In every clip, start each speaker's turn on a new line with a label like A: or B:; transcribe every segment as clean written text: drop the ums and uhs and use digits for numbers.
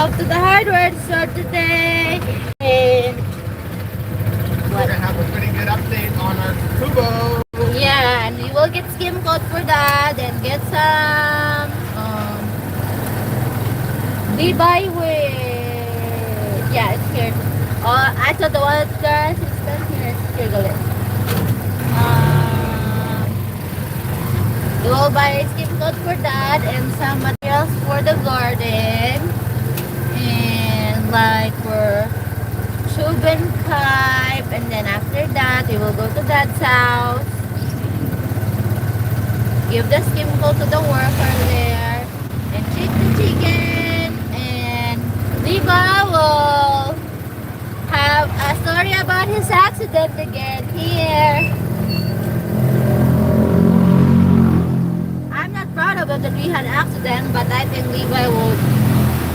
A: off to the hardware store today. And
B: We're gonna have a pretty good update on our Kubo.
A: yeah, and we will get skim coat for that and get some Levi with it's here. I thought the one guys is done here. Here go it. We will buy skim coat for that and some materials for the garden and like for tube and pipe, and then after that we will go to dad's house, give the skim coat to the worker there, and check the chicken, and Levi will have a story about his accident again here. I'm not proud of it that we had accident, but I think Levi will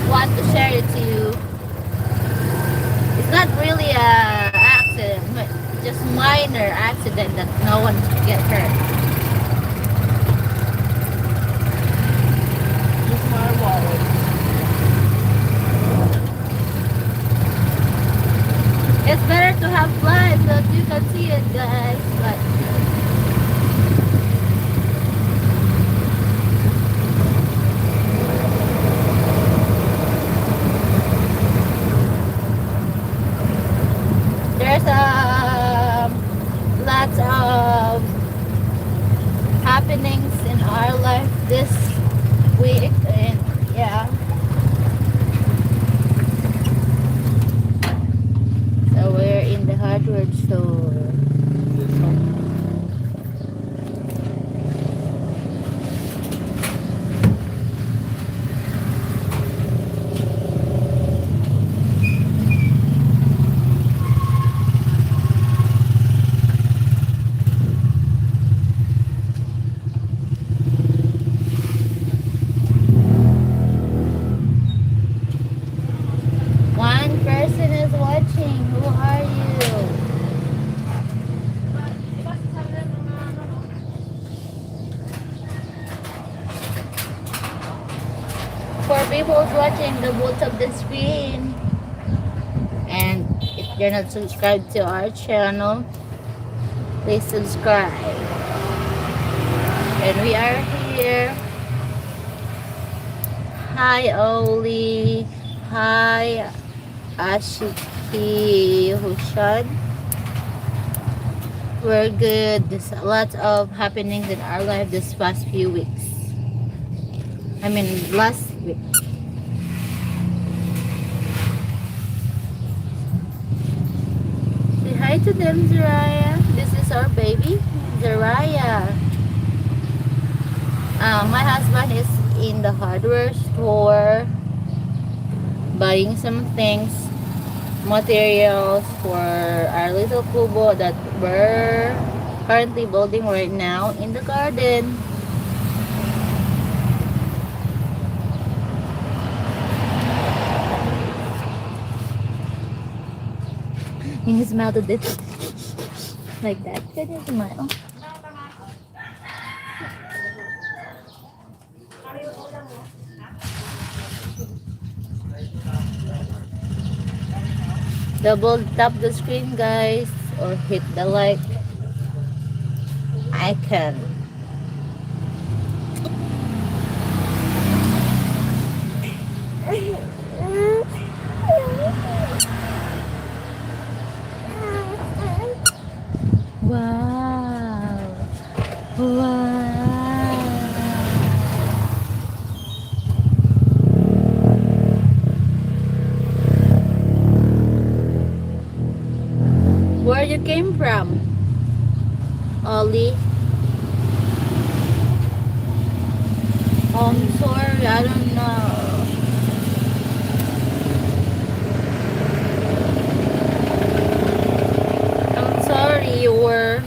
A: want to share it to you. It's not really a accident, but just minor accident that no one get hurt.
B: Just my wallet.
A: It's better to have flies so that you can see it, guys. But there's lots of happenings in our life this week, and yeah. So we're in the hardware store. One person is watching. Who are you? For people who's watching the both of the screen, and if you're not subscribed to our channel, please subscribe. And we are here. Hi Oli. Hi Ashiki Hushan. We're good. There's lots of happenings in our life this past few weeks. I mean last week. Say hi to them, Zariah. This is our baby, Zariah. My husband is in the hardware store buying some things, materials for our little kubo that we're currently building right now in the garden. Can you smell the dish? Like that? Can you smile? Double tap the screen, guys, or hit the like icon. Wow. Wow. Where you came from, Ollie? I'm sorry, I don't know. I'm sorry, your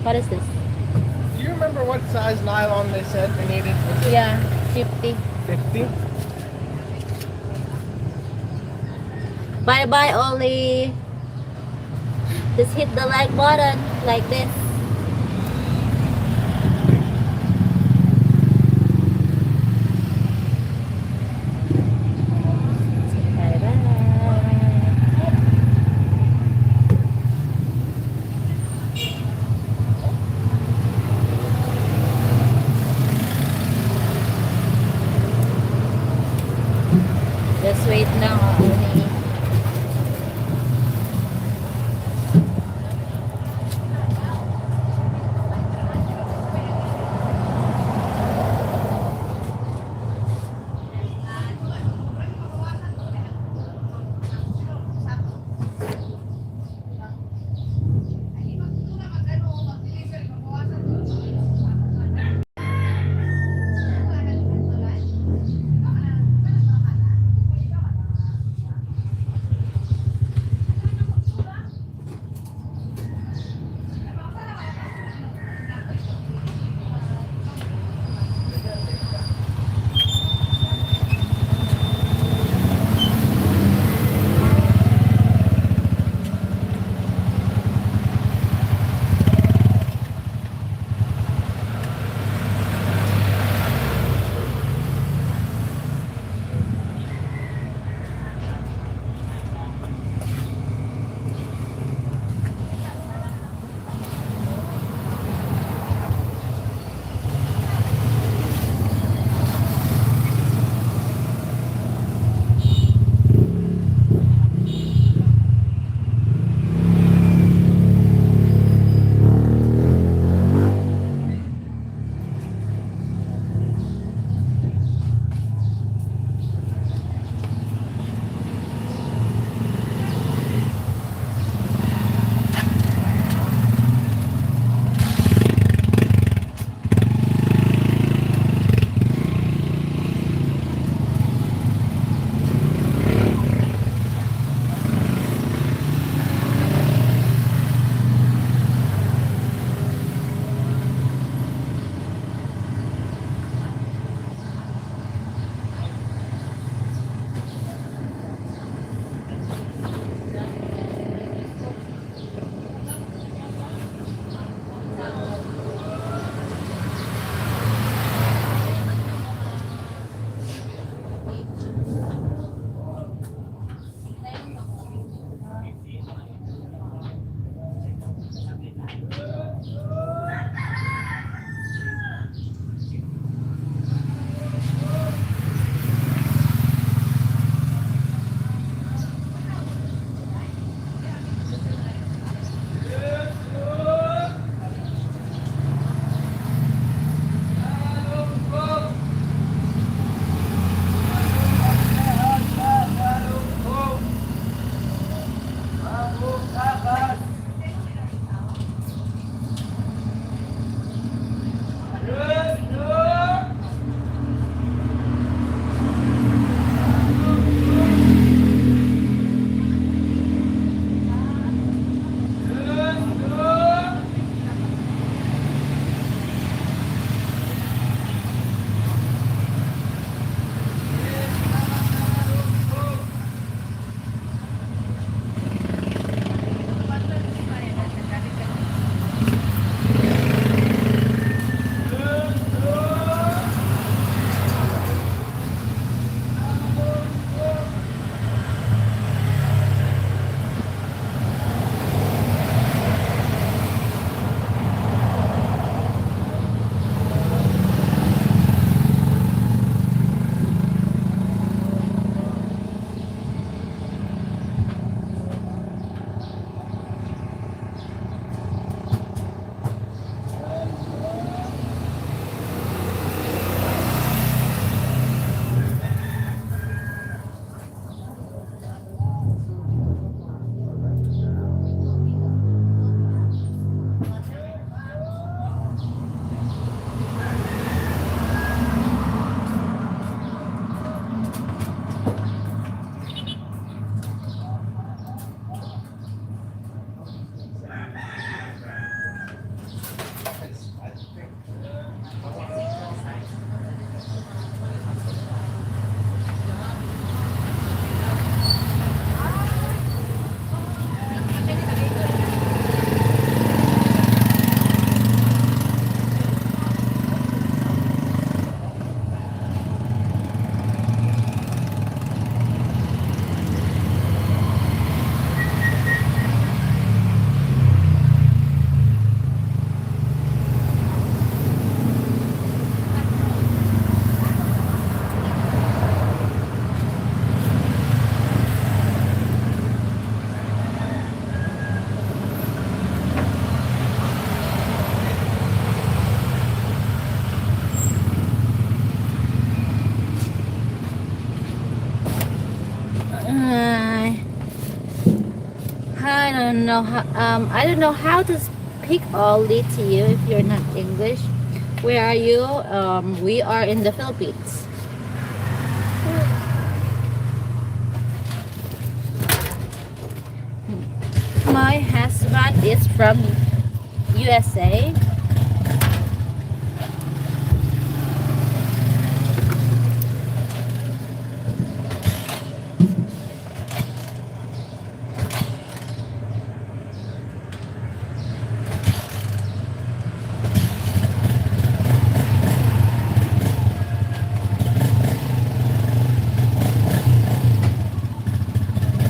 A: what is this?
B: Do you remember what size nylon they said they needed? Was it
A: Yeah, 50.
B: 50?
A: Bye bye, Ollie. Just hit the like button like this. Wait lang, Uni. I don't know how to speak Oli to you if you're not English. Where are you? We are in the Philippines. My husband is from USA.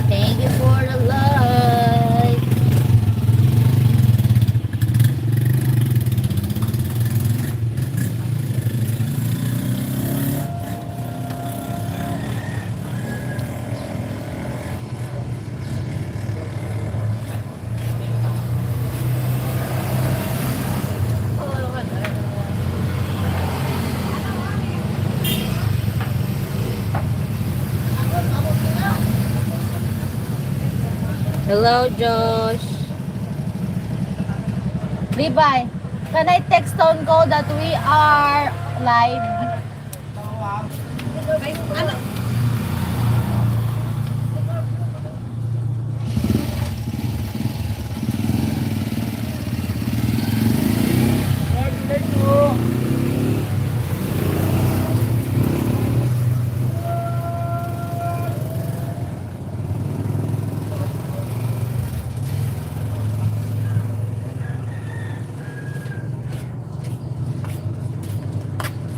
A: Thank you for the light. Hello, Josh. Levi, can I text Stone Cold that we are live?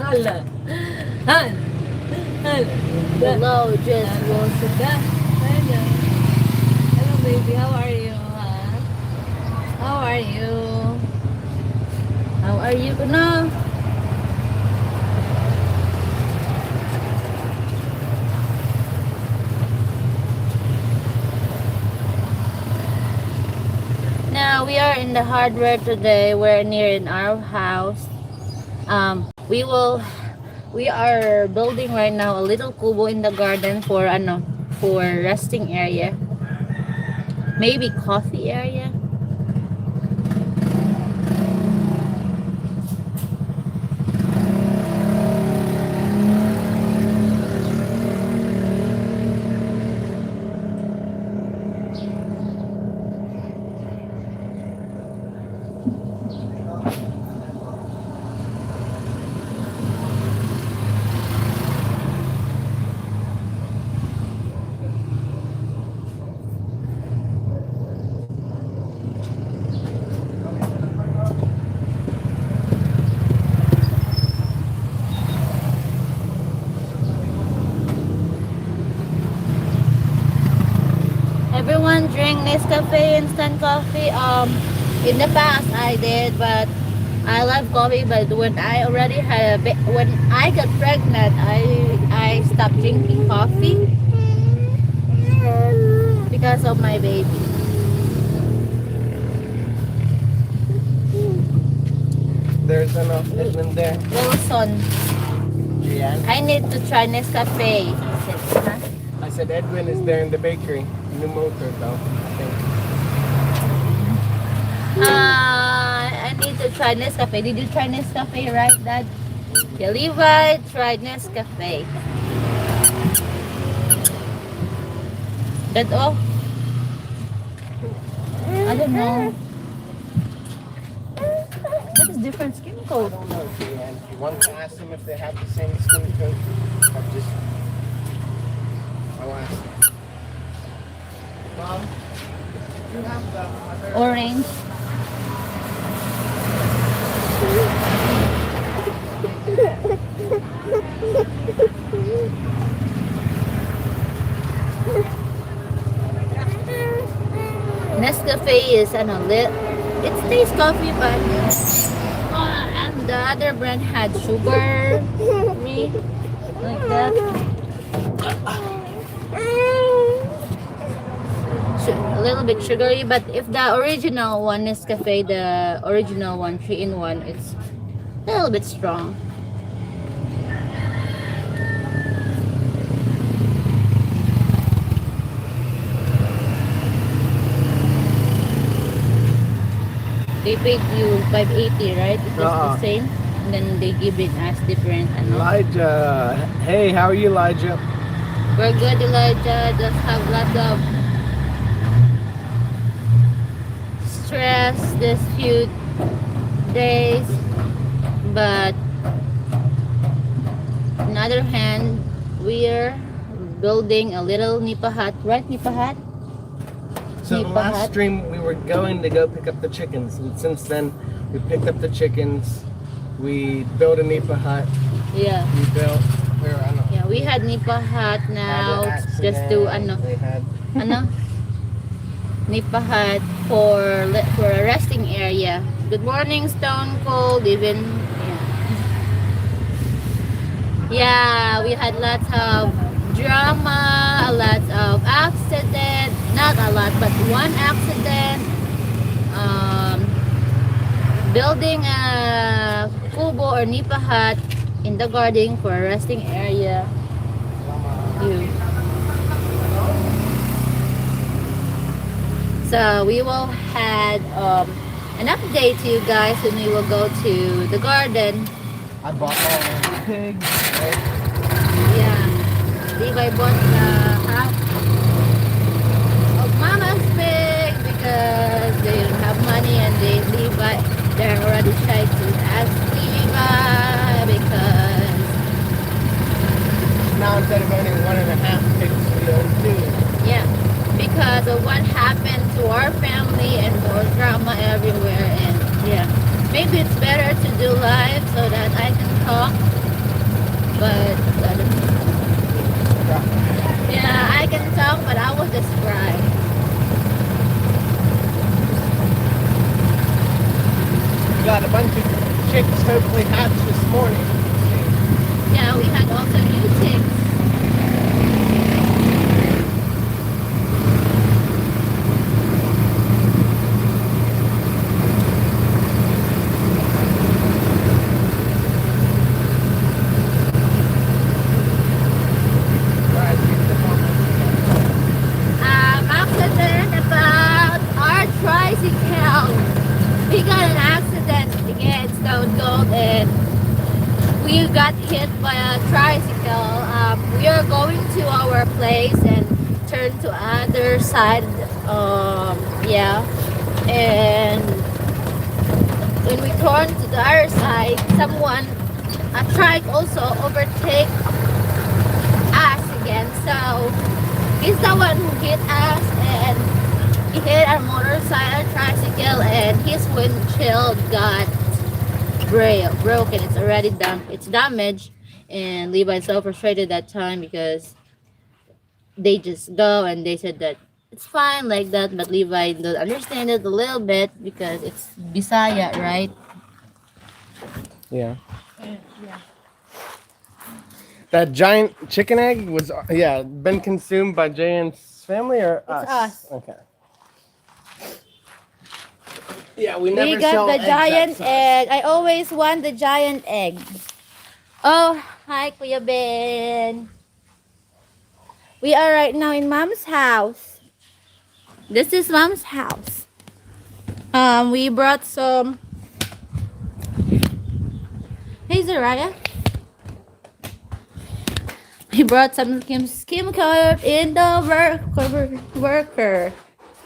C: Hala. Han. Hala.
A: Hello, just
C: Hello. Hello. Hello, baby. How are you? Huh? How are you?
A: How are you now? Now we are in the hardware today. We're near in our house. We will. We are building right now a little kubo in the garden for for resting area. Maybe coffee area. Everyone drink Nescafe instant coffee. In the past I did, but I love coffee. But when I already had when I got pregnant, I stopped drinking coffee because of my baby.
B: There's Edmund there.
A: Wilson,
B: Jan.
A: I need to try Nescafe. I said, huh?
B: I said Edwin is there in the bakery. New motor though. I think.
A: I need to try Nescafe. Did you try Nescafe, right, Dad? Yeah, Levi tried Nescafe. But oh, I don't know. That is different skin
B: I
A: coat.
B: don't know, Jan. You want to ask them if they have the same skin coat? I'll ask them. Mom, you have the other.
A: Orange. Nescafe is it tastes coffee, but and the other brand had sugar free like that. A little bit sugary, but if the original one Nescafe, the original one 3-in-1, it's a little bit strong. They paid you 580, right? It's just the
B: Uh-uh.
A: same. And then they give it as different, ano?
B: Elijah. Hey, how are you, Elijah?
A: We're good, Elijah. Just have lots of stress this few days. But on the other hand, we're building a little nipa hut, right? Nipa hut?
B: So the
A: Nipa
B: last
A: hut.
B: stream we were going to go pick up the chickens, and since then we picked up the chickens. We built a nipa hut.
A: Yeah.
B: We built. Where I don't know.
A: Yeah, we had nipa hut
B: Had
A: now.
B: an
A: Just to
B: accident. They had.
A: ano? Nipa hut for a resting area. Good morning, Stone Cold. Even yeah, we had lots of drama, lots of accident. Not a lot, but one accident. Um, Building a kubo or nipa hut in the garden for a resting area. You. So we will had an update to you guys when we will go to the garden.
B: I bought all the pigs. Right?
A: Yeah, Levi bought the half of Mama's pig because they don't have money and they're already shy to ask Levi because
B: Now instead of owning 1.5 pigs, we own 2.
A: yeah, because of what happened to our family and more drama everywhere. And yeah, maybe it's better to do live so that I can talk, but yeah, I can talk, but I will just cry.
B: We got a bunch of chicks hopefully hatched this morning.
A: Yeah, we had also new chicks. Accident about our tricycle. We got an accident again, Stone Cold, and we got hit by a tricycle. We are going to our place and turn to other side. Yeah, and when we turn to the other side, a truck also overtake us again. So he's the one who hit us, and he hit our motorcycle tricycle, and his windshield got broken. It's already done. It's damaged, and Levi's so frustrated that time because they just go and they said that it's fine like that, but Levi don't understand it a little bit because it's Bisaya, right?
B: Yeah. That giant chicken egg was been consumed by Jan's family or
A: It's
B: us?
A: us.
B: Okay. Yeah, we never
A: We got
B: sell
A: the
B: eggs
A: giant
B: that size.
A: egg. I always want the giant egg. Oh, hi, Kuya Ben. We are right now in Mom's house. This is Mom's house. We brought some. Hey, Zariah. We brought some skim coat in the worker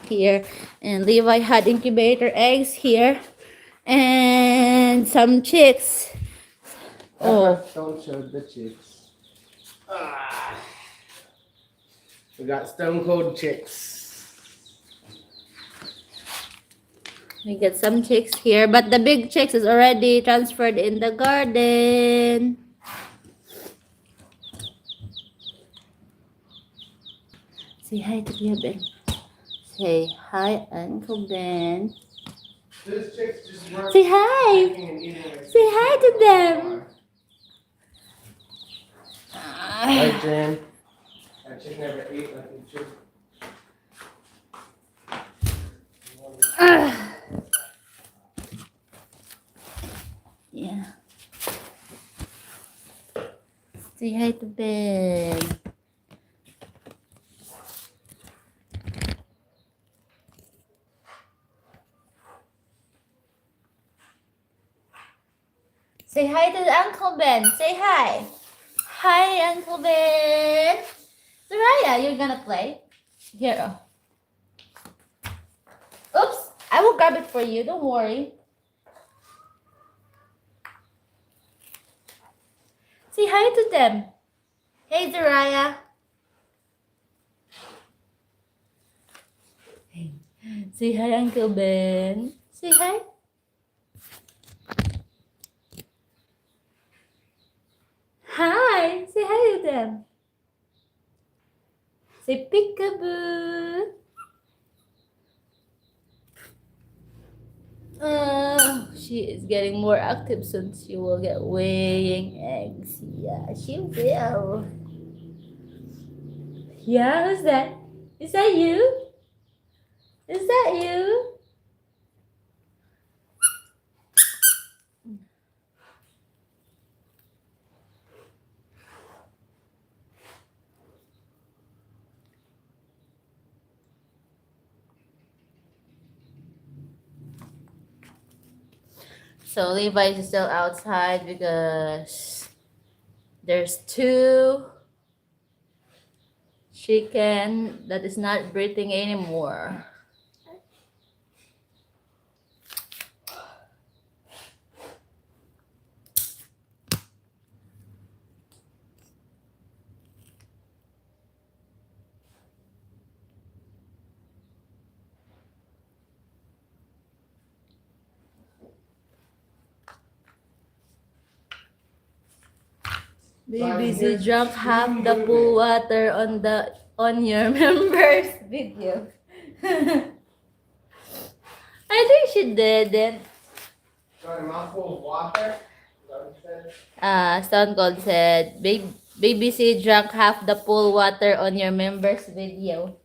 A: here, and Levi had incubator eggs here, and some chicks. Oh,
B: Don't show the chicks. We got stone cold chicks.
A: we got some chicks here, but the big chicks is already transferred in the garden. Say hi to Kuya Ben. Say hi, Uncle Ben.
B: Those chicks just weren't
A: Say hi.
B: picking and eating their
A: Say hi to them.
B: Right, Jan? That chick never ate like it should.
A: Yeah. Say hi to Ben. Say hi to Uncle Ben. Say hi. Hi, Uncle Ben. Soraya, you're gonna play? Here. Oops. I will grab it for you. Don't worry. Say hi to them. Hey, Soraya. Say hi, Uncle Ben. Say hi. Hi. Say hi to them. Say peekaboo. She is getting more active soon. She will get weighing eggs. Yeah, she will. Yeah, who's that? Is that you? Is that you? So Levi is still outside because there's 2 chicken that is not breathing anymore. BBC drank half the pool water on your members video. I think she didn't.
B: Got a mouthful of water. Is that what you said?
A: Stone Cold said, BBC drank half the pool water on your members video.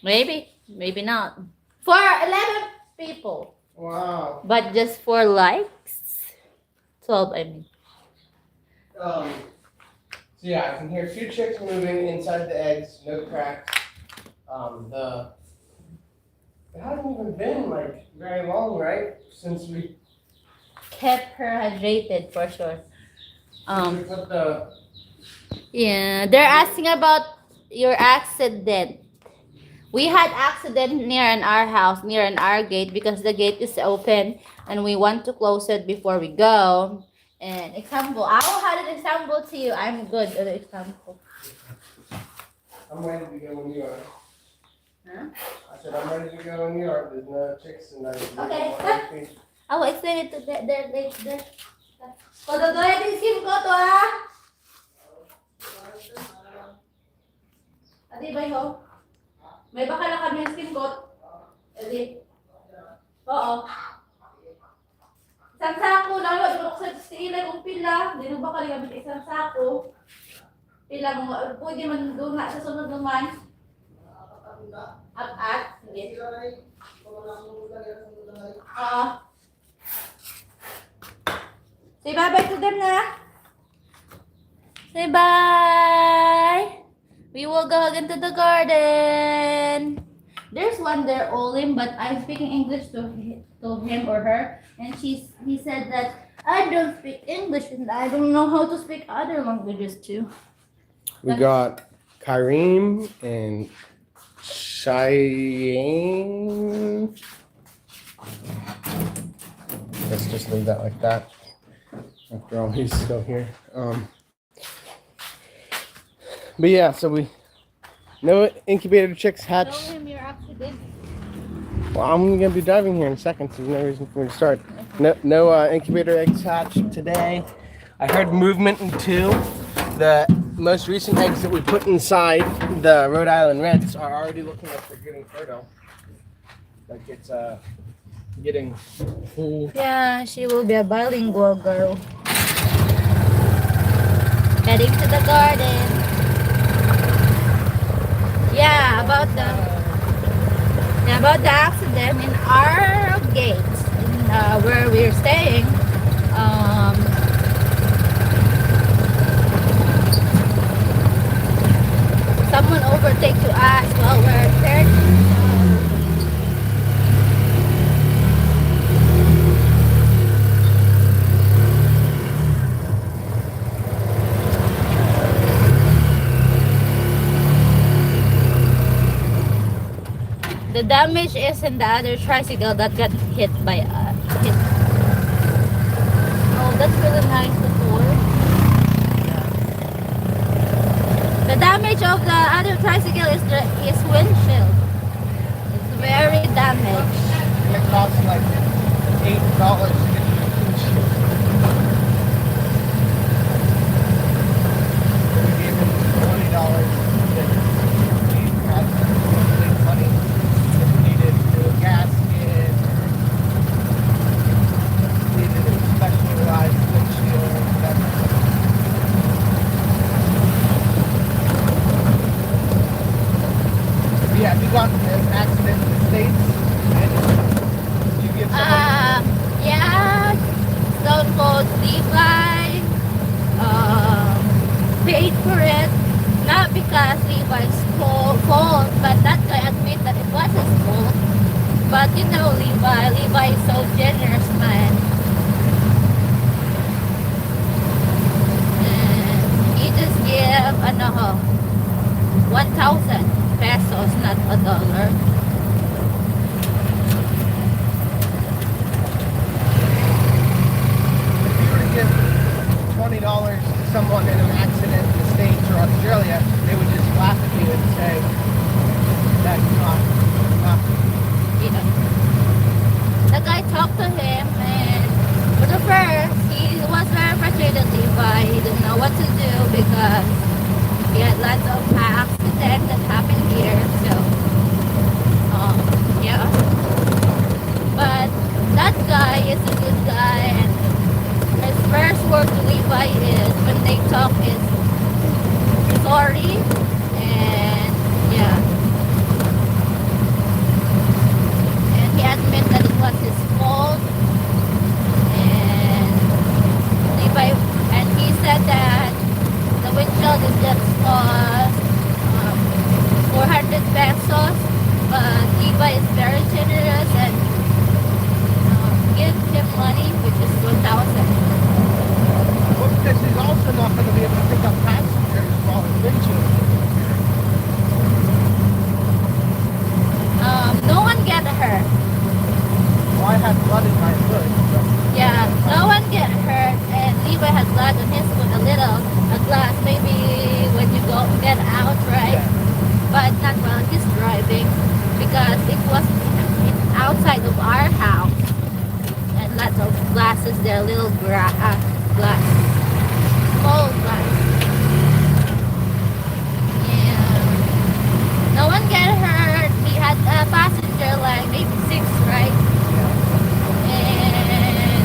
A: Maybe, maybe not. For 11 people,
B: Wow.
A: but just 4 likes. 12, I mean.
B: So yeah, I can hear 2 chicks moving inside the eggs, no cracks. It hasn't even been like very long, right? Since we
A: Kept her hydrated for sure.
B: put the
A: Yeah, they're asking about your accident. We had accident near in our house, near in our gate, because the gate is open and we want to close it before we go. And example, I will have an example to you. I'm good at the example.
B: I'm ready to go when you are.
A: Huh?
B: I said I'm ready to go when you are. There's no chicks in there.
A: Okay. I will explain it to there. Kalau doya di skin ko to ah. Adi ba ho? May baka na kami yung skin coat. Adi. Oo. Isang sako lang. Wala ko sa sila kung pila. Di mo ba kami isang sako? Pila mo. Pwede man doon nga sa sunod naman. At. Sige. Say bye-bye to them na. Say bye. We will go again to the garden. There's one there, Olim, but I'm speaking English to him or her, and he said that I don't speak English and I don't know how to speak other languages too.
B: We got Kareem and Cheyenne. Let's just leave that like that. After all, he's still here. But yeah, so no incubator chicks hatch.
A: Tell him your accident.
B: Well, I'm gonna be driving here in a second, so there's no reason for me to start. No incubator eggs hatched today. I heard movement in 2. The most recent eggs that we put inside the Rhode Island Reds are already looking like they're getting fertile. Like it's getting full.
A: Yeah, she will be a bilingual girl. Heading to the garden. Yeah, about the accident in our gate, where we're staying. Someone overtake to us while we're there. The damage is in the other tricycle that got hit by hit. Oh, that's really nice before. The damage of the other tricycle is the windshield. It's very damaged.
B: It costs like $8 to get the windshield. We gave him $20 that he had some money if needed to do a gasket, needed a specialized windshield, that kind of stuff. Yeah, have you gotten in an accident in the States? And did you give someone?
A: Yeah, Stone Cold Levi paid for it, not because Levi's fault, but that guy admit that it was his fault. But you know Levi is so generous, man. And he just gave 1,000 pesos, not $1.
B: If you were to give $20 to someone in an accident in the States or Australia, they would just laugh at you and say, that's not nothing.
A: You know. The guy talked to him, and for the first, he was very frustrated Levi. He didn't know what to do because he had lots of accidents that happened here. So, yeah. But that guy is a good guy, and his first word to Levi is when they talk is sorry, and yeah. And he admits that it was his fault, and Levi, and he said that the windshield is just cost 400 pesos, but Levi is very generous and gives him money, which is 1,000.
B: Well, because he's also not going to be able to pick up passengers while his windshield is repaired.
A: No one get hurt.
B: Well, I had blood in my foot. So
A: Yeah, no one get hurt, and Levi has blood on his foot, a glass, maybe when you go get out, right?
B: Yeah.
A: But not while he's driving, because it was outside of our house, and lots of glasses there, little glass, small glass. Yeah, no one get hurt. He had a passenger, like maybe 6, right? And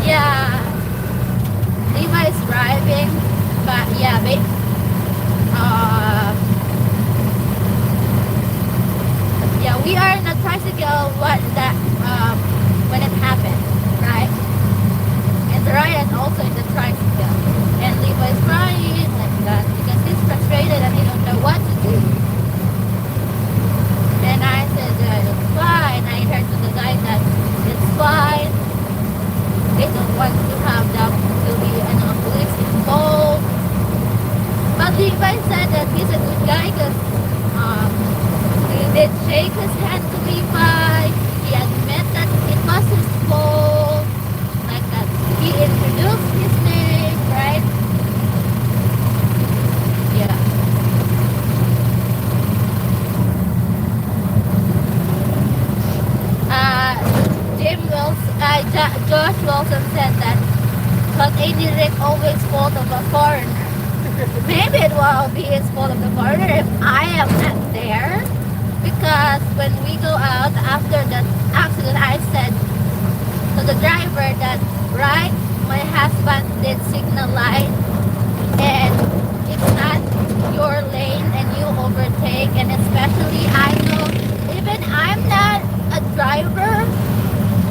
A: yeah, Levi is driving, but yeah, yeah, we are in a tricycle when it happened, right? And Ryan also in the tricycle, and Levi is crying like that because he's frustrated and he don't know what to do. And I said it's fine. I heard from the guy that it's fine. They don't want to have them to be police involved. But Levi said that he's a good guy because he did shake his hand to Levi. He admit that it was his fault. Like that. He introduced his name, right? Yeah. Josh Wilson said that but Amy Rick always fault of a foreigner. Maybe it will be his fault of the foreigner if I am not there. Because when we go out after that accident, I said to the driver that, right, my husband did signal light and it's not your lane and you overtake, and especially I know, even I'm not a driver,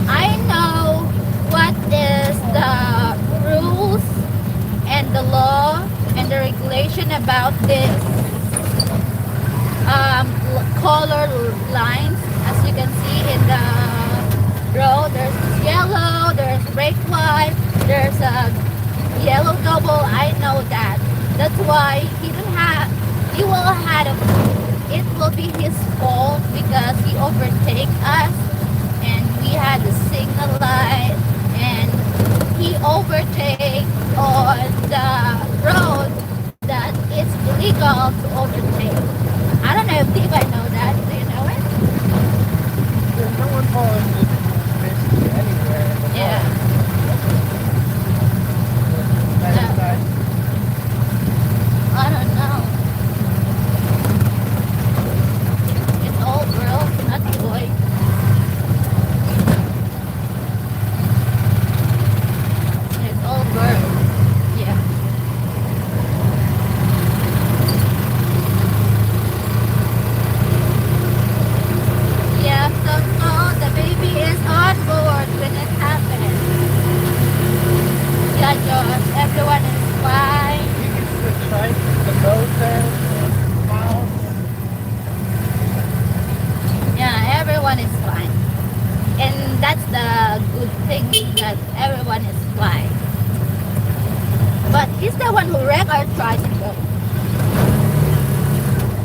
A: I know what is the rules and the law and the regulation about this color lines. As you can see in the road, there's yellow, there's brake light, there's a yellow double. I know that. That's why he will have it will be his fault because he overtake us and we had a signal light and he overtake on the road that it's illegal to overtake. I don't know if Levi know that. Do you know it?
B: There's no one following me basically anywhere in the world.
A: Yeah.
B: That side.
A: I don't know. It's all girls, not boys. It's all girls. Yeah. Yeah, so no, the baby is on board when it happens. Yeah, Josh, everyone is fine.
B: You can see the trike, the boat there, the mouse.
A: Yeah, everyone is fine. And that's the good thing that everyone is fine. But he's the one who wrecked our tricycle.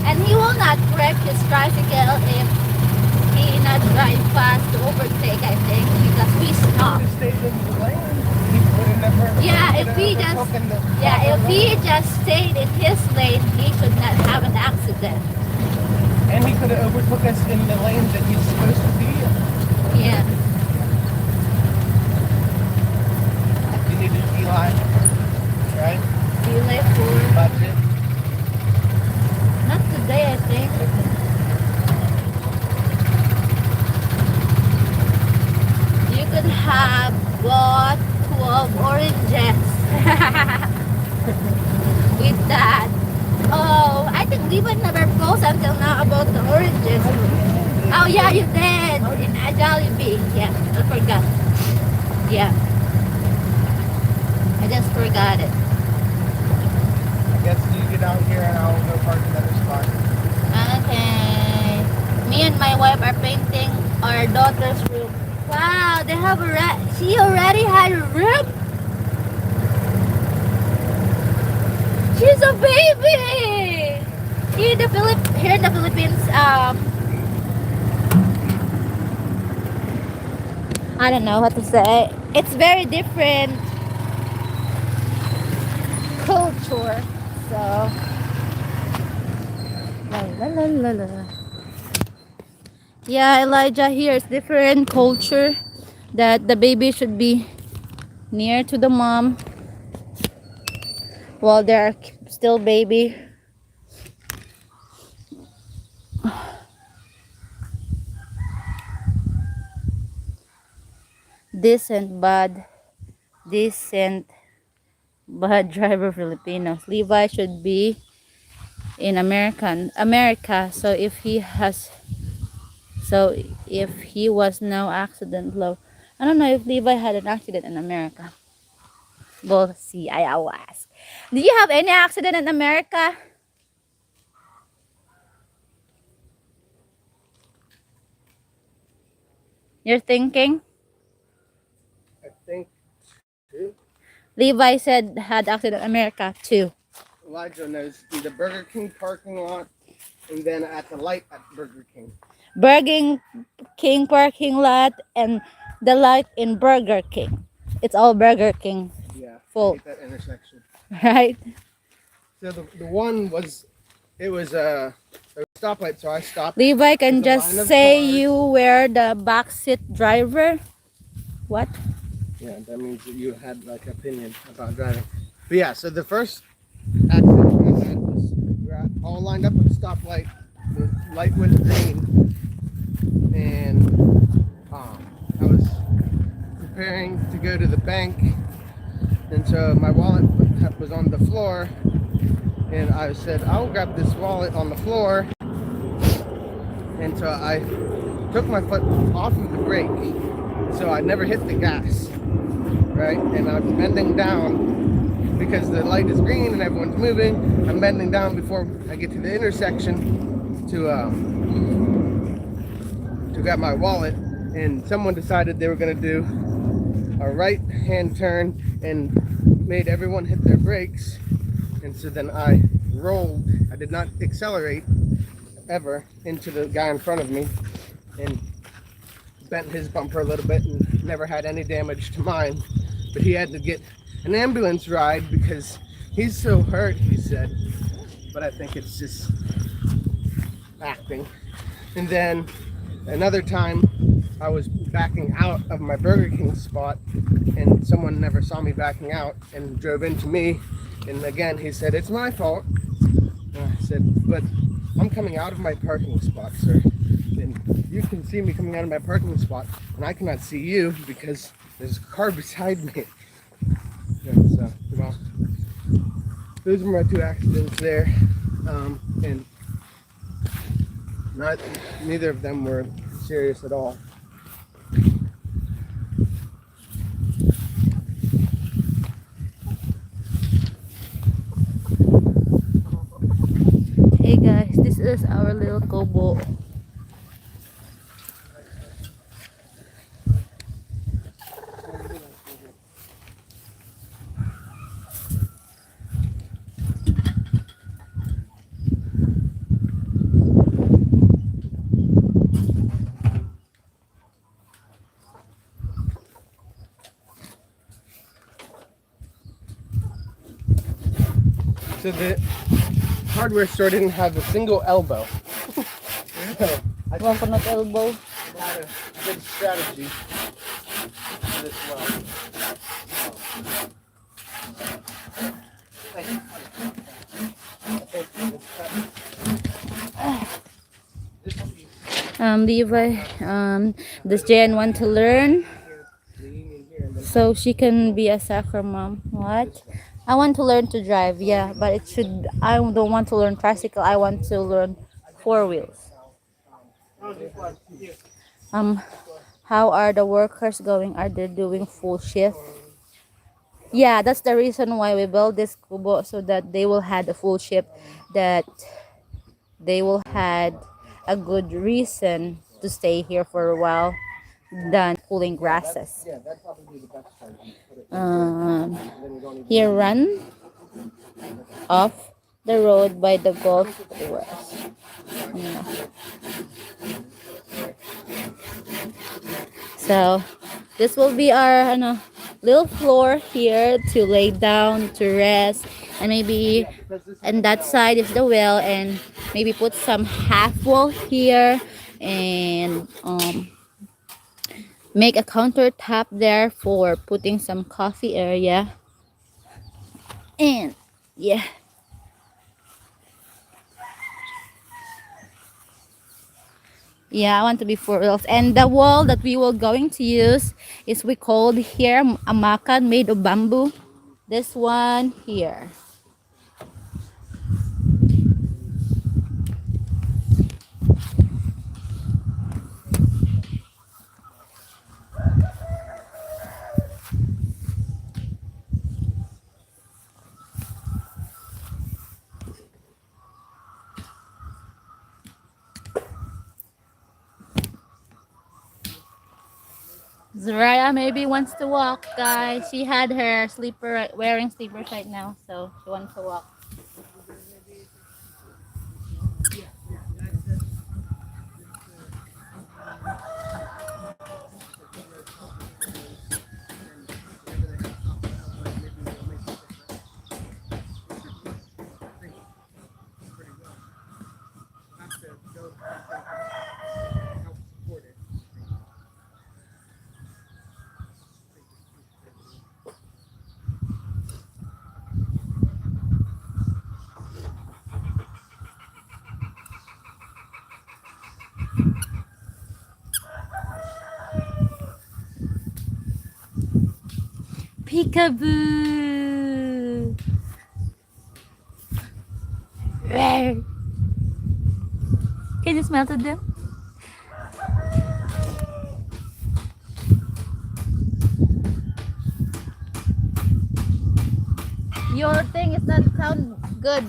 A: And he will not wreck his tricycle if he not drive fast to overtake, I think, because we stopped.
B: He stayed in the lane. He would have never.
A: Yeah, if he just stayed in his lane, he should not have an accident.
B: And he could have overtook us in the lane that he's supposed to be in.
A: Yeah.
B: You needed Eli, right?
A: Delay for
B: Budget.
A: not today, I think. You could have bought 12 oranges with that. Oh, I think Levi never post until now about the oranges. Oh yeah, you did in a Jollibee. Yeah, I forgot. Yeah, I just forgot it.
B: I guess you get out here and I'll go park another spot.
A: Okay. Me and my wife are painting our daughter's room. Wow, they have she already had a room. She's a baby. Here in the Philippines, I don't know what to say. It's very different culture. So, la la la la la. Yeah, Elijah, here is different culture that the baby should be near to the mom while they're still baby. Decent bad driver Filipinos. Levi should be in America. So if he was no accident low. I don't know if Levi had an accident in America. We'll see. I'll ask. Did you have any accident in America? You're thinking?
B: I think too.
A: Levi said had accident in America too.
B: Elijah knows in the Burger King parking lot and then at the light at Burger King.
A: Burger King parking lot and the light in Burger King. It's all Burger King.
B: Yeah,
A: Full.
B: I hate that intersection.
A: Right?
B: So the one was, it was a stoplight, so I stopped.
A: Levi can
B: There's a
A: just
B: line of
A: say
B: cars.
A: you were the backseat driver. What?
B: Yeah, that means that you had like opinion about driving. But yeah, so the first accident I had was we were all lined up at the stoplight. The light went green, and I was preparing to go to the bank, and so my wallet was on the floor, and I said, I'll grab this wallet on the floor, and so I took my foot off of the brake, so I never hit the gas, right? And I was bending down because the light is green and everyone's moving. I'm bending down before I get to the intersection to grab my wallet, and someone decided they were going to do a right hand turn and made everyone hit their brakes, and so then I rolled. I did not accelerate, ever into the guy in front of me and bent his bumper a little bit and never had any damage to mine. But he had to get an ambulance ride because he's so hurt, he said. But I think it's just acting. And then another time I was backing out of my Burger King spot and someone never saw me backing out and drove into me. And again, he said, "It's my fault." And I said, "But I'm coming out of my parking spot, sir. And you can see me coming out of my parking spot, and I cannot see you because there's a car beside me." Yeah, so, well, those are my two accidents there. And neither of them were serious at all.
A: Hey guys, this is our little kobo.
B: So the hardware store didn't have a single elbow. So I
A: One for not elbow.
B: had a good strategy for this well.
A: Levi, does Jen want to learn so she can be a soccer mom? What? I want to learn to drive, yeah, but it should. I don't want to learn tricycle. I want to learn four wheels. How are the workers going? Are they doing full shift? Yeah, that's the reason why we built this kubo so that they will have a full shift. That they will had a good reason to stay here for a while than cooling grasses.
B: Yeah, that'd probably be the best strategy.
A: Here run off the road by the golf course. Yeah. So this will be our little floor here to lay down to rest, and maybe and that side is the well, and maybe put some half wall here and make a countertop there for putting some coffee area. And yeah, I want to be four wheels. And the wall that we were going to use is we called here amakan, made of bamboo. This one here. Zaraya maybe wants to walk, guys. She had her sleeper, wearing sleepers right now, so she wants to walk. Peekaboo! Rare. Can you smell to them? Your thing is not sound good.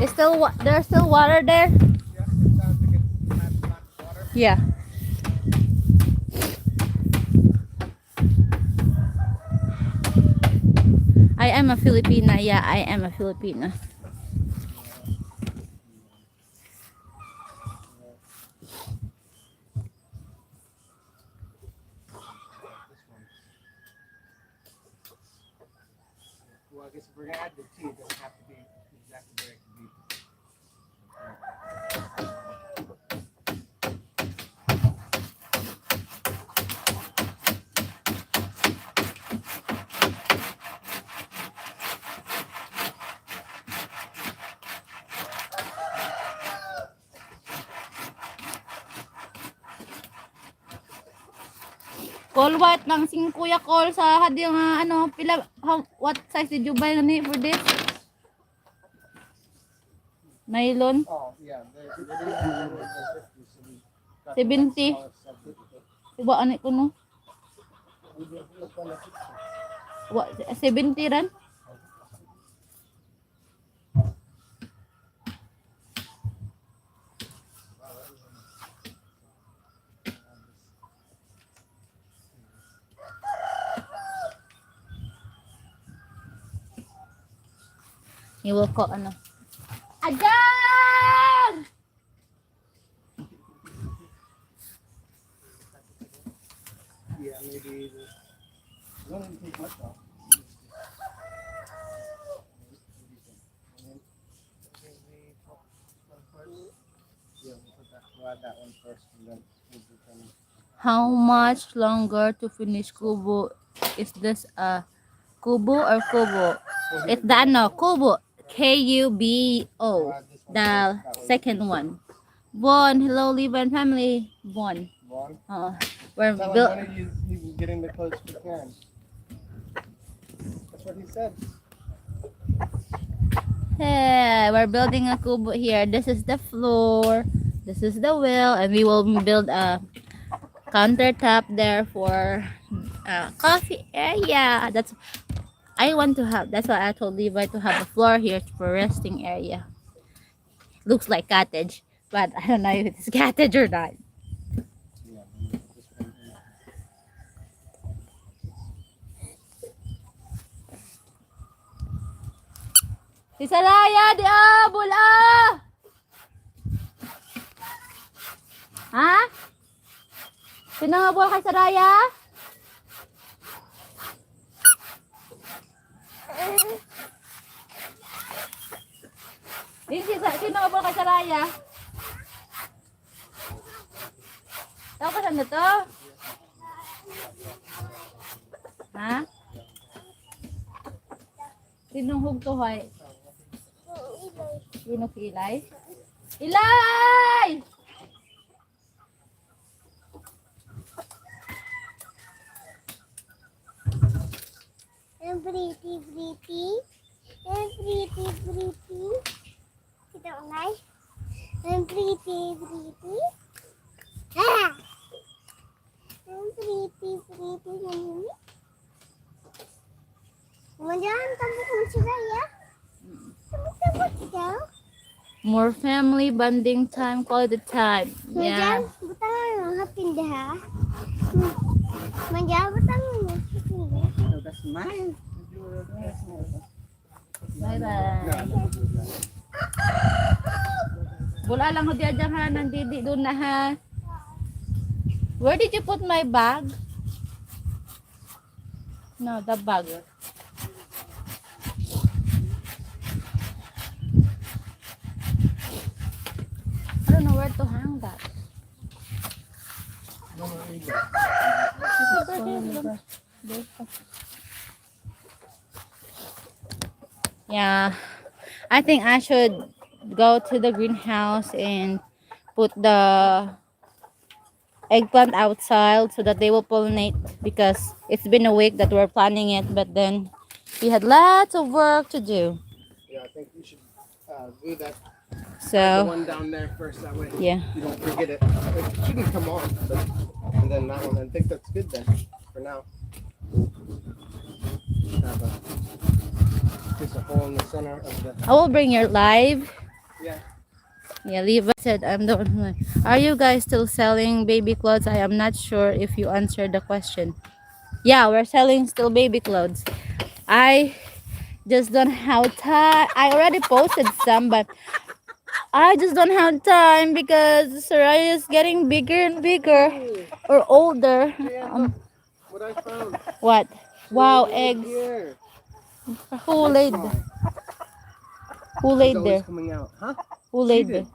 A: It's still there's still water there. Yeah. I am a Filipina. Yeah, I am a Filipina.
B: we're gonna add the tea. It doesn't have to be exactly where it can be.
A: Call what nang sing kuya call sa hadi nga ano pila what size did you buy ngani for this? Nylon
B: Oh, yeah. They didn't have it for 50, so we got the
A: 70.
B: smallest 70.
A: Iba ani ko no.
B: We did look on the 60.
A: Wa 70 ran. Iwo ko ano. Agar!
B: Yeah, maybe. It doesn't take much off. Yeah, we'll put that. We'll add that one first, and then we'll do some.
A: How much longer to finish kubo? Is this a kubo or kubo? It's the ano, kubo. K-U-B-O. The second one. Bon, hello, Liban family. Bon.
B: One.
A: We're
B: Tell him
A: built.
B: one of you can get in the close we can. That's what he said.
A: Hey, we're building a kubo here. This is the floor. This is the wheel, and we will build a countertop there for coffee area. That's I want to have. That's why I told Levi to have a floor here for resting area. Looks like cottage, but I don't know if it's cottage or not.
B: Yeah. This one.
A: Si Saraya, di bula! Ha? Sino nga bula kay Saraya? Sino nga bula kay Saraya? Tahu ka saan na to? Ha? Sinong hugtuhay? Sino si Ilay? Ilay!
C: And pretty, pretty. And pretty, pretty. Kita ulay. And pretty, pretty. Ah! And pretty, pretty. Kemudian tampuk mencegah ya. Tampuk daw.
A: More family bonding time, quality time.
C: Kemudian
A: Yeah.
C: butang hapin dah. Kemudian butang hapin dah.
B: That's mine.
A: Bye-bye. Bula lang ko diyan ha, nandidi doon na ha. Where did you put my bag? No, the bag. I don't know where to hang that. Yeah, I think I should go to the greenhouse and put the eggplant outside so that they will pollinate, because it's been a week that we're planning it, but then we had lots of work to do.
B: Yeah, I think we should do that. The
A: So
B: one down there first. That way.
A: yeah,
B: You don't forget it. It shouldn't come on, but and then that one. I think that's good then for now. Have just a hole in the center of the.
A: I will bring your live.
B: Yeah.
A: Yeah, Levi said I'm the one who. Are you guys still selling baby clothes? I am not sure if you answered the question. Yeah, we're selling still baby clothes. I just don't have time. I already posted some, but I just don't have time because Saraya is getting bigger and bigger or older.
B: Yeah, look what I found.
A: What? Wow,
B: Right
A: eggs.
B: here.
A: Who
B: Nice
A: laid?
B: try.
A: Who
B: He's
A: laid
B: always
A: there?
B: coming out. Huh?
A: Who
B: She
A: laid
B: did.
A: there?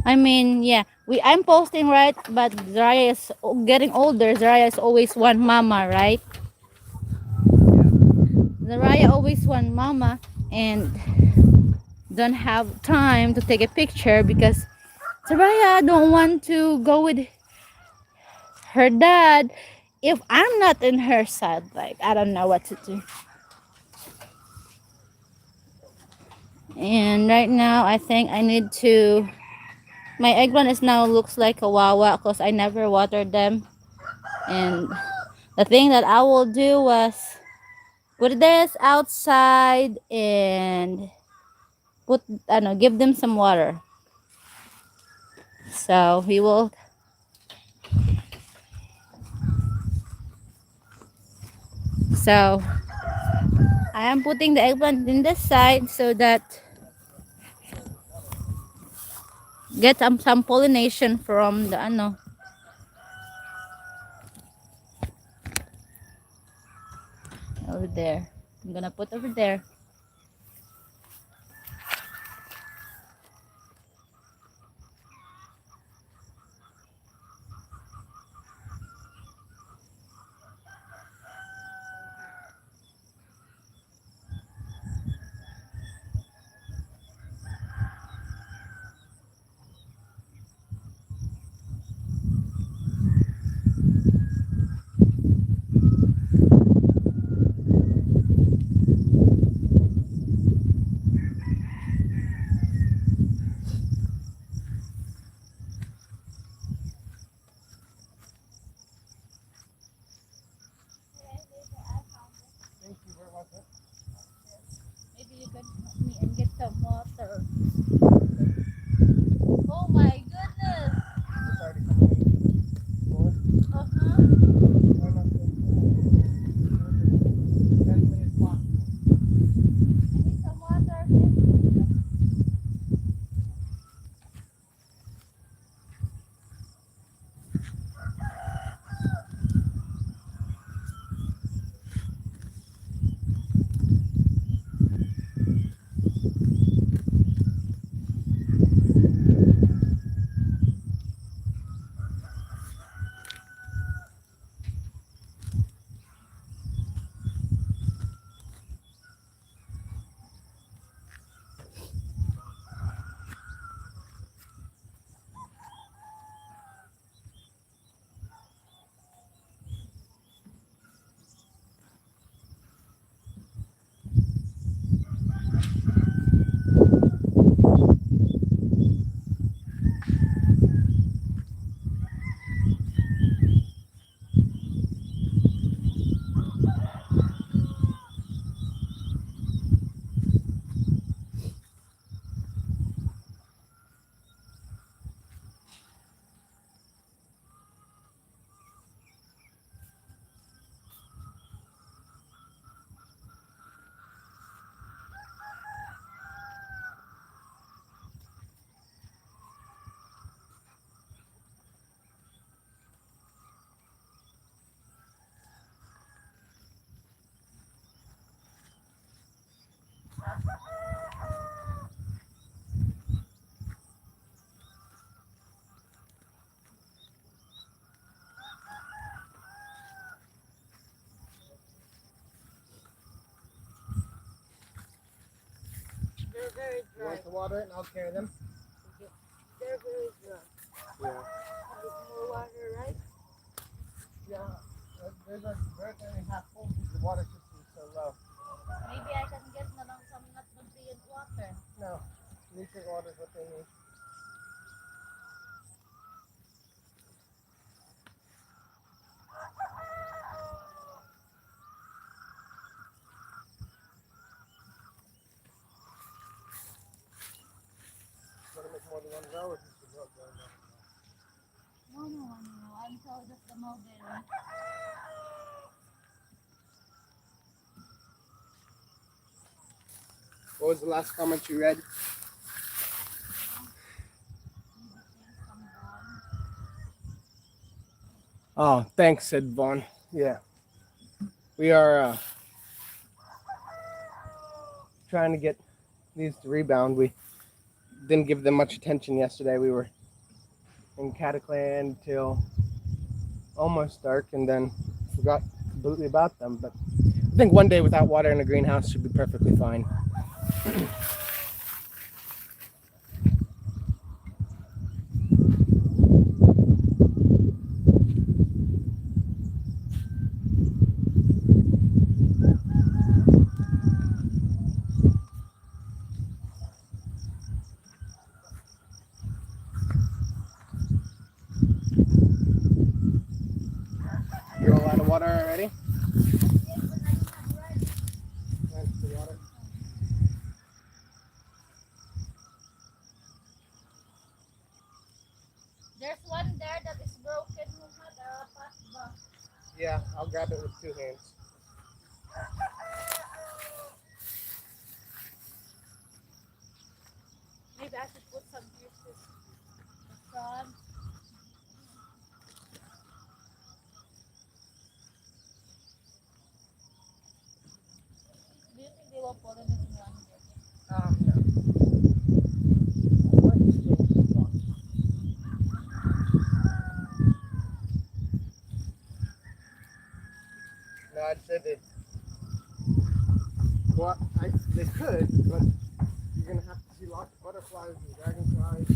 A: I mean, yeah, I'm posting, right, but Zaraya is getting older. Zaraya is always one mama, right? Zaraya always one mama and don't have time to take a picture because Zaraya don't want to go with her dad if I'm not in her side. Like, I don't know what to do. And right now, I think I need to. My eggplant is now looks like a wawa because I never watered them. And the thing that I will do was put this outside and put, I don't know, give them some water. So we will. So I am putting the eggplant in this side so that get some pollination from the ano over there. I'm gonna put over there.
B: Thank you very much.
A: Maybe you can help me and get some water. Oh my goodness.
B: It's already coming in.
A: Uh-huh.
B: Why not? 10 minutes walk.
A: I need some water. They're very
B: You
A: dry.
B: want the water and I'll carry them?
A: They're very dry.
B: Yeah.
A: Need more water, right?
B: Yeah. There's a bird only half full because the water system is so low.
A: Maybe I can get na lang some not nutrient water.
B: No. Nutrient water is what they need. Want to make more than one row or just a row?
A: No. I'm told of the mulberry.
B: What was the last comment you read? Oh, thanks, said Vaughn. Yeah. We are trying to get these to rebound. We didn't give them much attention yesterday. We were in Cataclan till almost dark and then forgot completely about them. But I think one day without water in a greenhouse should be perfectly fine. You're all out of water already? That's the water.
A: There's one there that is broken.
B: Yeah, I'll grab it with 2 hands.
A: Maybe I should put some juices in front. Do you think they will put it in one?
B: No. No, I'd say they. Well, they could, but you're gonna have to see lots of butterflies and dragonflies.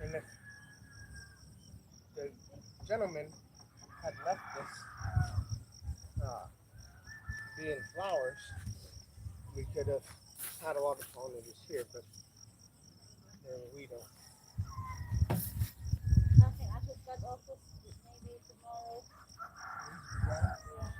B: And if the gentleman had left this being flowers, we could have had a lot of pollinators here, but we don't.
A: Nothing. I should cut off this maybe tomorrow. Yeah.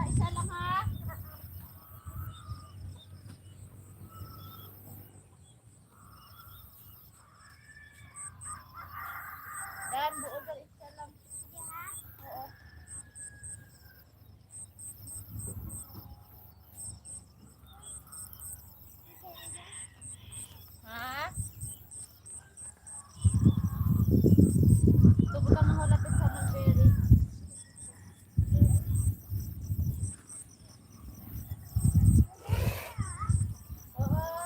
A: Isa lang ha. Dan, buo ka isa lang. Oo. Ha? Ito ka mga lapit sa mulberry. Oo.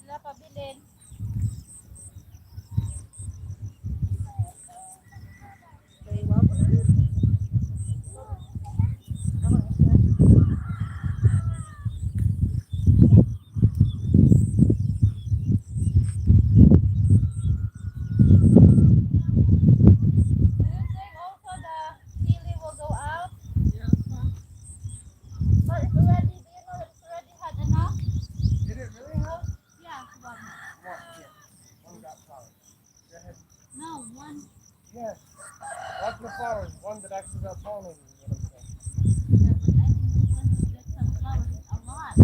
A: Sila pabilin.
B: Yeah. Watch the flowers. One that actually got pollinated is what I'm saying.
A: Yeah, but I think this one will get some flowers a lot.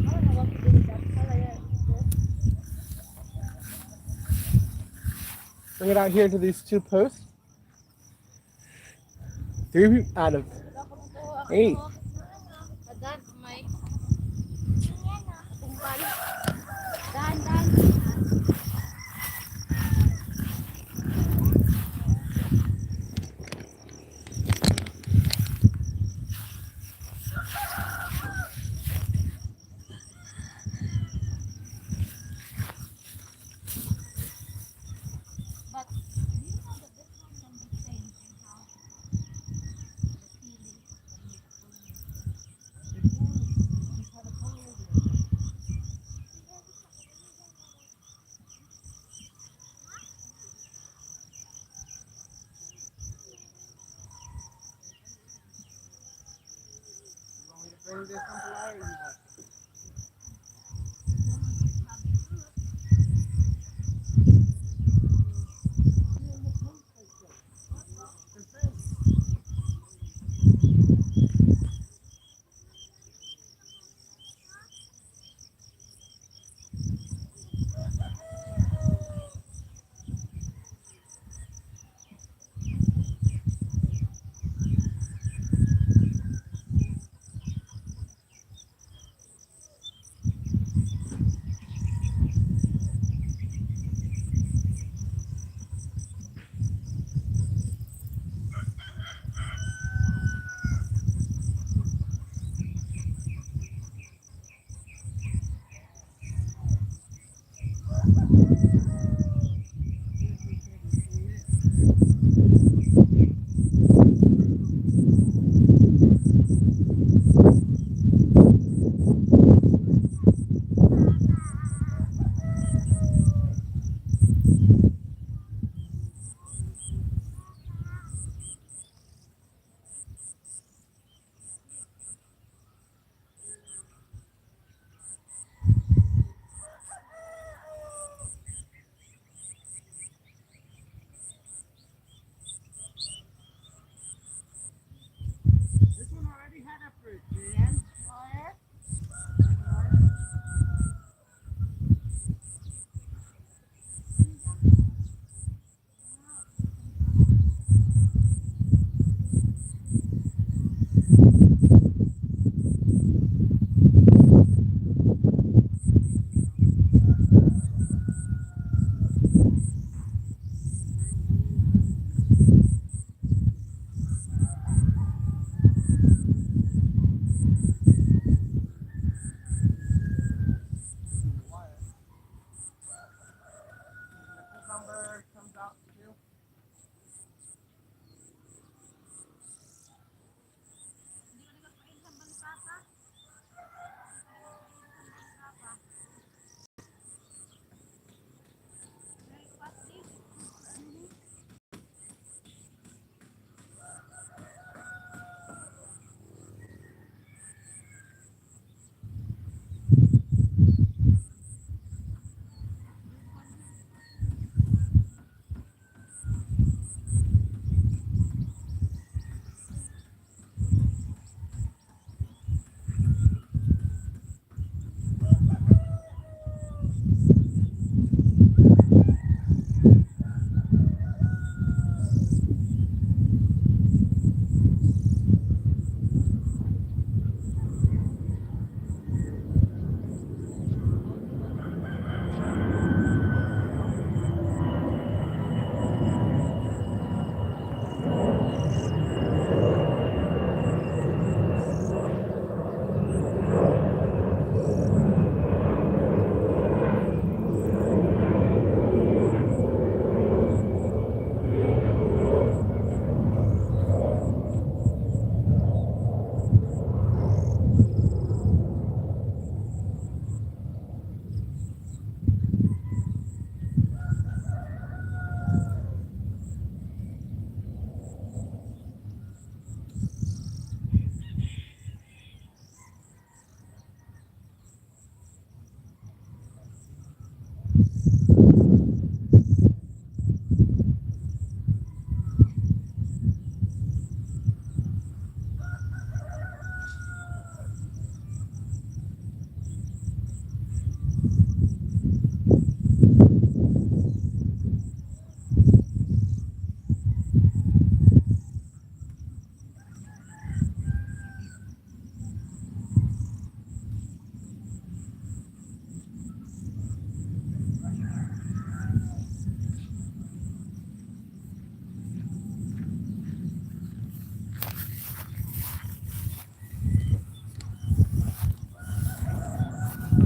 A: I don't know what to do with that color yet.
B: Bring it out here to these two posts. 3 out of
A: Wala ko nakuha.
B: 8.
A: Adan, may tungkal. Dahan. But do you know that this one can be changed in how the tea leaves when you
B: Bring this one to light.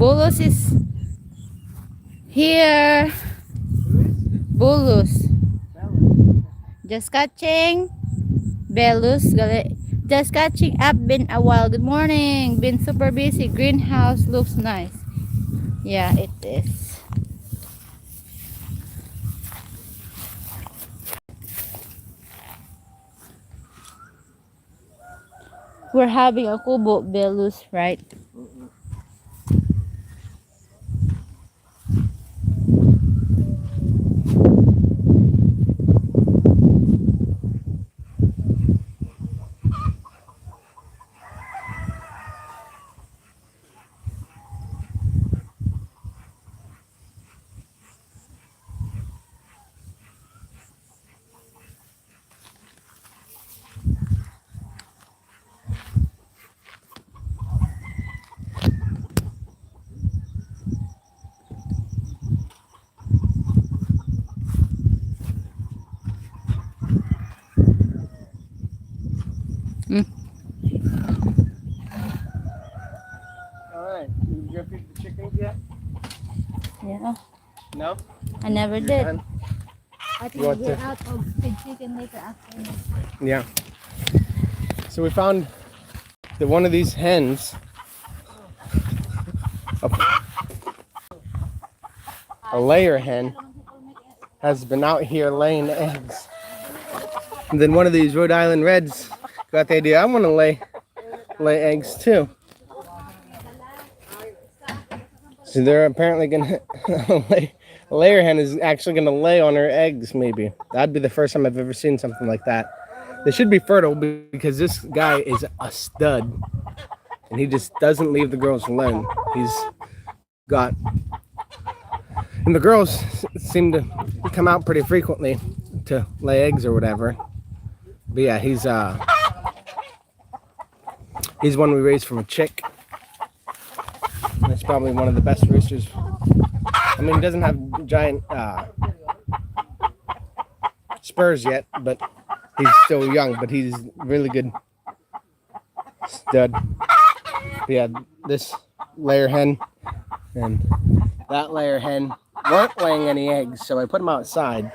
A: Bulus is here. Bulus. Just catching. Belus. Just catching up. Been a while. Good morning. Been super busy. Greenhouse looks nice. Yeah, it is. We're having a kubo, Belus, right? Mm.
B: Alright, you gonna feed the chickens yet?
A: Yeah,
B: No?
A: I never
B: You're
A: did.
B: done?
A: I
B: You want
A: think we're
B: to-
A: out of feed chicken later after.
B: Yeah. So we found that one of these hens, a layer hen, has been out here laying eggs. And then one of these Rhode Island Reds got the idea, I want to lay eggs too. So they're apparently gonna lay. A layer hen is actually gonna lay on her eggs. Maybe that'd be the first time I've ever seen something like that. They should be fertile because this guy is a stud, and he just doesn't leave the girls alone. He's got, and the girls seem to come out pretty frequently to lay eggs or whatever. But yeah, he's one we raised from a chick. That's probably one of the best roosters. I mean, he doesn't have giant spurs yet, but he's still young, but he's really good stud. But yeah, this layer hen and that layer hen weren't laying any eggs, so I put them outside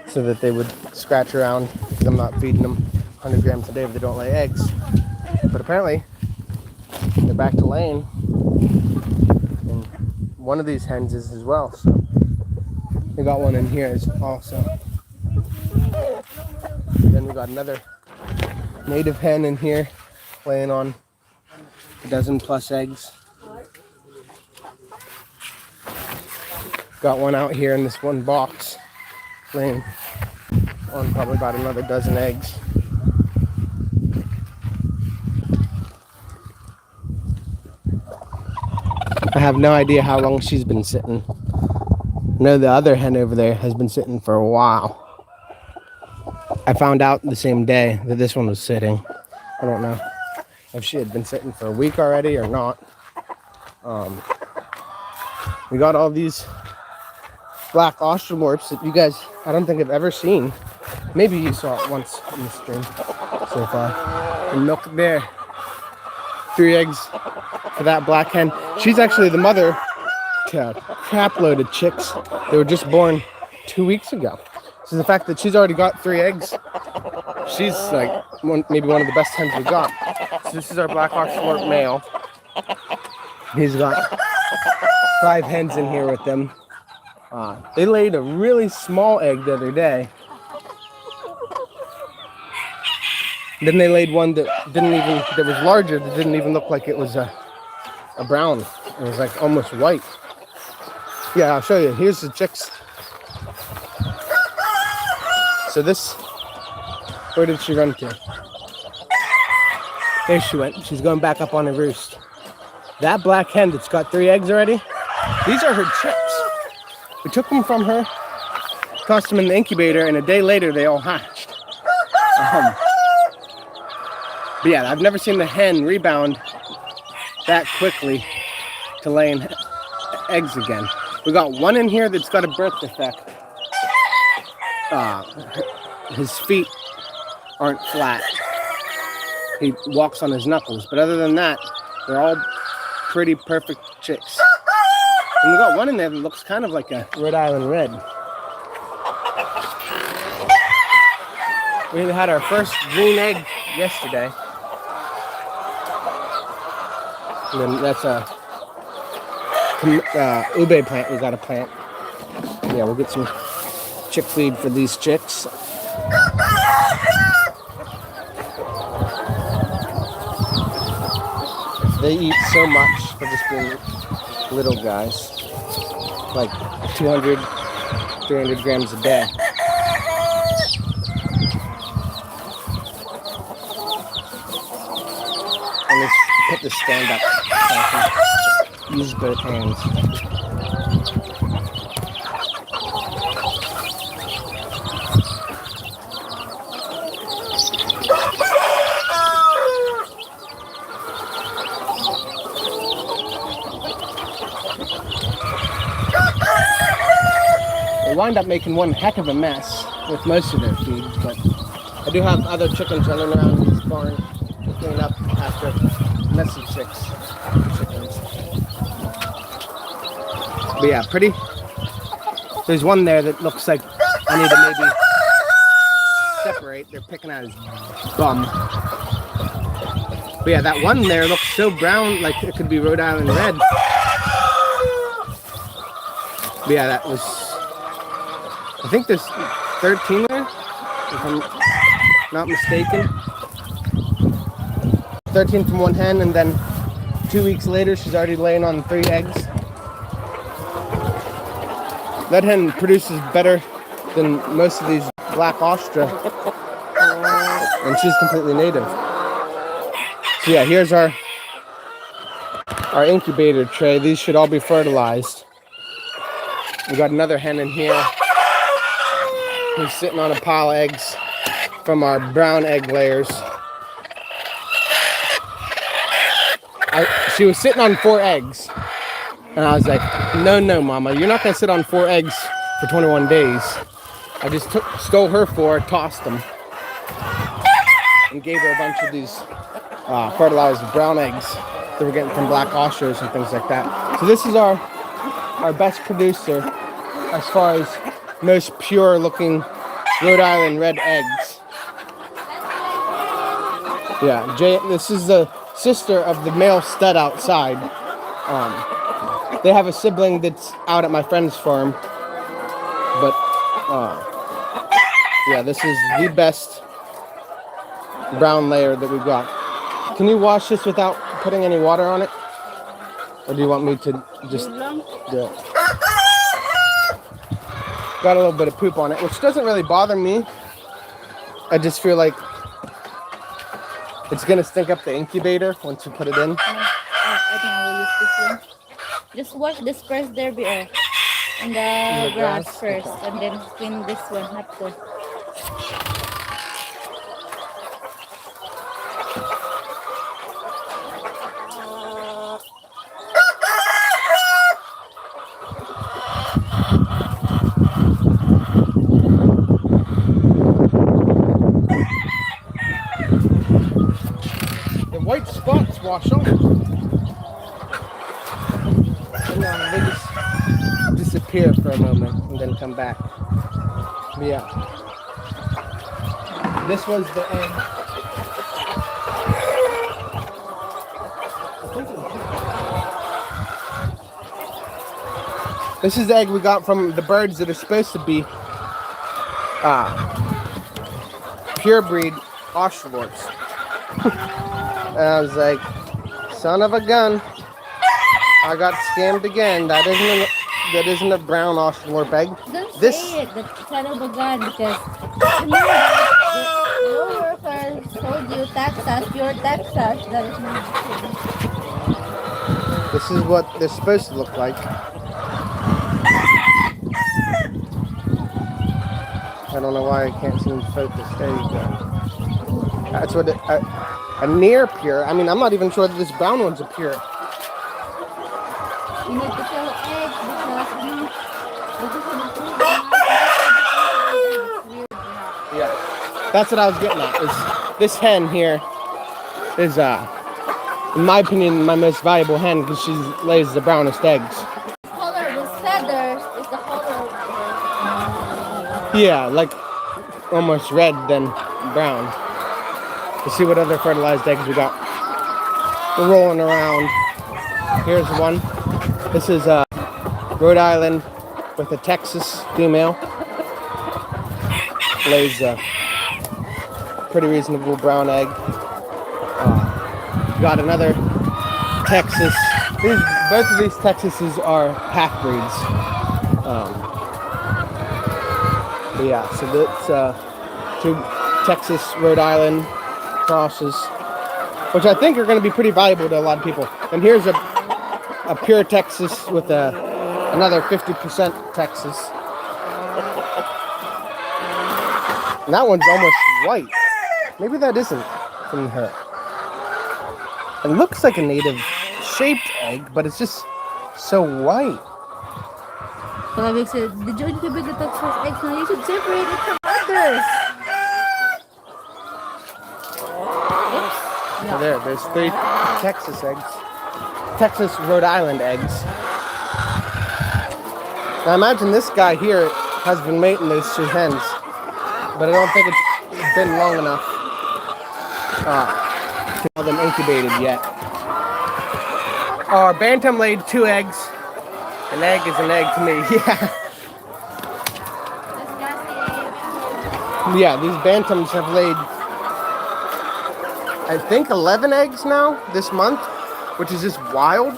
B: so that they would scratch around because I'm not feeding them 100 grams a day if they don't lay eggs. But apparently, they're back to laying. And one of these hens is as well, so we got one in here as also. Then we got another native hen in here laying on a dozen plus eggs. Got one out here in this one box laying on probably about another dozen eggs. I have no idea how long she's been sitting. I know the other hen over there has been sitting for a while. I found out the same day that this one was sitting. I don't know if she had been sitting for a week already or not. We got all these black ostromorphs that you guys, I don't think have ever seen. Maybe you saw it once in the stream so far. And milk there. 3 eggs for that black hen. She's actually the mother to a crap load of chicks. They were just born 2 weeks ago. So the fact that she's already got 3 eggs, she's like maybe one of the best hens we got. So this is our black ostromorph male. He's got 5 hens in here with them. They laid a really small egg the other day. Then they laid one that was larger, that didn't even look like it was a brown. It was like almost white. Yeah, I'll show you. Here's the chicks. So this, where did she run to? There she went. She's going back up on her roost. That black hen that's got 3 eggs already, these are her chicks. We took them from her, tossed them in the incubator, and a day later they all hatched. But yeah, I've never seen the hen rebound that quickly to laying eggs again. We got one in here that's got a birth defect. His feet aren't flat. He walks on his knuckles, but other than that, they're all pretty perfect chicks. And we got one in there that looks kind of like a Rhode Island Red. We had our first green egg yesterday. And then that's a ube plant we got to plant. Yeah, we'll get some chick feed for these chicks. They eat so much for just being little guys. Like 200, 300 grams a day. And let's put this stand up so I can use both hands. They wind up making one heck of a mess with most of their feed, but I do have other chickens running around in this barn to clean up after messy chickens. But yeah, pretty. There's one there that looks like I need to maybe separate. They're picking out his bum. But yeah, that one there looks so brown, like it could be Rhode Island Red. But yeah, that was, I think there's 13 there, if I'm not mistaken. 13 from one hen, and then 2 weeks later, she's already laying on 3 eggs. That hen produces better than most of these black Austra, and she's completely native. So yeah, here's our incubator tray. These should all be fertilized. We got another hen in here who's sitting on a pile of eggs from our brown egg layers. She was sitting on 4 eggs, and I was like, no, Mama, you're not going to sit on 4 eggs for 21 days. I just stole her 4, tossed them, and gave her a bunch of these fertilized brown eggs that we're getting from black Austras and things like that. So this is our best producer as far as most pure looking Rhode Island Red eggs. Yeah, this is the sister of the male stud outside. They have a sibling that's out at my friend's farm, but yeah, this is the best brown layer that we've got. Can you wash this without putting any water on it? Or do you want me to just do it? Got a little bit of poop on it, which doesn't really bother me. I just feel like it's gonna stink up the incubator once you put it in.
C: I think I will use this one. Just wash this first there, BR. And the grass first, okay. And then clean this one after.
B: White spots wash on. And they just disappear for a moment and then come back. But yeah. This was the egg. This is the egg we got from the birds that are supposed to be pure breed Australorps. And I was like, son of a gun, I got scammed again. That isn't a brown Australorp egg.
C: Don't say it, that's son of a gun, because your workers told you Texas, pure Texas. That is not.
B: This is what they're supposed to look like. I don't know why I can't seem to focus. There you go. That's what a near pure. I mean, I'm not even sure that this brown one's a pure.
C: You need to kill eggs because
B: Yeah, that's what I was getting at. Is this hen here is, in my opinion, my most valuable hen because she lays the brownest eggs.
C: color
B: Yeah, like almost red then brown. Let's see what other fertilized eggs we got. We're rolling around. Here's one. This is Rhode Island with a Texas female. Lays a pretty reasonable brown egg. Got another Texas. Both of these Texases are half breeds. But yeah, so that's two Texas Rhode Island crosses, which I think are going to be pretty valuable to a lot of people. And here's a pure Texas with another 50% Texas. And that one's almost white. Maybe that isn't from her. It looks like a native shaped egg, but it's just so white.
C: Kalabig said, did you incubate the Texas eggs? Now you should separate it from others. Oops.
B: So there's 3 Texas eggs. Texas Rhode Island eggs. Now imagine this guy here has been mating those 2 hens, but I don't think it's been long enough to have them incubated yet. Our bantam laid 2 eggs. An egg is an egg to me, yeah. Yeah, these bantams have laid, I think, 11 eggs now this month, which is just wild.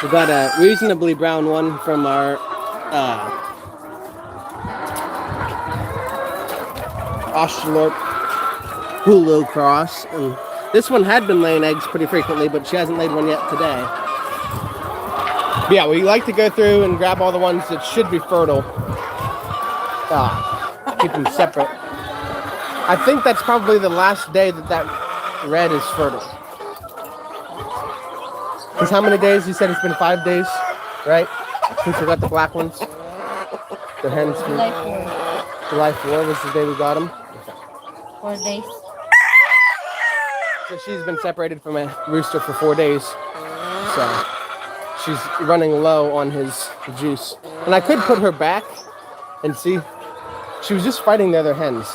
B: We got a reasonably brown one from our Australorp Hulu cross. And this one had been laying eggs pretty frequently, but she hasn't laid one yet today. But yeah, we like to go through and grab all the ones that should be fertile. Keep them separate. I think that's probably the last day that red is fertile. Because how many days? You said it's been 5 days, right? Since we got the black ones. The hens.
C: July 4.
B: July 4 was the day we got them.
C: 4 days.
B: So she's been separated from a rooster for 4 days. So she's running low on his juice. And I could put her back and see. She was just fighting the other hens.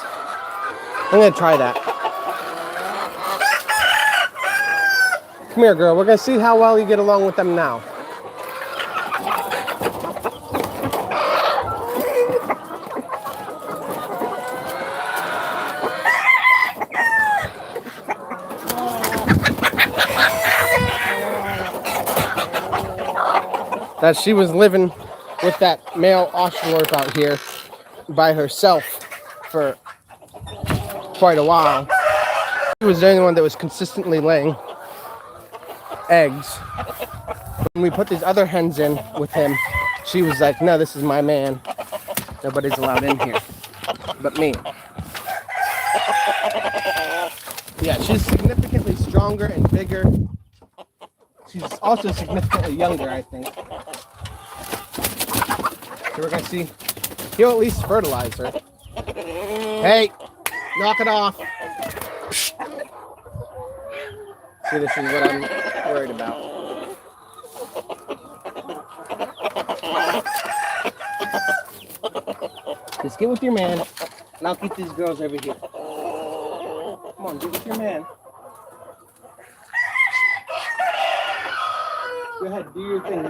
B: I'm going to try that. Come here, girl. We're going to see how well you get along with them now. That she was living with that male Australorp out here by herself for quite a while. She was the only one that was consistently laying eggs. When we put these other hens in with him, she was like, no, this is my man. Nobody's allowed in here but me. Yeah, she's significantly stronger and bigger. She's also significantly younger, I think. So we're gonna see. He'll at least fertilize her. Hey, knock it off. See, this is what I'm worried about. Just get with your man, and I'll keep these girls over here. Come on, get with your man. Go ahead, do your thing.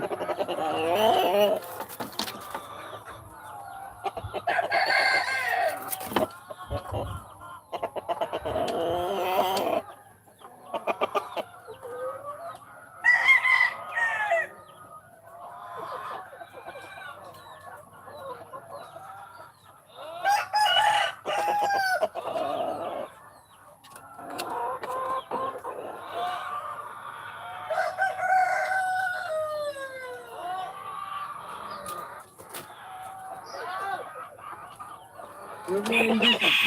B: We're going to do something.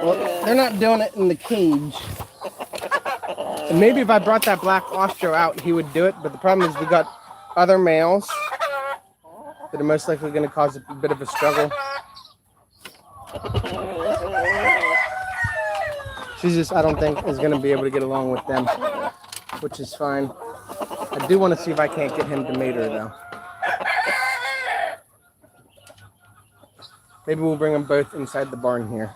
B: Well, they're not doing it in the cage. And maybe if I brought that black Austro out, he would do it. But the problem is we got other males that are most likely going to cause a bit of a struggle. She just, I don't think, is going to be able to get along with them, which is fine. I do want to see if I can't get him to mate her, though. Maybe we'll bring them both inside the barn here.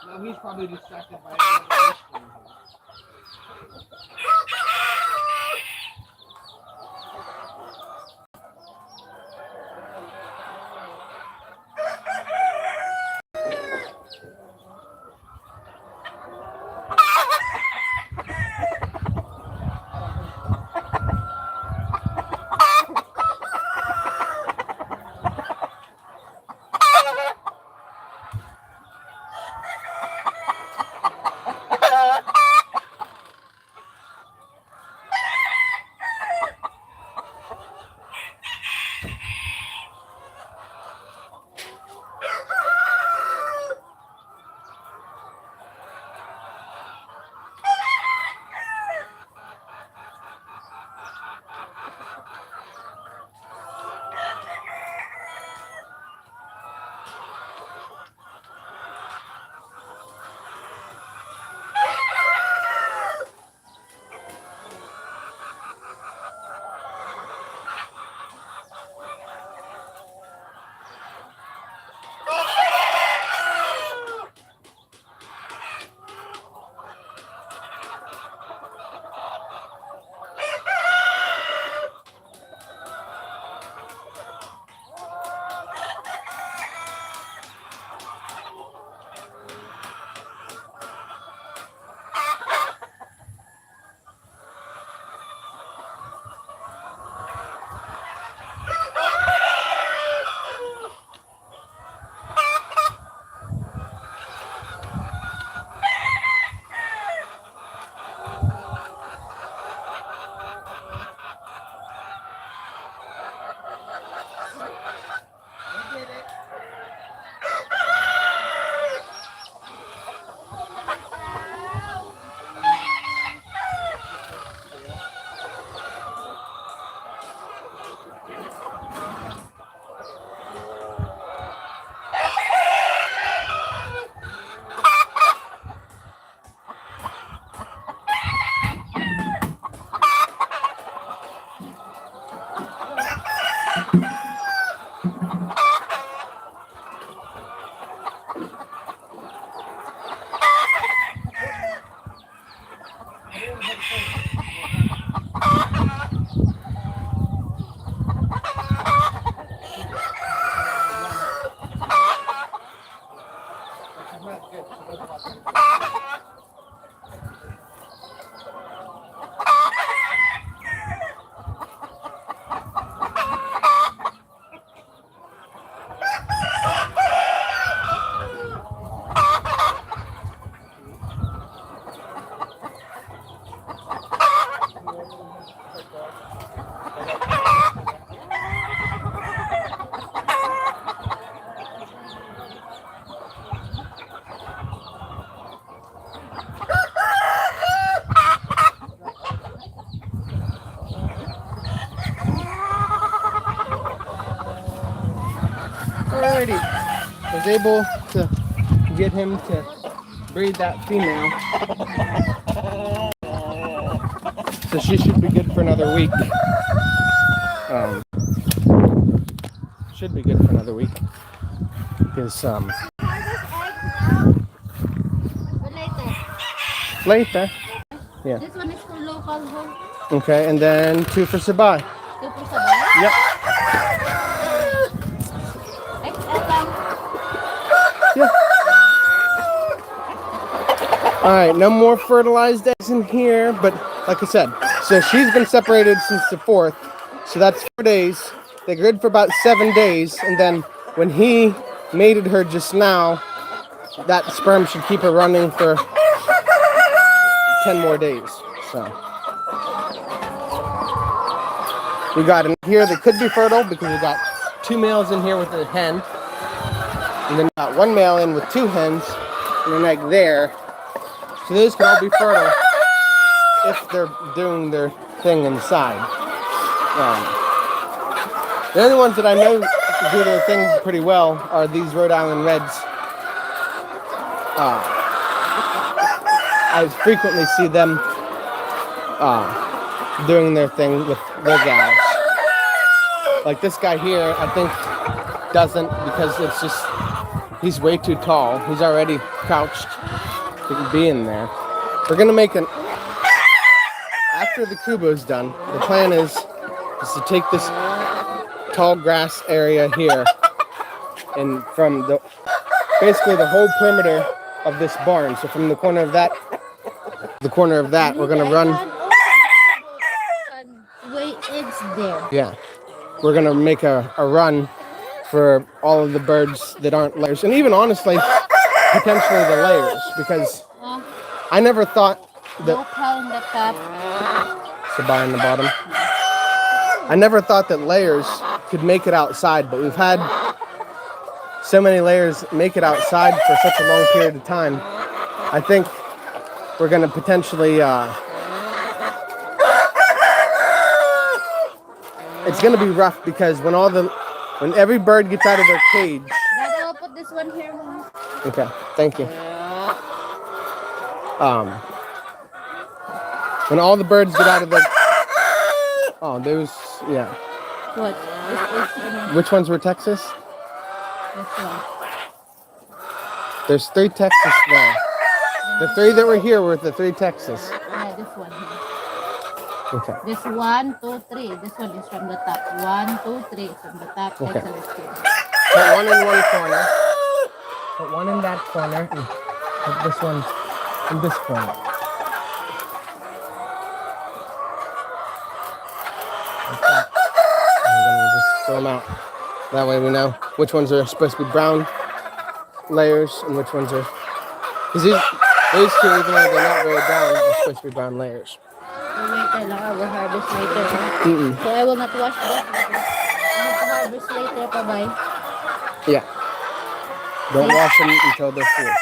B: No, he's probably distracted by it. Alrighty, was able to get him to breed that female. So she should be good for another week. Should be good for another week. Because later. Yeah.
C: This one is for local home.
B: Okay, and then 2 for Sabay.
C: 2 for sabay.
B: Yep.
C: XL lang.
B: Yeah. All right, no more fertilized eggs in here, but like I said, so she's been separated since the 4th, so that's 4 days. They're good for about 7 days, and then when he mated her just now, that sperm should keep her running for 10 more days. So we got in here that could be fertile because we got 2 males in here with a hen, and then we got 1 male in with 2 hens and an egg there. So those could all be fertile if they're doing their thing inside. The only ones that I know do their thing pretty well are these Rhode Island Reds. I frequently see them doing their thing with their gals. Like this guy here, I think doesn't, because it's just, he's way too tall. He's already crouched to be in there. We're gonna make after the Kubo's done, the plan is to take this tall grass area here and from basically the whole perimeter of this barn. So from the corner of that, we're gonna run.
C: Wait, it's there.
B: Yeah, we're gonna make a run for all of the birds that aren't layers, and even honestly, potentially the layers, because I never thought that.
C: No cow in the top.
B: Sabay in the bottom. I never thought that layers could make it outside, but we've had so many layers make it outside for such a long period of time. I think we're going to potentially, it's going to be rough because when every bird gets out of their cage.
C: Dad, I'll put this one here, Mom.
B: Okay, thank you. When all the birds get out of their, yeah.
C: What?
B: Which ones were Texas?
C: This one.
B: There's 3 Texas there. The 3 that were here were the 3 Texas.
C: Yeah, this one here.
B: Okay.
C: This 1, 2, 3. This one is from the top. 1, 2, 3 is from the top.
B: Okay.
C: Excellent.
B: Put 1 in one corner. Put 1 in that corner. And put this one in this corner. Like that. And then we'll just throw them out. That way we know which ones are supposed to be brown layers and which ones are. Because these 2, even though they're not very brown, are supposed to be brown layers.
C: Later lang, I will harvest later. So I will not wash that. I have to harvest later. Bye-bye.
B: Yeah. Don't wash them until they're full.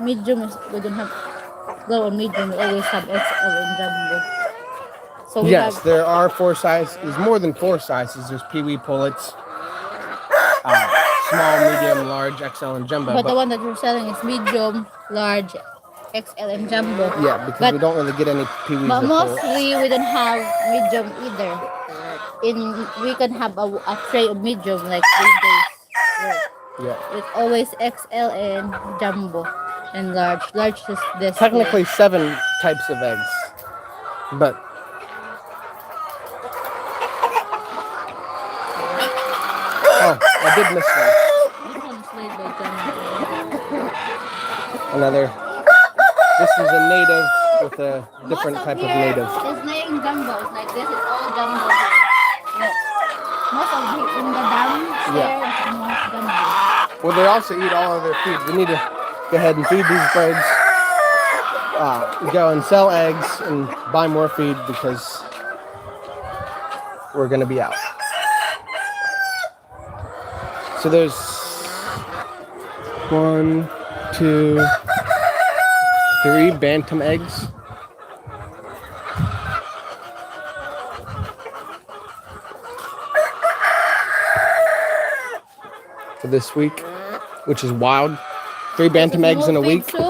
C: Medium is, we don't have, go on medium, we always have XL and jumbo. So we
B: Yes,
C: have,
B: there are 4 sizes. There's more than 4 sizes. There's peewee pullets, small, medium, large, XL, and jumbo.
C: but the one that we're selling is medium, large, XL, and jumbo.
B: Yeah, because we don't really get any peewees.
C: But
B: or pullets.
C: mostly we don't have medium either. We can have a tray of medium like 3 days.
B: Yeah.
C: It's always XL and jumbo and large. Large is this.
B: Technically 7 types of eggs, but I did miss one.
C: This one is laid by jumbo.
B: Another. This is a native with a different type of native.
C: It's laying jumbo. It's like this. It's all jumbo. Look. Most of it in the downstairs is most jumbo.
B: Well, they also eat all of their food. We need to go ahead and feed these birds. Go and sell eggs and buy more feed because we're going to be out. So there's 1, 2, 3 bantam eggs. For this week, which is wild. 3 bantam eggs in a
C: Small
B: week.
C: feed too?
B: I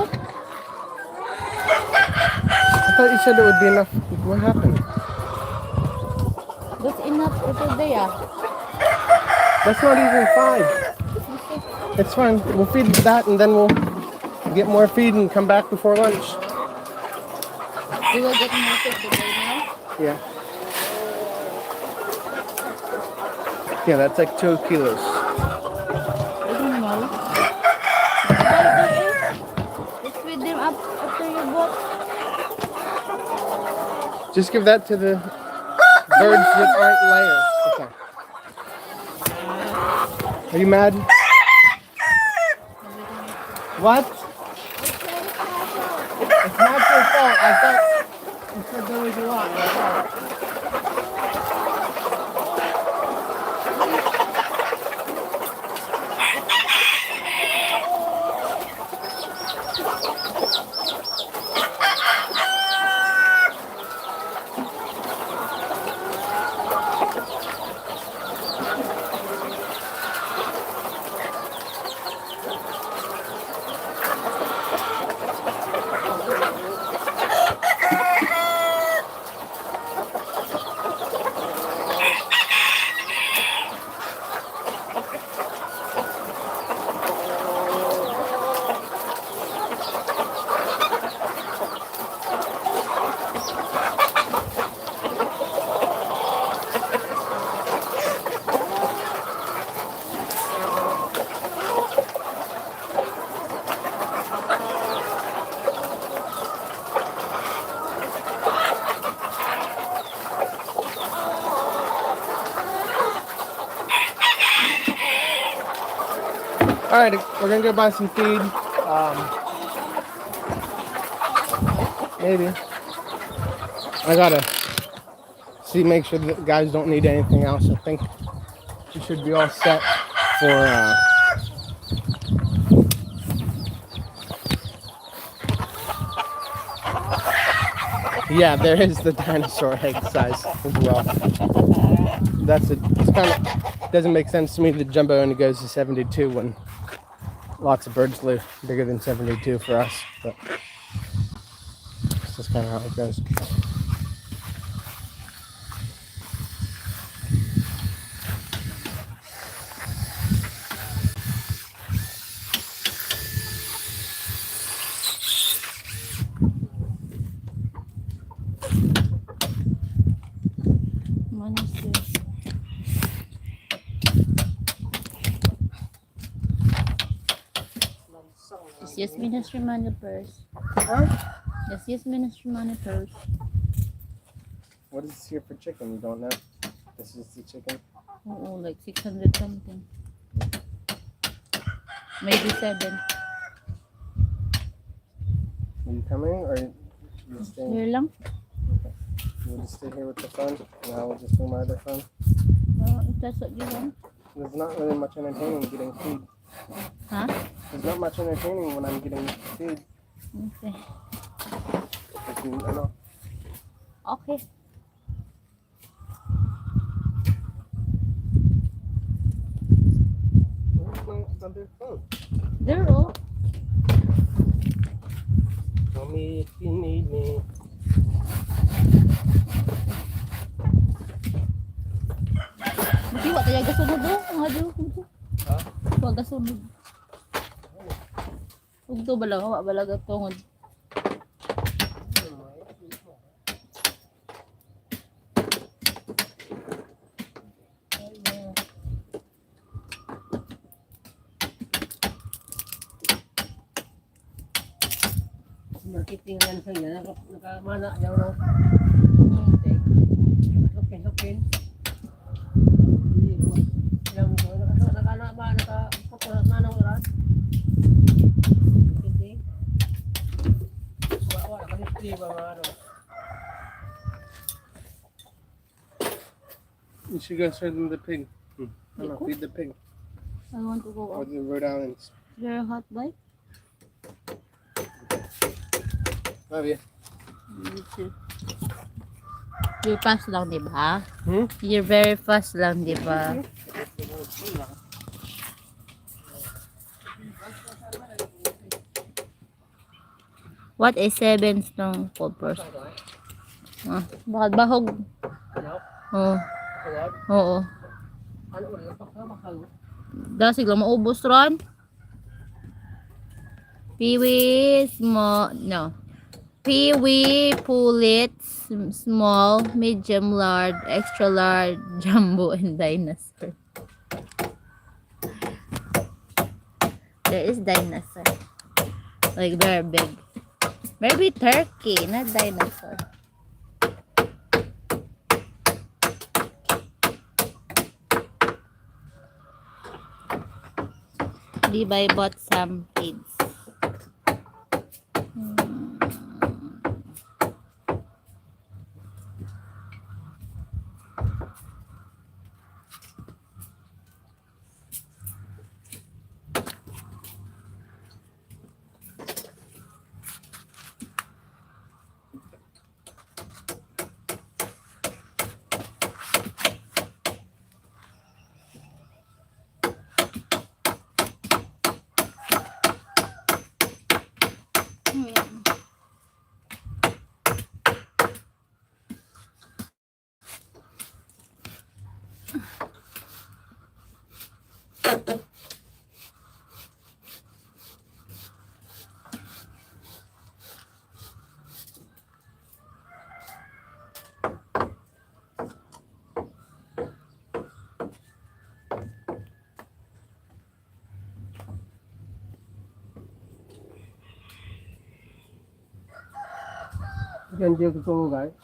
B: thought you said it would be enough. What happened?
C: That's enough for today, ah.
B: That's not even 5. It's fine. We'll feed that and then we'll get more feed and come back before lunch.
C: We will get more food today now.
B: Yeah. Yeah, that's like 2 kilos.
C: I don't know. Let's feed them up after you bought.
B: Just give that to the birds that aren't layers. Okay. Are you mad? What? It's not your fault. I thought you said there was a lot. That's all. All right, we're gonna go buy some feed. Maybe. I gotta see, make sure that guys don't need anything else. I think we should be all set for. Yeah, there is the dinosaur egg size as well. It's kind of doesn't make sense to me that jumbo only goes to 72 when lots of birds live bigger than 72 for us, but that's just kind of how it goes.
C: Just use ministry money first.
B: Huh?
C: Just use ministry money first.
B: What is here for chicken? You don't know? This is the chicken?
C: Oh, like 600 something. Maybe 7.
B: Are you coming or are you staying?
C: Here lang.
B: We'll just stay here with the phone and I will just bring my other phone.
C: If that's what you want.
B: There's not really much entertaining getting feed.
C: Huh?
B: There's not much entertaining when I'm getting feed.
C: Okay.
B: I know.
C: Okay.
B: Where's my other phone?
C: They're all.
B: Call me if you need me.
C: Hindi, wala tayo gasunod do. Ang hado.
B: Ha?
C: Wala gasunod. Huwag to balang. Wala balang tungod.
D: Marketing yan sa yan, nakamana daw no. Hapin. Yang nakana ba nakapukulat manong oras. Hindi. Wala ka display ba ano.
B: You should go serve them the pig. No, feed the pig.
C: I want to go
B: Or
C: out.
B: the Rhode Islands.
C: Very hot, boy.
B: Love you.
C: Me too. You're fast lang, di ba?
B: Hmm?
C: You're very fast lang, di ba? What is 7 stone cold person? Bakal bahog.
D: Ano?
C: Oo.
D: Tawag?
C: Oo.
D: Ano ulit? Baka mahal.
C: Dasig lang maubos ron. Piwi small, no. Piwi pullets, small, medium, large, extra large, jumbo, and dinosaur. There is dinosaur. Like very big. Maybe turkey, not dinosaur. Levi bought some kids.
D: Diyan diyo ko guys.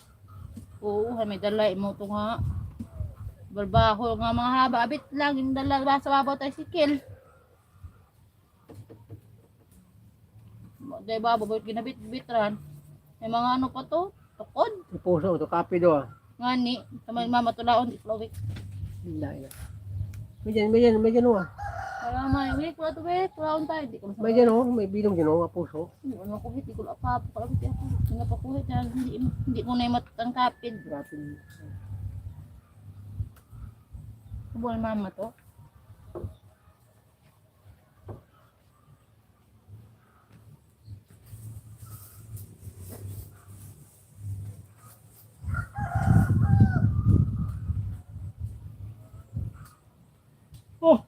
C: Oo, may dala mo ito nga. Barbaho nga mga haba. Abit lang, yung dala sa babaw tayo sikil. Dahil babaw, ba't ginabit-bitran? May mga ano pa to? Tukod?
D: Ipuso to kape do ah.
C: Ngani, tamay mama tulaon, di flowik.
D: Bilay na. Medyan oh.
C: Kaya man, wait, wala to wait, tulaon tayo. Di ko masama.
D: Medyan oh, may bilong dyan oh, puso.
C: Hindi ko makuhit, di ko apa-apa. Kalabit ako. Hindi na pakuhit, hindi mo na yung matangkapin.
D: Grabe.
C: Buwan mama to.
D: Oh!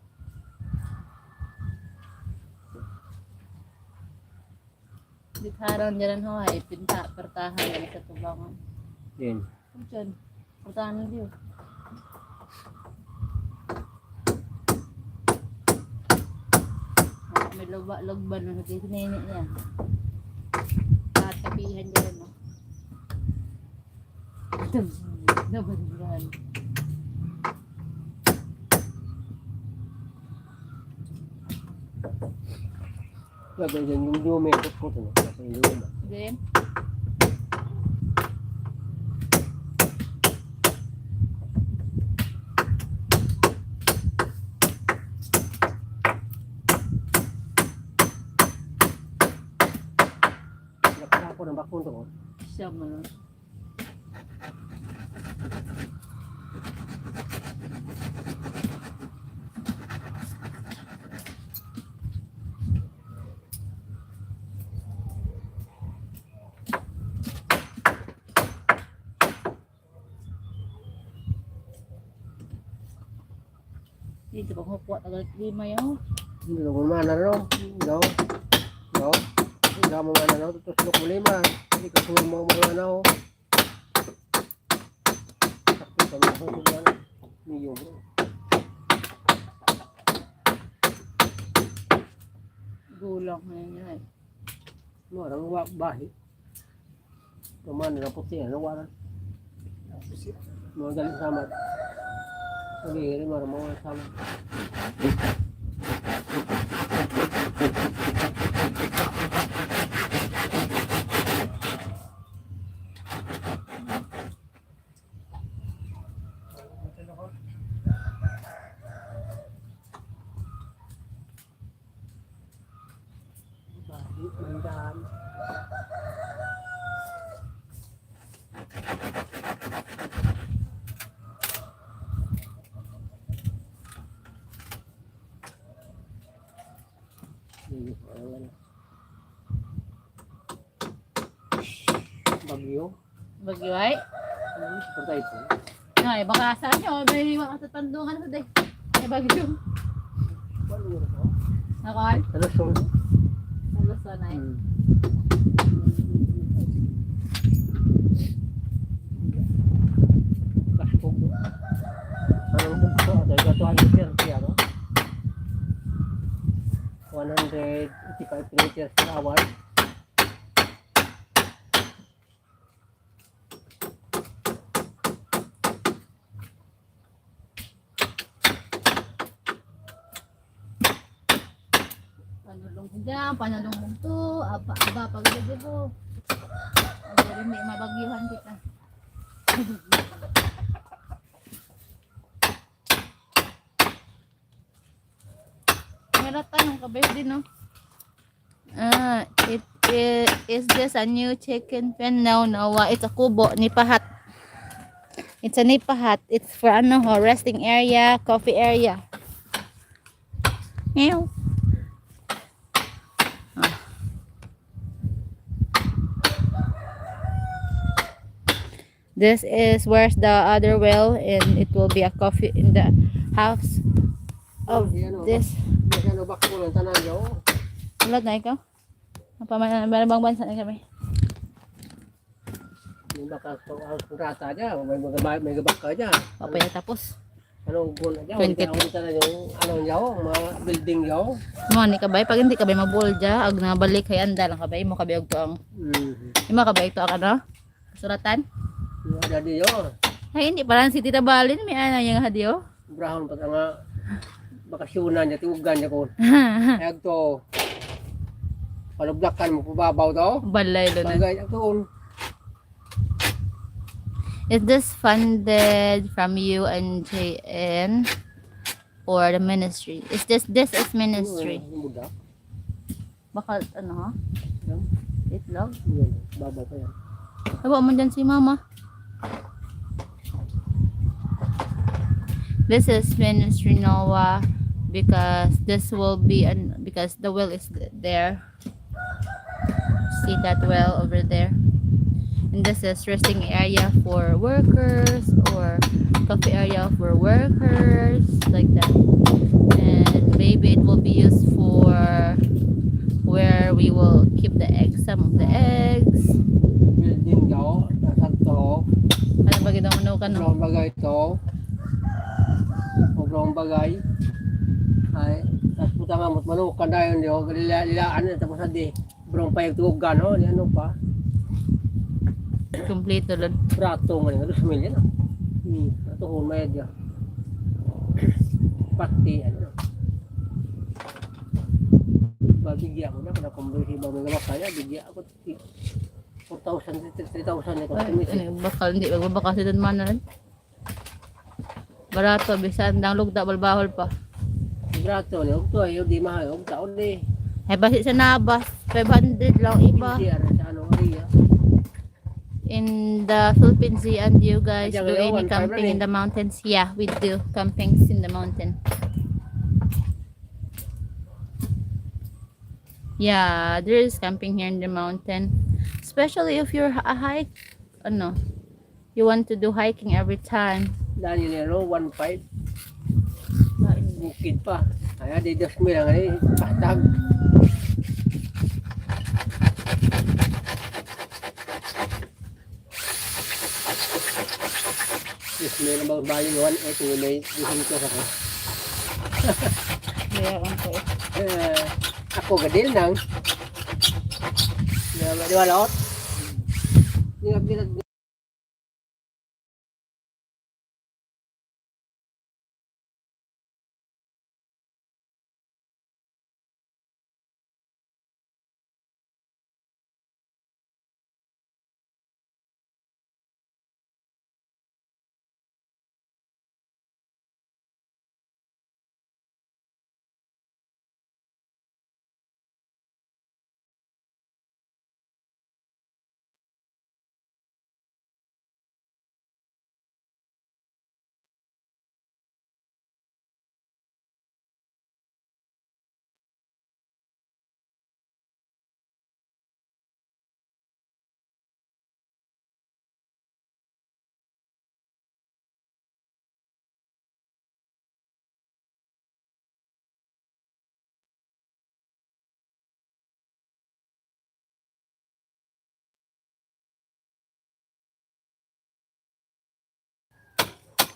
C: Ditharan dyan ho, ay pinta, pertahan yan sa tubangan.
D: Yan.
C: Diyan, pertahan na diyo. May lagban na nagsisinini niya. Tatapihan dyan, no? Nabandihan.
D: Grabe dyan, yung luma yung puto no. Yung luma.
C: Then,
D: Nakaka ko ng bakun to ko.
C: siya mo na. Dito pag hukuha tagal lima yun.
D: Hindi ko mana no. No. No. Hindi mo mana no. Tutuslok mo lima. Hindi ka sumo mo mga ano. Sakit ka mo kung ano. Niyo bro.
C: Gulang na yun eh.
D: Marang bahi. Tuman na puti ano wala. Mga galing sama. Sabi rin marang mga sama. Bahi, mandahan. Hindi Bagyo.
C: Bagyo ay.
D: Patay po.
C: Ay, baka saan nyo, may makatutandungan sa day. Ay, bagyo. Ako ay,
D: Sa Luzon.
C: sa Luzon ay.
D: Kaspog. Anong bugso? Dahil 230 ano? 185 kilometers per hour.
C: Panulong ko dyan, panulong mo to, aba, pagdagi po. Ang hindi mabagyuhan kita. Meron tanong ka ba din, no? Is this a new chicken pen? No, it's a kubo, nipahat. It's a nipahat. It's for ano ho, resting area, coffee area. Meow. This is where's the other well, and it will be a coffee in the house of this.
D: Ano ba ko ng tanan yo?
C: Ulat na ikaw? Bang bansa na kami.
D: Yung baka ang rata niya, may gabak ka niya.
C: Papaya tapos.
D: Anong goal niya?
C: 20.
D: Ang tanan yung ano niya, mga building niya.
C: Mo ni kabay pag hindi kabay mabulja ag nabalik kay anda lang kabay mo kabay og to ang. Imo kabay to ang ano? Suratan?
D: Ada diyo.
C: Ay hindi parang si Tita Balin may ana yang hadio.
D: Brahon pa nga bakasyonan niya, tiugan niya ko. Ayag to. Palublakan mo pababaw to.
C: Balay lo na.
D: Bagay to.
C: Is this funded from you and JN or the ministry? Is this is ministry?
D: Budak.
C: Baka ano ha? Itlog?
D: Yan, babaw pa yan.
C: Aba mo dyan si mama. This is ministry Noah because this will be because the well is there. See that well over there. And this is resting area for workers or coffee area for workers like that. And maybe it will be used for where we will keep the eggs, some of the eggs.
D: Building daw, nasag to.
C: Ano ba ginawa mo ka no?
D: Sobrang bagay to. Sobrang bagay. Ay, tapos puta nga mo't manukan na yun yun. Lilaan na tapos di. Sobrang payagtugan, no? Ano pa?
C: Complete doon.
D: Prato nga rin. 2 million, no? Ito kung medya. Pati, ano. Bigyan ko na, kung nakumbay si Bang Mga Kaya, bigyan ako 4,000, 3,000 ito.
C: Bakal hindi magbabaka si Don Manuel. Barato bisan dang lugda balbahol pa.
D: Brato ni og to ay di mahal og taon ni.
C: Ay basi sa nabas 500 lang iba.
D: Hindi ara sa ano area.
C: In the Philippines and you guys
D: Diyan
C: do
D: ngayon,
C: any
D: 1,500
C: camping in the mountains? Yeah, we do campings in the mountain. Yeah, there is camping here in the mountain. Especially if you're a hike, ano, you want to do hiking every time.
D: Dan yun ano 1,500 bukid pa. Ay di 2,000 lang ay patag. Yes, may naman bayo 1,800 yung may dihin ko sa ko.
C: Yeah, okay.
D: Ako gadil nang. Di wala ot. Di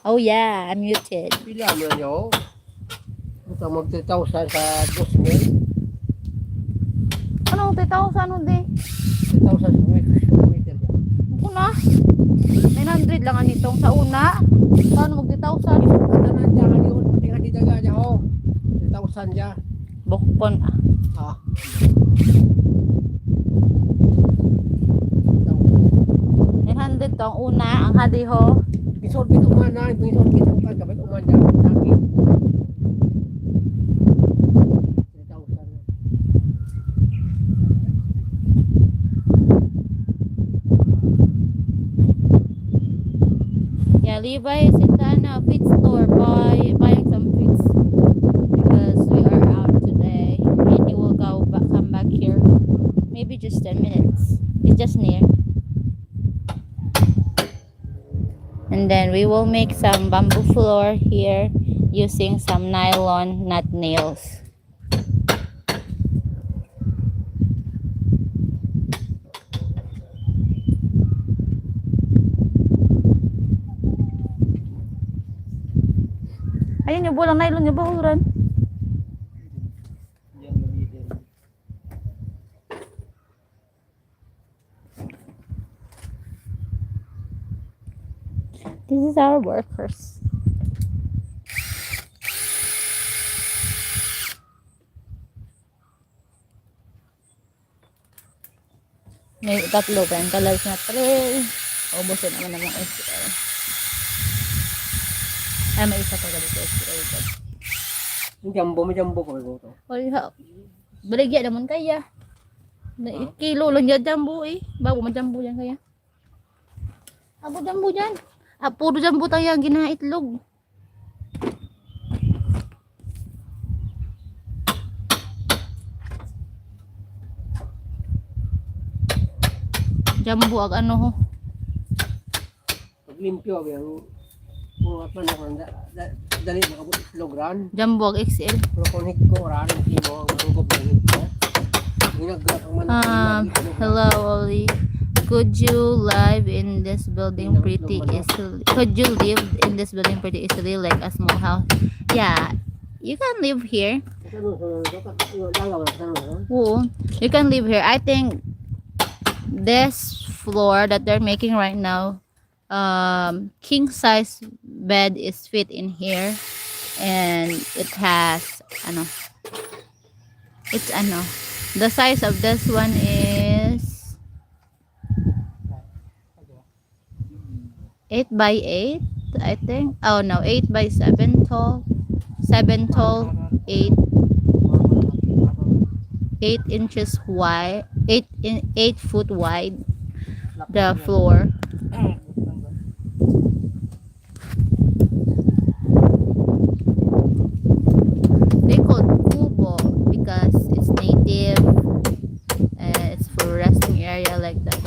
C: Oh yeah, I'm muted.
D: Pila mo na niyo. Buta mag-3,000 sa 2,000.
C: Ano, 3,000 ano di?
D: 3,000 kilometer yan.
C: Una? 900 lang ang itong sa una. Paano mag 3,000?
D: Kata na dyan, yun. Pati nga di daga niya, oh. 3,000 dyan.
C: Bukpon ah.
D: Ah.
C: 900 to ang una, ang hadi ho.
D: Bisorbit umana, bisorbit ang pagkabit umana sa akin. 3,000.
C: Yeah, Levi is in the feed store buying some feeds because we are out today and he will come back here maybe just 10 minutes. It's just near. And then we will make some bamboo floor here using some nylon, not nails. Ayun yung bulang nylon yung bahuran. This is our workers. May tatlo pa yung colors na tray. Ubusin naman namang SL. Ay, may isa pa ganito SL.
D: May jumbo ko ito.
C: Wala. Baligya naman kaya. Kilo lang yan jumbo eh. Bago ma-jumbo yan kaya. Abo jumbo dyan. Puro jumbo tayo ginaitlog. Jumbo ag ano ho.
D: Pag limpyo, yung mga panahon, dali makabot itlog ran.
C: Jumbo ag XL.
D: Pero kung higko ran, hindi mo ang marugop na higko. Ginagrat ang manok.
C: Hello Oli. Could you live in this building pretty easily? Could you live in this building pretty easily like a small house? Yeah, you can live here. Oo, you can live here. I think this floor that they're making right now, king size bed is fit in here, and it has the size of this one is 8 by 8, I think. Oh no, 8 by 7 tall. 7 tall, 8 inches wide, 8 foot wide. The floor. They call it kubo because it's native and it's for resting area like that.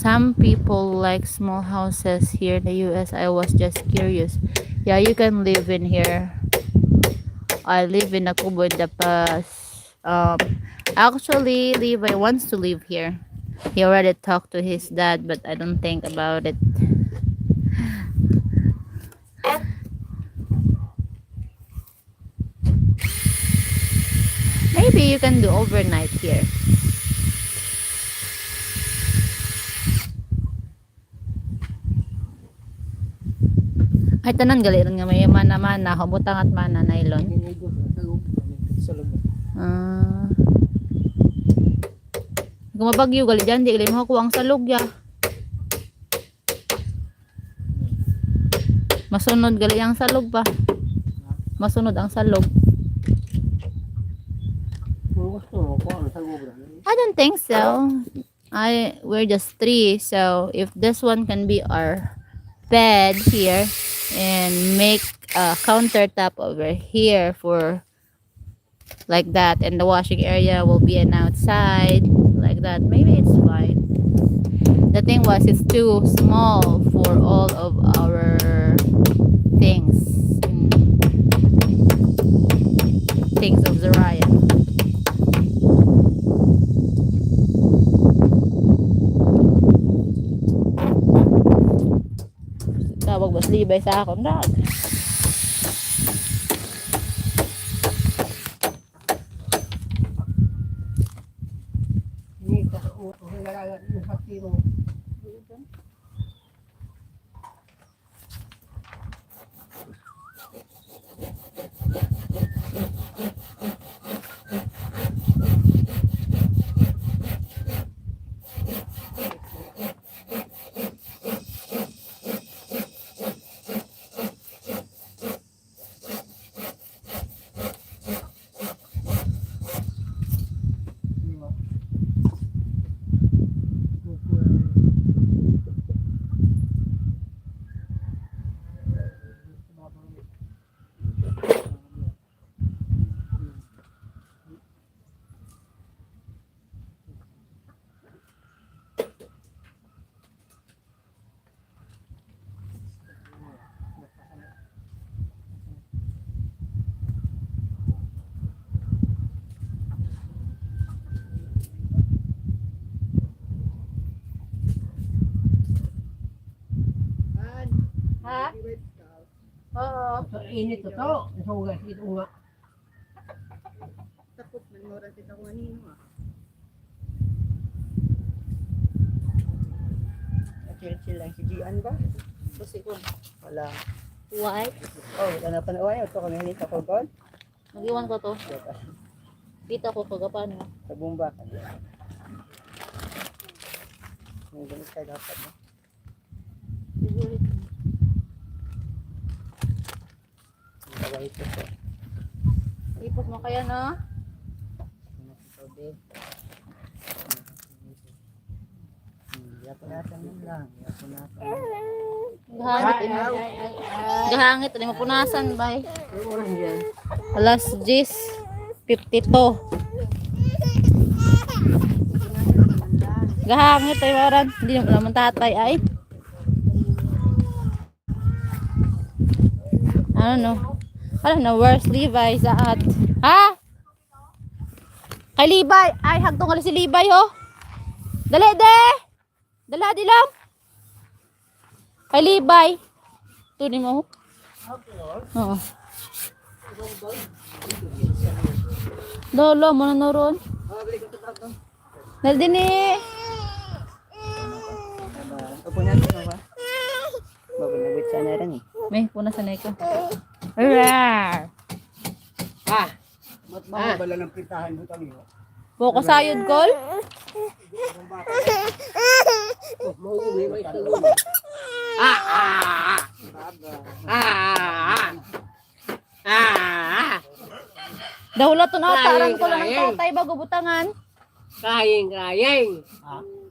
C: Some people like small houses here in the US. I was just curious. Yeah, you can live in here. I live in a kubo in the past. Actually, Levi wants to live here. He already talked to his dad, but I don't think about it. Maybe you can do overnight here. Ay tanan gali ron nga may mana-mana, hubutang at mana nylon. Kung mabagyo gali dyan, di gali mo kuha ang salog ya. Masunod gali ang salog pa. Masunod ang salog. I don't think so. we're just three, so if this one can be our bed here and make a countertop over here for like that, and the washing area will be an outside like that, maybe it's fine. The thing was, it's too small for all of our things, things of Zariah. Tawag bas libay sa akong dag.
D: Ini tak mau halalan hati mo.
A: Ha? Oo.
D: So init to. So guys, ito nga.
A: Takot man mo rin kita kung anino ah.
E: Chill lang si Gian ba?
A: Kasi kung
E: Wala.
A: white,
E: Oh, wala na panaway. Ito kami halita ko kon.
A: mag-iwan ko to. Kita ko kagapan mo.
E: Sa bumba. Yung ganit kayo dapat mo.
A: Siguro.
E: Yung kawahit ko po.
A: Ipos mo kaya na.
E: Yapon natin yun lang. Yapon natin.
A: Gahangit ini. Gahangit ini mapunasan bay.
D: Ang oras diyan.
C: Alas 10:52. Gahangit ay waran, hindi naman tatay ay. Ano no, where's Levi sa at? Ha? Kay Levi, ay hagtong ali si Levi ho. Dali de. Dala di lang. Kay Levi. Tunin mo ho. Oo. Lolo mo na naroon. Dali din eh.
E: Upo natin mo ba? Babinabit sana rin eh.
C: May punasan na ikaw. Rar.
D: Ah,
E: Mabala ng pintahan mo kami.
C: Boko sayod kol.
D: mahuli may tulog.
C: Dahulaton ata aran ko lang ng tatay bago butangan.
D: Crying.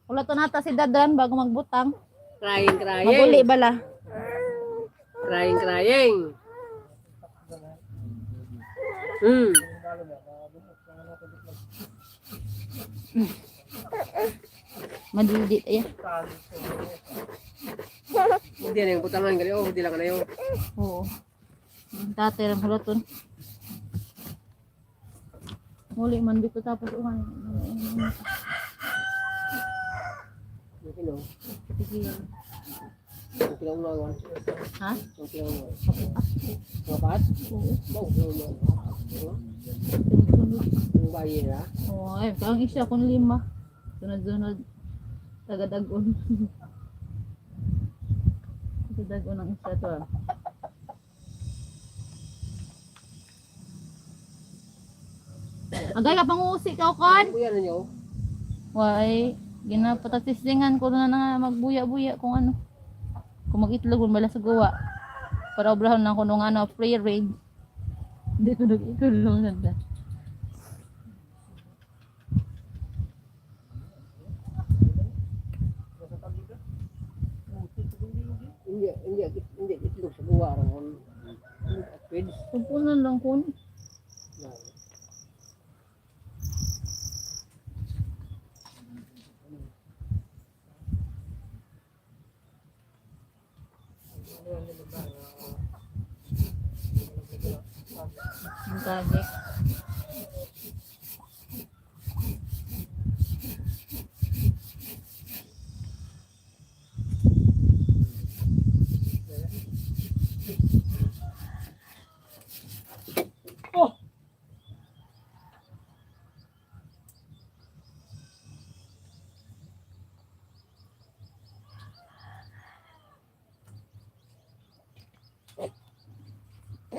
C: Hulaton ata si Dadan bago magbutang.
D: Crying.
C: Maguli bala.
D: Crying.
C: Madidit ayan.
D: Hindi na yung putangan gali. Oh, hindi lang na yun.
C: Oo. Tatay lang hulaton. Muli man dito tapos uman.
D: Yung
C: Sige.
D: kinaunawan.
C: Ha?
D: Yung kinaunawan. Mapat? Mau yung bayi na.
C: Oo, ay, kang isya kung 5. Sunod-sunod. Tagadagon. Tagadagon ang isya to. Agay ka pangusi ka kon.
D: Kuya na nyo.
C: Why, ginapatatistingan ko na nga magbuya-buya kung ano. Kung mag-itlog kung bala sa gawa. Para obrahon na ko nung ano, free range. Dito nag-itlog na.
D: Hindi itlog sa buwa ron. Pwede.
C: Pupunan lang kun. Ang gagik.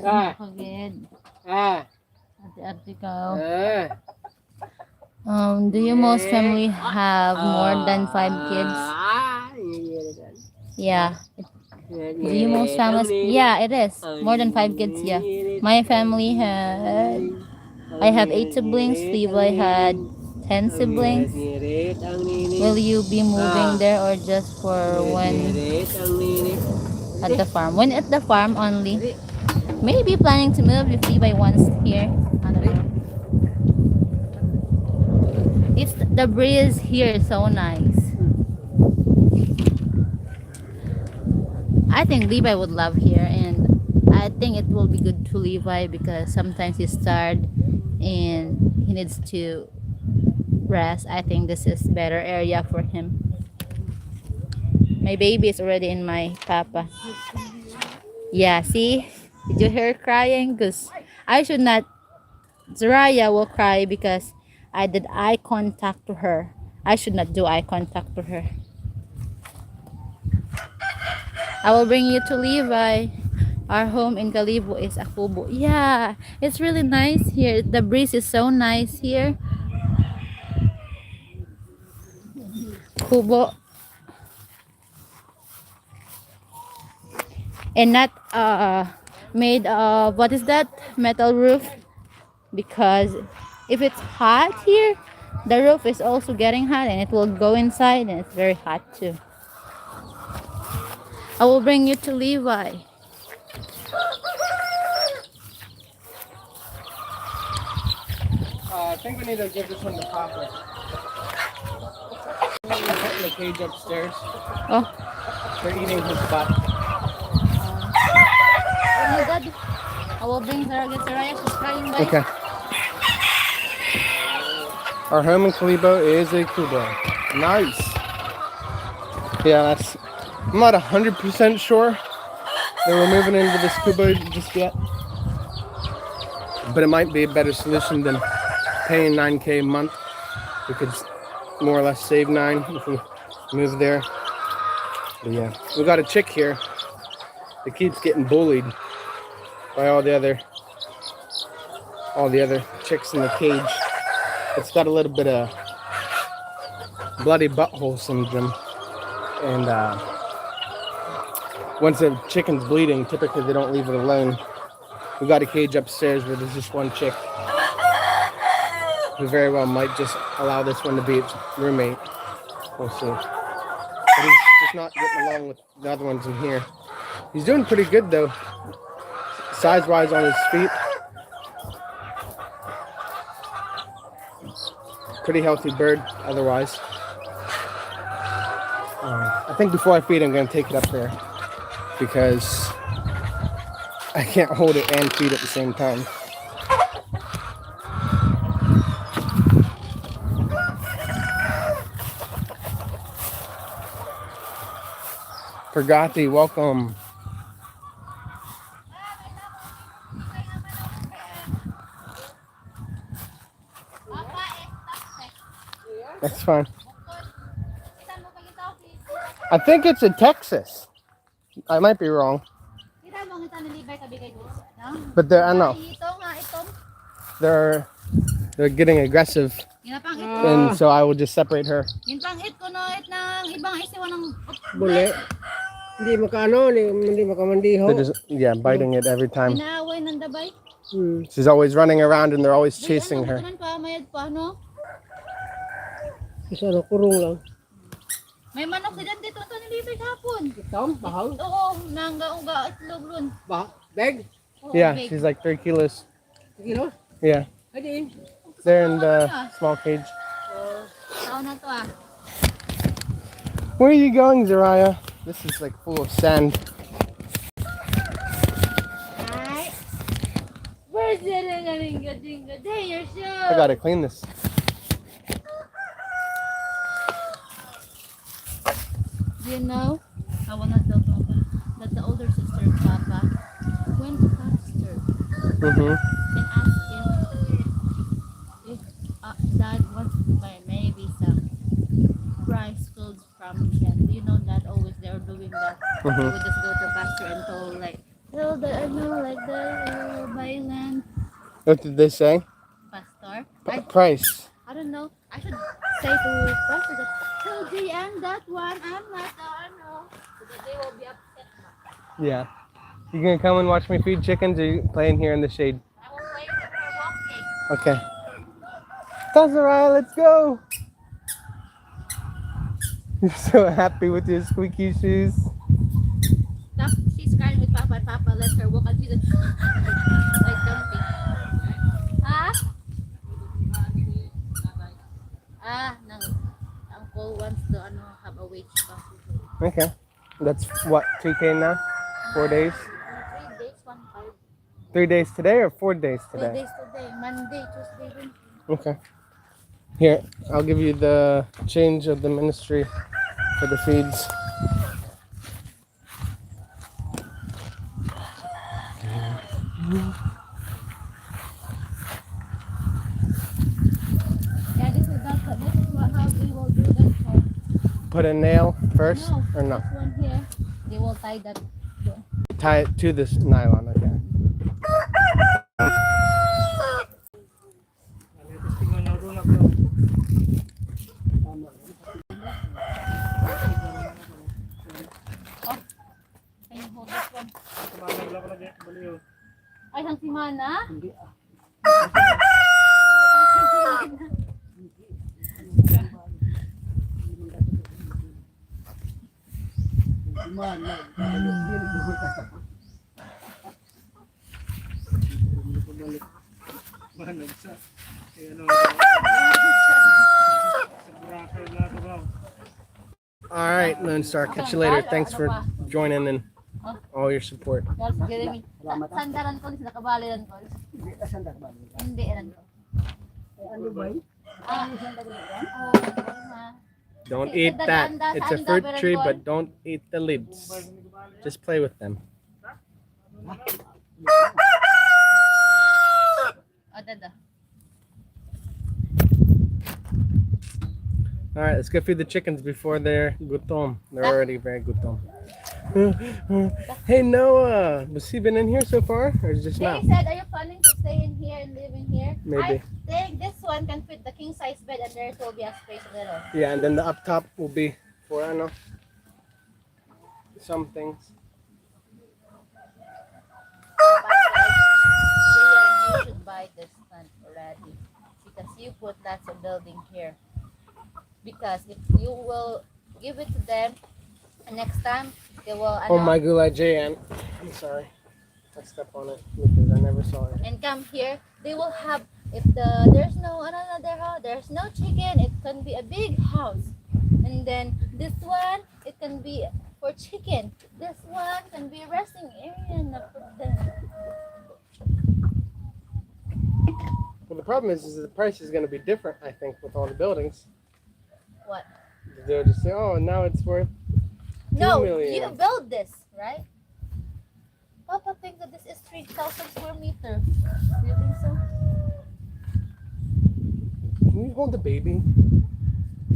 C: Kagid. Ate-ate ka. Do you most family have more than 5 kids? Yeah. Do you most families? Yeah, it is. More than 5 kids, yeah. My family had... I have 8 siblings. Levi had 10 siblings. Will you be moving there or just for when at the farm? When at the farm only. Maybe planning to move if Levi wants here. I don't know. It's the breeze here is so nice. I think Levi would love here, and I think it will be good to Levi because sometimes he's tired and he needs to rest. I think this is better area for him. My baby is already in my papa. Yeah, see? Did you hear her crying? Because I should not... Zaraya will cry because I did eye contact to her. I should not do eye contact to her. I will bring you to Levi. Our home in Kalibo is Akubo. Yeah, it's really nice here. The breeze is so nice here. Kubo. And not made of, what is that? Metal roof. Because if it's hot here, the roof is also getting hot and it will go inside and it's very hot too. I will bring you to Levi.
B: I think we need to give this one to Papa. Put in the cage upstairs.
C: Oh.
B: They're eating his butt.
C: Oh my god. I will bring her, get Saraya, she's crying by.
B: Okay. Our home in Kalibo is a Kubo. Nice. Yeah, that's... I'm not 100% sure that we're moving into this Kubo just yet. But it might be a better solution than paying $9K a month. We could more or less save 9 if we move there. But yeah, we got a chick here that keeps getting bullied by all the other chicks in the cage. It's got a little bit of bloody butthole syndrome, and once a chicken's bleeding, typically they don't leave it alone. We got a cage upstairs where there's just one chick who very well might just allow this one to be its roommate. We'll see. But he's just not getting along with the other ones in here. He's doing pretty good though, size-wise on his feet. Pretty healthy bird otherwise. I think before I feed him, I'm going to take it up there because I can't hold it and feed at the same time. Forgati, welcome. That's fine. I think it's in Texas. I might be wrong. But I know. They're getting aggressive. And so I will just separate her.
D: Bule. Hindi makaano, hindi makamandiho.
B: They're just, yeah, biting it every time. She's always running around and they're always chasing her.
D: Isa na kurong lang.
C: May manok sa dyan dito. Ito nilibig hapon.
D: Itong, bahal.
C: Oo, nangga-unga itlog ron.
D: Bag.
C: Oo,
B: Yeah,
C: big.
B: she's like 3 kilos.
D: Kilo.
B: Yeah,
D: Ay, din.
B: they're in the small cage.
C: Tao na to ah.
B: Where are you going, Zariah? This is like full of sand.
C: Ay. Where's the ringa-ringa-dinga? There, your shoe.
B: I gotta clean this.
C: Do you know? I wanna tell Papa that the older sister of Papa went to pastor
B: Mm-hmm.
C: and asked him if Dad wants to buy maybe some rice fields from them. Do you know that always they're doing that? They
B: Mhm.
C: would just go to pastor and told like, oh, I know like the buy land.
B: What did they say?
C: Pastor?
B: Price.
C: I don't know. I should say to pastor that, tell JM that one, I'm not, I know. Because they will be upset.
B: Yeah. You gonna come and watch me feed chickens, or you playing here in the shade?
C: I will play with her walking.
B: Okay. That's Zariah, let's go. You're so happy with your squeaky shoes.
C: She's crying with Papa and Papa lets her walk and she's like jumping. Ah? Nang uncle wants to have a wage pa.
B: Okay. That's what, 2K now? 4 days?
C: 3 days, 1 5.
B: 3 days today or 4 days
C: 3
B: today?
C: days today, Monday, Tuesday, Wednesday.
B: Okay. Here, I'll give you the change of the ministry for the feeds.
C: Yeah, this is how they will do that for.
B: Put a nail first,
C: No,
B: or no?
C: this one here, they will tie that.
B: Tie it to this nylon, okay.
C: Can you hold this one? Ay, sang si Mana?
D: Hindi.
B: All right, Lone Star. Catch you later. Thanks for joining and all your support.
C: Guys, Jeremy, sandaran ko, sa nakabaliran ko.
D: Hindi ka sandal ba?
C: Hindi, ran ko.
D: Ano ba?
B: Don't eat that. It's a fruit tree, but don't eat the leaves. Just play with them.
C: Dada.
B: All right, let's go feed the chickens before they're gutom. They're already very gutom. Hey Noah, has he been in here so far, or is just now?
C: They said, are you planning to stay in here and live in here?
B: Maybe.
C: I think this one can fit the king size bed and there will be a space a little.
B: Yeah, and then the up top will be for, I don't know, some things.
C: You should buy this plant already because you put lots of building here. Because if you will give it to them, and next time they will.
B: Oh my gulai Jan. I'm sorry. I stepped on it because I never saw it.
C: And come here, they will have. If there's no another house, there's no chicken. It can be a big house, and then this one it can be for chicken. This one can be a resting area for them.
B: Well, the problem is the price is going to be different, I think, with all the buildings.
C: What?
B: They'll just say, oh, now it's worth 2
C: No,
B: million.
C: you build this, right? Papa thinks that this is 3,000 square meter. Do you think so?
B: Can you hold the baby?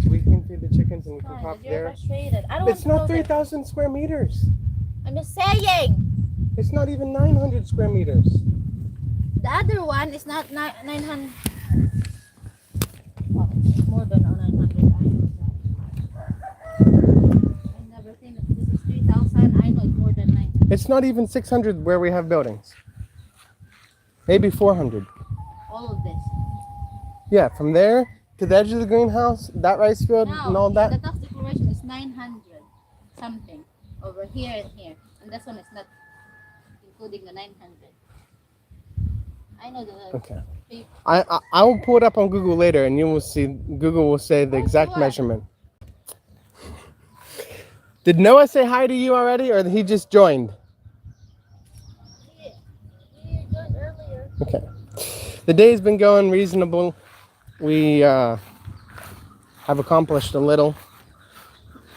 B: So we can feed the chickens and we can
C: Fine,
B: talk
C: but you're
B: there.
C: frustrated. I don't
B: It's
C: want
B: not
C: to go there.
B: 3,000 square meters.
C: I'm just saying.
B: It's not even 900 square meters.
C: The other one is not 900. Well, it's more than 900. I never think that this is 3,000. I know it's more than 900.
B: It's not even 600 where we have buildings. Maybe 400.
C: All of this.
B: Yeah, from there to the edge of the greenhouse, that rice field and all
C: No,
B: that.
C: the tax declaration is 900 something over here and here, and this one is not including the 900. I know the
B: Okay.
C: pay-
B: I will pull it up on Google later, and you will see. Google will say the exact
C: sure.
B: measurement. Did Noah say hi to you already, or he just joined?
A: We joined earlier.
B: Okay. The day's been going reasonable. We have accomplished a little,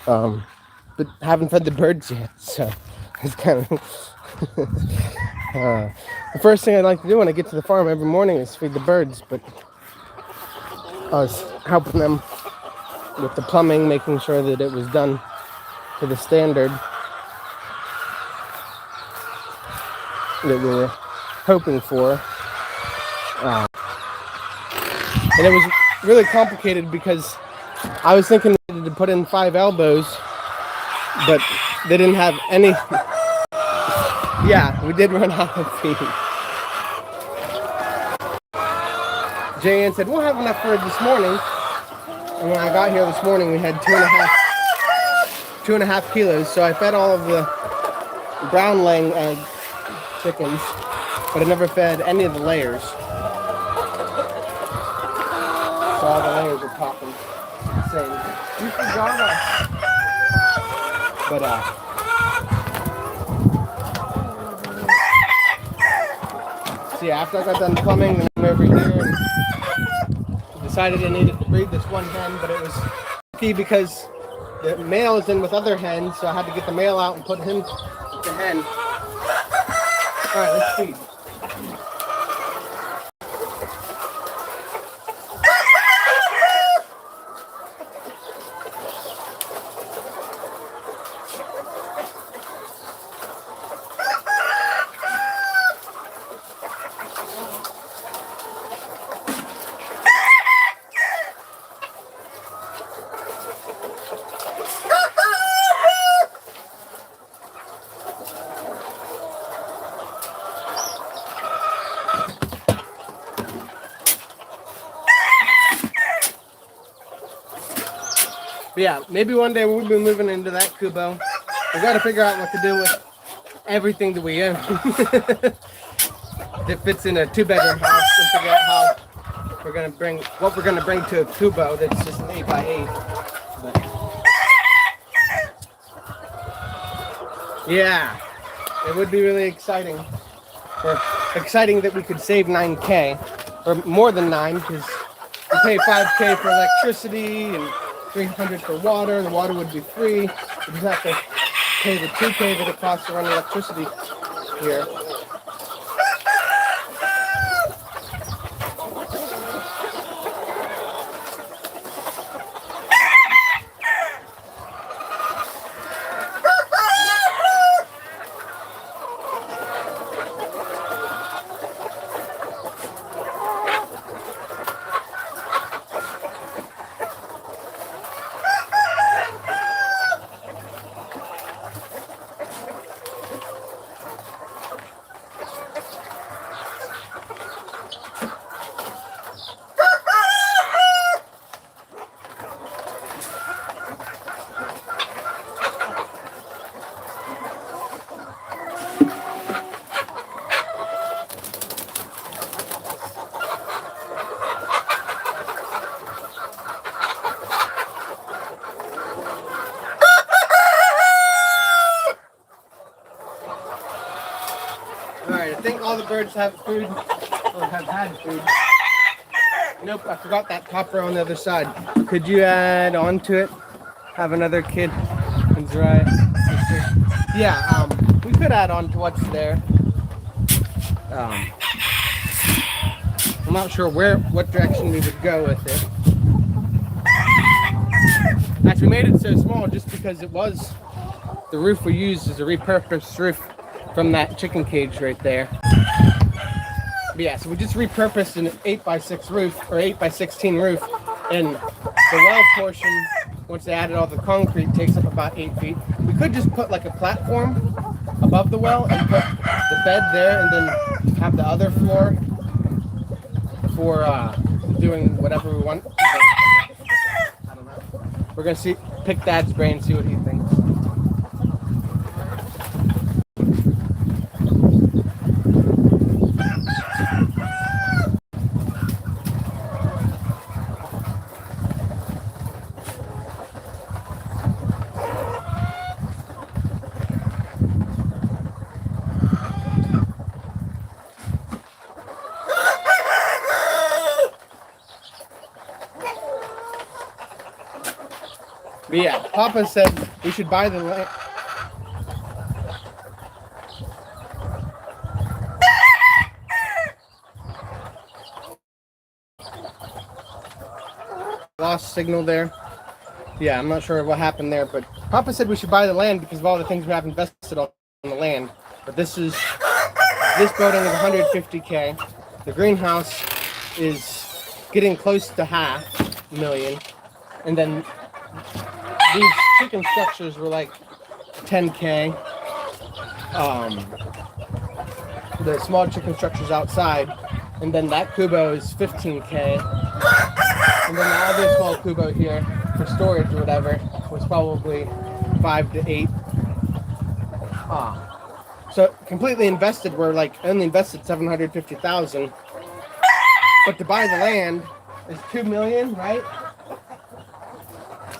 B: but haven't fed the birds yet, so it's kind of. The first thing I like to do when I get to the farm every morning is feed the birds, but I was helping them with the plumbing, making sure that it was done to the standard that we were hoping for. And it was really complicated because I was thinking we needed to put in 5 elbows, but they didn't have any. Yeah, we did run out of feed. Jan said, we'll have enough for this morning. And when I got here this morning, we had 2.5 kilos. So I fed all of the brown laying egg chickens, but I never fed any of the layers. So all the layers are popping, saying, you forgot us. But so yeah, after I got done plumbing, then I went over here and decided I needed to breed this one hen, but it was key because the male is in with other hens, so I had to get the male out and put him with the hen. All right, let's feed. But yeah, maybe one day we'll be moving into that Kubo. We got to figure out what to do with everything that we own. That fits in a 2-bedroom house, and figure out how we're gonna bring to a Kubo that's just an 8x8. But yeah, it would be really exciting. Or exciting that we could save 9K, or more than 9, because we pay 5K for electricity and 300 for water. The water would be free. We just have to pay the 2K that it costs to run electricity here. Alright, I think all the birds have food, or have had food. Nope, I forgot that copper on the other side. Could you add on to it? Have another kid and dry. Yeah, we could add on to what's there. I'm not sure what direction we would go with it. Actually, we made it so small just because it was, the roof we used is a repurposed roof from that chicken cage right there. But yeah, so we just repurposed an 8x6 roof, or 8x16 roof, and the well portion, once they added all the concrete, takes up about 8 feet. We could just put like a platform above the well and put the bed there, and then have the other floor for doing whatever we want. I don't know. we're gonna pick Dad's brain, see what he thinks. But yeah, Papa said we should buy the land. Lost signal there. Yeah, I'm not sure what happened there, but Papa said we should buy the land because of all the things we have invested on the land. But this building is 150K. The greenhouse is getting close to $500,000, and then these chicken structures were like 10K. The small chicken structures outside, and then that kubo is 15K. And then the other small kubo here for storage or whatever was probably 5 to 8. So completely invested, we're like only invested 750,000. But to buy the land is 2 million, right?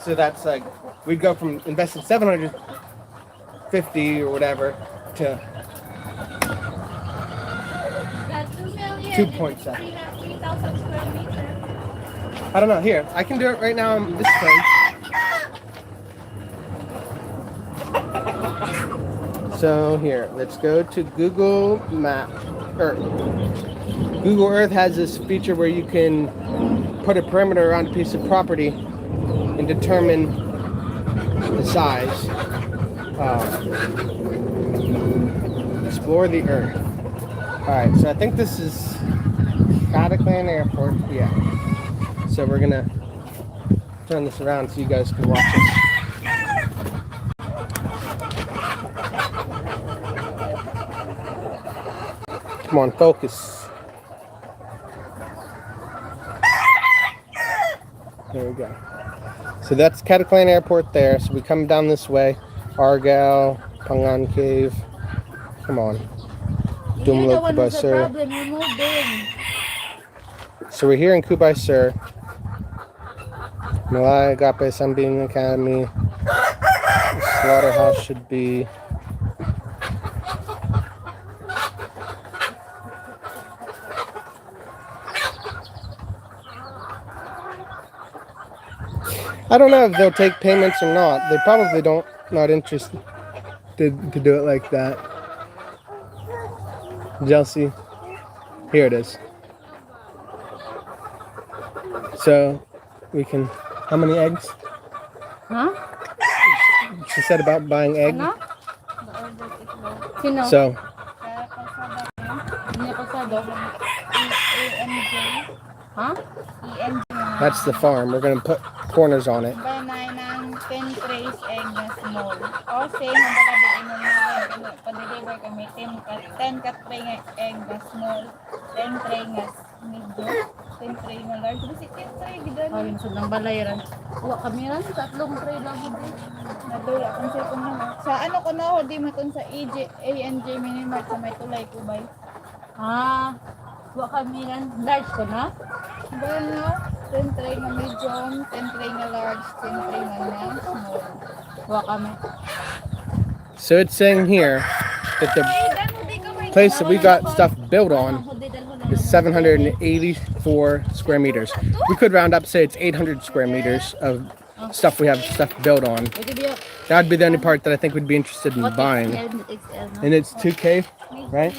B: So that's like we'd go from investing 750 or whatever to 2.7.
A: 3,000 square meters.
B: I don't know. Here, I can do it right now on this phone. So here, let's go to Google Map Earth. Google Earth has this feature where you can put a perimeter around a piece of property and determine the size. Explore the Earth. Alright, so I think this is Aklan Airport. Yeah. So we're gonna turn this around so you guys can watch it. Come on, focus. There we go. So that's Aklan Airport there. So we come down this way. Argyle, Pangan Cave. Come on. Dumlo Kubay Sur. So we're here in Kubay Sur. Malay Agape Sunbeam Academy. The slaughterhouse should be. I don't know if they'll take payments or not. They probably don't. Not interested to do it like that. Chelsea. Here it is. So we can. How many eggs?
C: Huh?
B: She said about buying eggs.
C: Ano? Sino?
B: So
C: Hindi pasado. EMJ. Huh? EMJ.
B: that's the farm. We're gonna put corners on it.
C: Banay ng 10 trays egg na small. O, same ang balabugin mo namin. Pa-deliver kami 10 kat tray nga egg na small. 10 tray nga medium. 10 tray nga large. Kasi 10 tray gidan. Oh, yun sud ng balayaran. Wa kami ran tatlong tray lang gid. Nadula kung sa kun na. Sa ano ko na di maton sa ANJ Minimart sa may tulay ko bay. Ah, wa kami ran large ko na. Bueno, 10 tray na medium, 10 tray na large, 10 tray na small. Wa kami.
B: So it's saying here that the place that we got stuff built on is 784 square meters. We could round up, say it's 800 square meters of stuff we have stuff built on. That would be the only part that I think we'd be interested in buying. And it's 2K, right?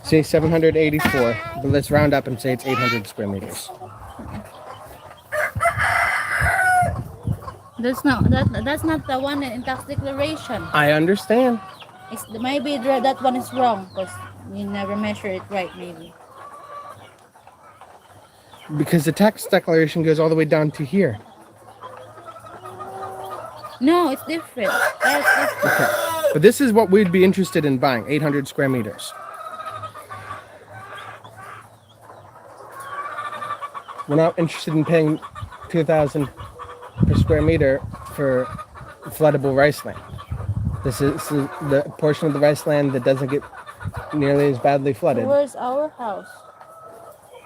B: Say 784, but let's round up and say it's 800 square meters.
C: That's not the one in tax declaration.
B: I understand.
C: It's maybe that one is wrong because you never measure it right, maybe.
B: Because the tax declaration goes all the way down to here.
C: No, it's different. That's different.
B: Okay. But this is what we'd be interested in buying, 800 square meters. We're not interested in paying $2,000 per square square meter for floodable rice land. This is the portion of the rice land that doesn't get nearly as badly flooded.
C: Where's our house?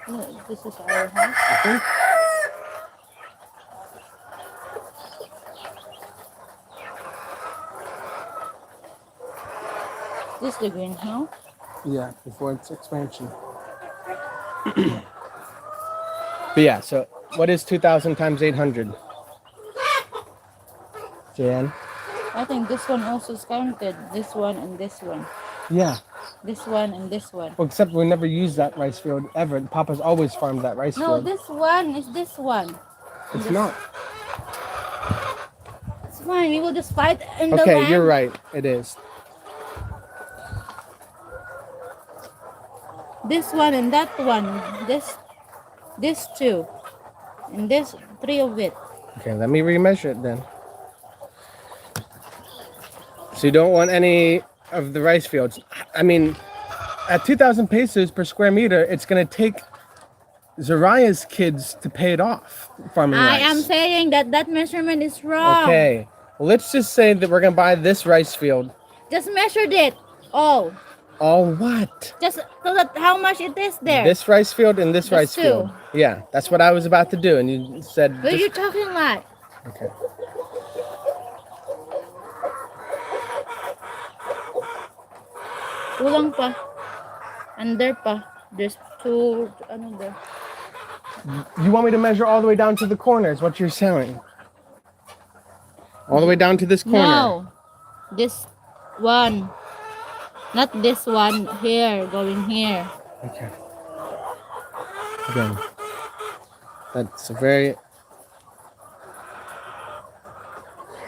C: No, this is our house.
B: I think.
C: This is the greenhouse.
B: Yeah, before its expansion. But yeah, so what is 2,000 times 800? Jan?
C: I think this one also is counted. This one and this one.
B: Yeah.
C: This one and this one.
B: Well, except we never used that rice field ever. Papa's always farmed that rice
C: No,
B: field.
C: this one is this one.
B: It's not.
C: It's fine. We will just fight in the
B: Okay,
C: land.
B: you're right. It is.
C: This one and that one. This two. And this three of it.
B: Okay, let me remeasure it then. So you don't want any of the rice fields. I mean, at 2,000 pesos per square meter, it's going to take Zariah's kids to pay it off, farming
C: I
B: rice.
C: am saying that measurement is wrong.
B: Okay, well, let's just say that we're going to buy this rice field.
C: Just measured it. All.
B: All what?
C: Just so that how much it is there.
B: This rice field and this
C: Just
B: rice
C: two.
B: field. Yeah, that's what I was about to do. And you said...
C: But
B: just-
C: you're talking like.
B: Okay.
C: Kulang pa. Under pa. There's two, ano there.
B: You want me to measure all the way down to the corner is what you're saying? All the way down to this corner?
C: No. This one. Not this one here, going here.
B: Okay. Again, that's a very...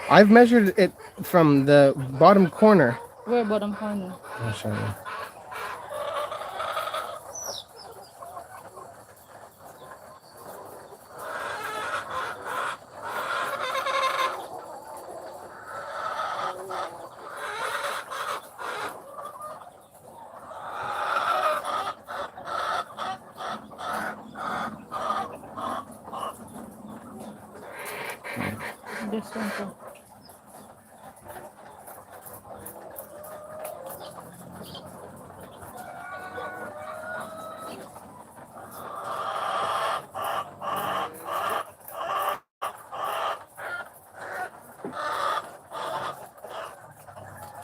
B: I've measured it from the bottom corner.
C: Where bottom corner?
B: I'll show you.
C: This one too.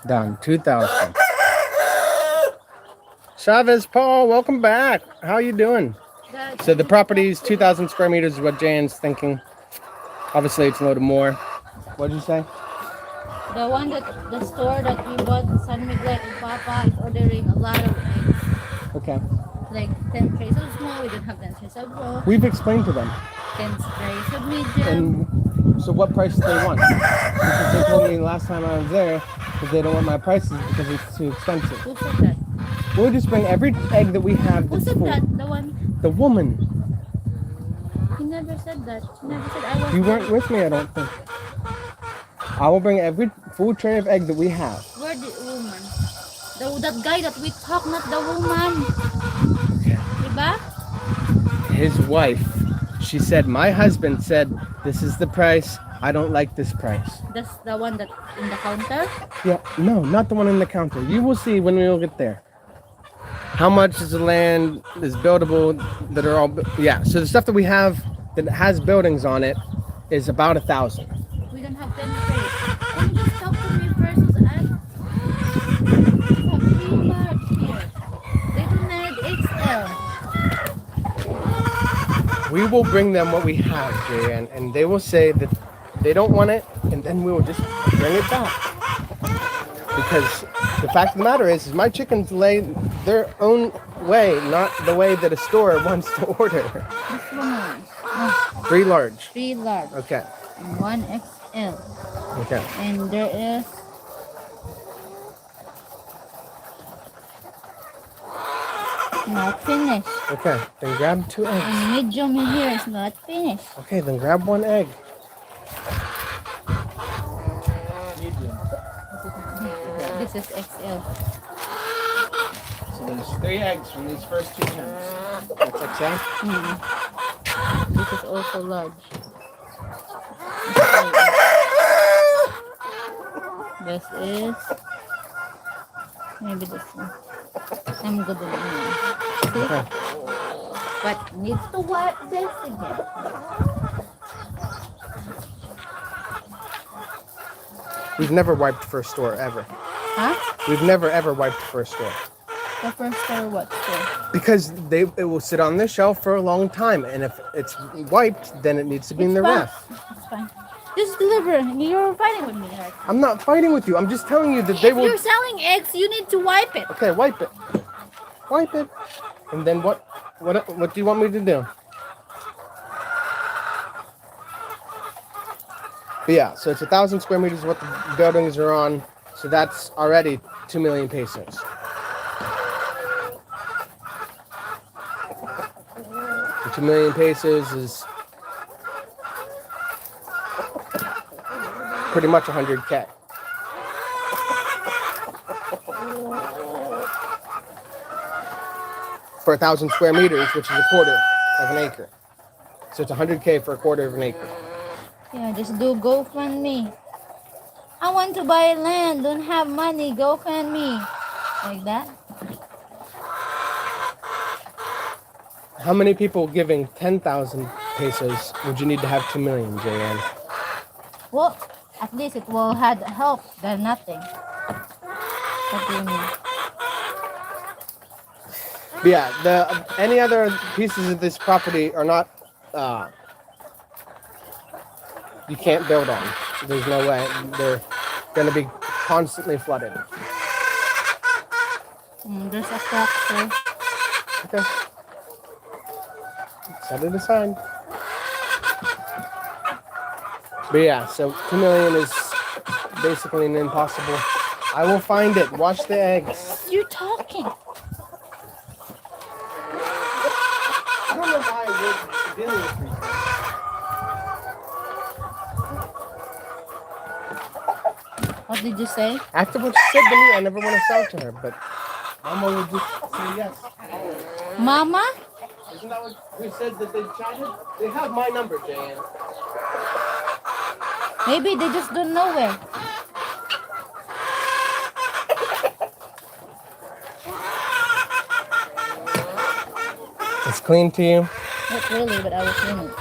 B: Down 2,000. Chavez Paul, welcome back. How you doing? So the property is 2,000 square meters is what Jan's thinking. Obviously, it's a little more. What did you say?
C: The one that the store that we bought in San Miguel and Papa is ordering a lot of eggs.
B: Okay.
C: Like 10 trays of small, we don't have 10 trays of raw,
B: We've explained to them.
C: 10 trays of medium.
B: And so what price do they want? Because they told me last time I was there that they don't want my prices because it's too expensive.
C: Who said that?
B: We'll just bring every egg that we have
C: Who
B: that's
C: said
B: full.
C: that? The one?
B: The woman.
C: He never said that. He never said I was
B: You weren't with me, I don't think. I will bring every full tray of egg that we have.
C: Where the woman? That guy that we talk, not the woman.
B: Okay.
C: Diba?
B: His wife, she said, my husband said, this is the price. I don't like this price.
C: That's the one that in the counter.
B: Yeah, no, not the one in the counter. You will see when we will get there. How much is the land is buildable that are all, yeah. So the stuff that we have that has buildings on it is about 1,000.
C: We don't have 10 trays. Can you just talk to me first? We have 3 large here. They don't need XL.
B: We will bring them what we have, Jan, and they will say that they don't want it, and then we will just bring it back. Because the fact of the matter is my chickens lay their own way, not the way that a store wants to order.
C: This one. Oh,
B: 3 large.
C: 3 large.
B: Okay.
C: And 1 XL.
B: Okay.
C: And there is not finished.
B: Okay. Then grab 2 eggs.
C: And medium in here is not finished.
B: Okay. Then grab 1 egg.
C: This is XL.
B: So there's 3 eggs from these first 2 hens. That's XL.
C: This is also large. XL. This is maybe this one. I'm good with it. See?
B: Okay.
C: But needs to wipe this again.
B: We've never wiped for a store ever.
C: Huh?
B: We've never ever wiped for a store
C: The first store, what store?
B: because it will sit on the shelf for a long time, and if it's wiped, then it needs to be in the
C: fine.
B: ref.
C: It's fine. Just deliver. You're fighting with me, right?
B: I'm not fighting with you. I'm just telling you that they
C: If
B: will.
C: you're selling eggs, you need to wipe it.
B: Okay, wipe it. Wipe it. And then what? What do you want me to do? But yeah, so it's 1,000 square meters what the buildings are on. So that's already 2 million pesos. And 2 million pesos is pretty much 100K. For 1,000 square meters, which is a quarter of an acre. So it's 100K for a quarter of an acre.
C: Yeah, just do GoFundMe. I want to buy land, don't have money, GoFundMe. Like that.
B: How many people giving 10,000 pesos would you need to have 2 million, JN?
C: Well, at least it will have help than nothing. What do you mean?
B: But yeah, any other pieces of this property are not, you can't build on. There's no way. They're going to be constantly flooded.
C: There's a tractor.
B: Okay. Set it aside. But yeah, so 2 million is basically an impossible. I will find it. Wash the eggs.
C: You're talking.
B: I don't know why we're dealing with these.
C: What did you say?
B: After what she said to me, I never want to sell to her, but Mama would just say yes.
C: Mama?
B: Isn't that what we said that they chatted? They have my number, Jan.
C: Maybe they just don't know where.
B: It's clean to you?
C: Not really, but I will clean it.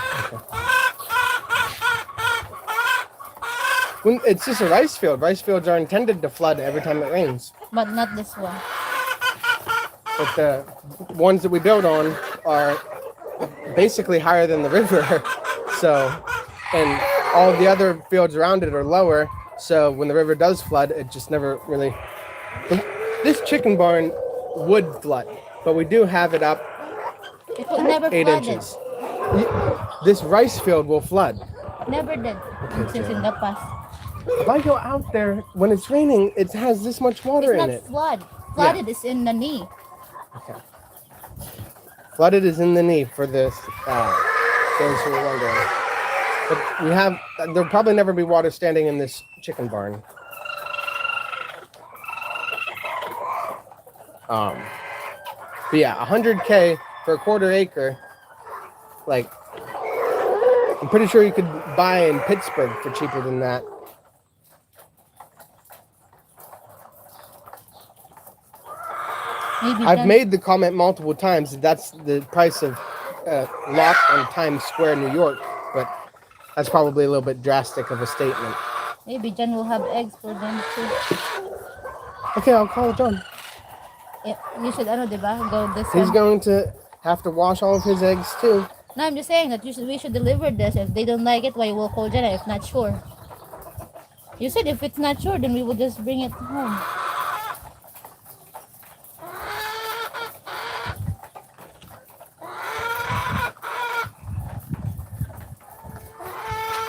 B: It's just a rice field. Rice fields are intended to flood every time it rains.
C: But not this one.
B: But the ones that we build on are basically higher than the river. So, and all the other fields around it are lower. So when the river does flood, it just never really... This chicken barn would flood, but we do have it up
C: It will never
B: 8
C: flood
B: inches. This rice field will flood.
C: it. Never did. Since in the past.
B: If I go out there when it's raining, it has this much water
C: It's
B: in
C: not
B: it.
C: flood. Flooded is in the knee.
B: Okay. Flooded is in the knee for this, those who are wondering. But we have, there'll probably never be water standing in this chicken barn. But yeah, 100K for a quarter acre, like, I'm pretty sure you could buy in Pittsburgh for cheaper than that.
C: Maybe
B: I've
C: then-
B: made the comment multiple times that that's the price of lot on Times Square, New York, but that's probably a little bit drastic of a statement.
C: Maybe John will have eggs for them too.
B: Okay, I'll call John.
C: Yeah, you should, diba? Go this
B: He's
C: one.
B: going to have to wash all of his eggs too.
C: No, I'm just saying that we should deliver this. If they don't like it, why we'll call Jenna if not sure. You said if it's not sure, then we will just bring it home.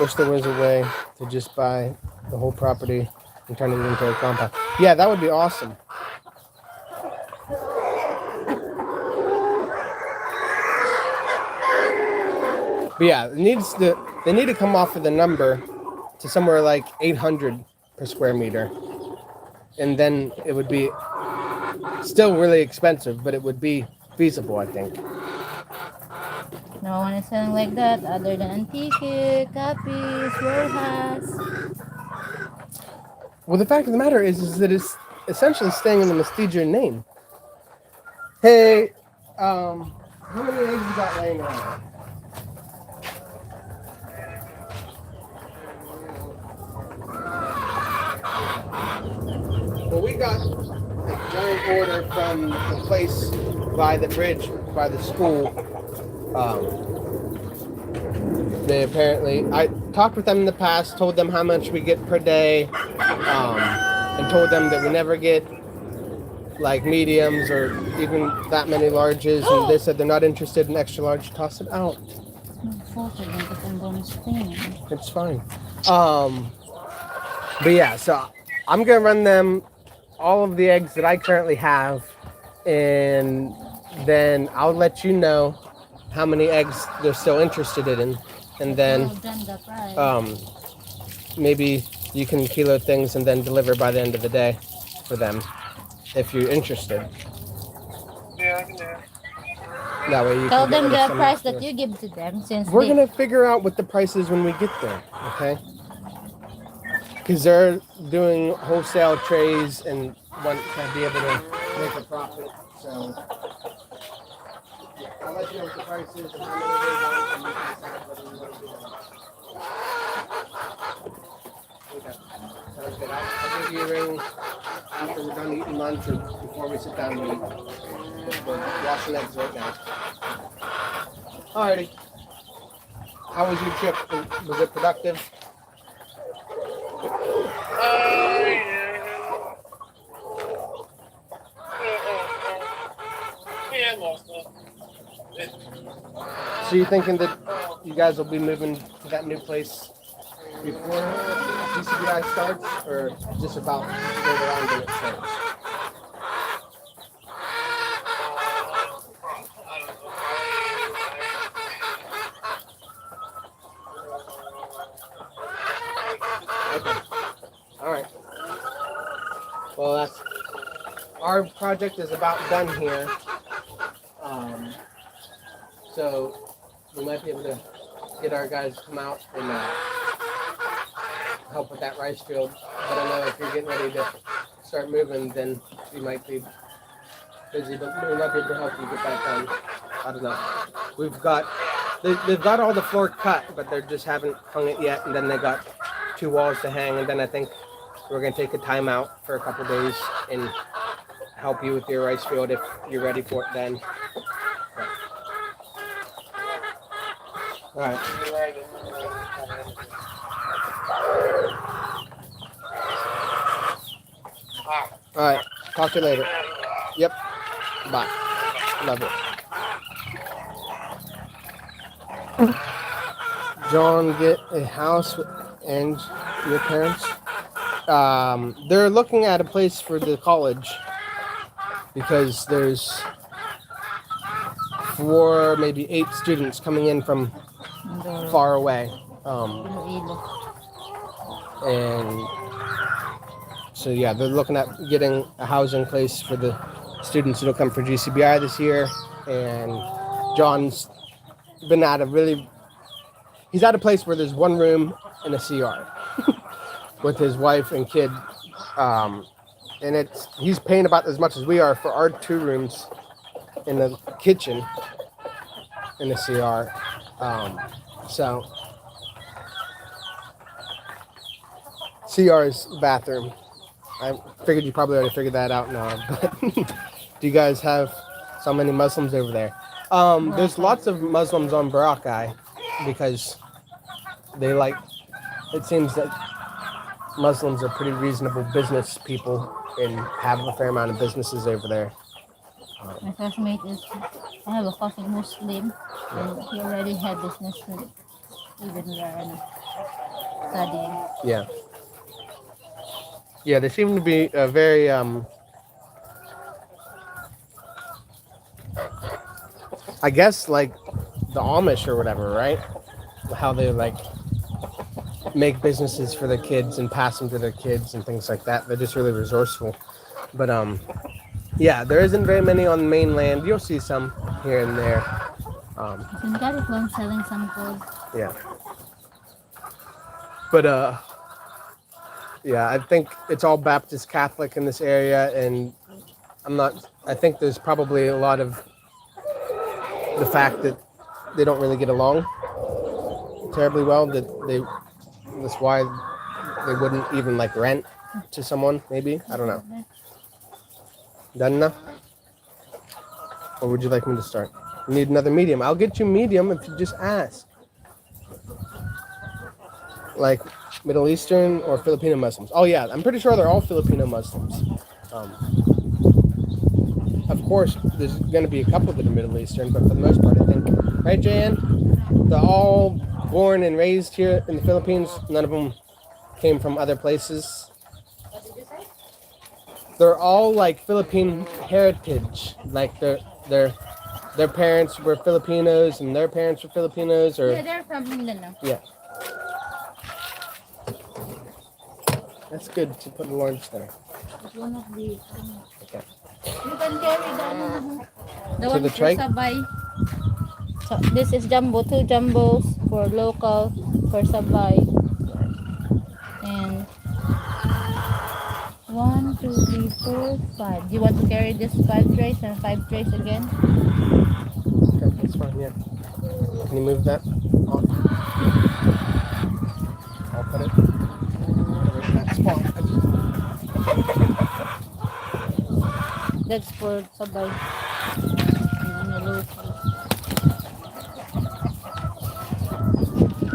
B: Wish there was a way to just buy the whole property and turn it into a compound. Yeah, that would be awesome. But yeah, they need to come off of the number to somewhere like 800 per square meter. And then it would be still really expensive, but it would be feasible, I think.
C: No one is selling like that other than Antique, Copies, Rojas.
B: Well, the fact of the matter is that it's essentially staying in the Mestigian name. Hey, how many eggs you got laying around? Well, we got a giant order from the place by the bridge, by the school. They apparently, I talked with them in the past, told them how much we get per day, and told them that we never get like mediums or even that many larges, and they said they're not interested in extra large. Toss it out. It's fine. But yeah, so I'm gonna run them all of the eggs that I currently have, and then I'll let you know how many eggs they're still interested in, and then maybe you can kilo things and then deliver by the end of the day for them if you're interested.
E: Yeah, I can do it.
B: That way you
C: Tell
B: can get
C: them
B: rid of
C: the
B: some
C: price
B: extra.
C: that you give to them since
B: We're gonna figure out what the price is when we get there, okay? Because they're doing wholesale trays and want to be able to make a profit. So yeah, I'll let you know what the price is and how many they want, and you can decide whether you want to do it. Okay. Sounds good. I'll give you a ring after we're done eating lunch or before we sit down and eat. We're washing eggs right now. Alrighty. How was your trip? Was it productive?
E: Yeah, mostly.
B: So you thinking that you guys will be moving to that new place before GCBI starts, or just about later on when it starts? Okay. All right. Well, that's our project is about done here. So we might be able to get our guys to come out and help with that rice field. I don't know if you're getting ready to start moving, then you might be busy, but we might be able to help you get that done. I don't know. They've got all the floor cut, but they just haven't hung it yet, and then they got 2 walls to hang, and then I think we're gonna take a time out for a couple days and help you with your rice field if you're ready for it then. All right. All right. Talk to you later. Yep. Bye. Love it. John, get a house and your parents. They're looking at a place for the college because there's 4, maybe 8 students coming in from far away. And so yeah, they're looking at getting a housing place for the students that'll come for GCBI this year. And John's been at he's at a place where there's 1 room and a CR with his wife and kid. And he's paying about as much as we are for our 2 rooms in the kitchen in the CR. So CR's bathroom. I figured you probably already figured that out now, but do you guys have so many Muslims over there? There's lots of Muslims on Boracay because it seems that Muslims are pretty reasonable business people and have a fair amount of businesses over there.
C: My classmate I have a cousin Muslim, and he already had business with even studying.
B: Yeah. Yeah, they seem to be very I guess like the Amish or whatever, right? How they like make businesses for their kids and pass them to their kids and things like that. They're just really resourceful. But yeah, there isn't very many on the mainland. You'll see some here and there.
C: Some guy is selling some food.
B: Yeah. But Yeah, I think it's all Baptist Catholic in this area, and I'm not. I think there's probably a lot of the fact that they don't really get along terribly well. That's why they wouldn't even like rent to someone. Maybe I don't know. Done enough, or would you like me to start? You need another medium. I'll get you medium if you just ask. Like Middle Eastern or Filipino Muslims. Oh yeah, I'm pretty sure they're all Filipino Muslims. Um, of course, there's going to be a couple that are Middle Eastern, but for the most part, I think, right, Jan? They're all born and raised here in the Philippines. None of them came from other places.
A: What did you say?
B: They're all like Philippine heritage. Like their parents were Filipinos and their parents were Filipinos, or
C: Yeah, they're from Mindanao.
B: yeah. That's good to put in lunch there.
C: It's one of the.
B: Okay.
C: You can carry the
B: To
C: one
B: the
C: for
B: tray?
C: sabay. So this is jumbo, 2 jumbos for local, for sabay, and 1, 2, 3, 4, 5. Do you want to carry this 5 trays and 5 trays again?
B: Okay, that's fine. Yeah. Can you move that off? I'll put it right in that spot.
C: That's for sabay. And the local.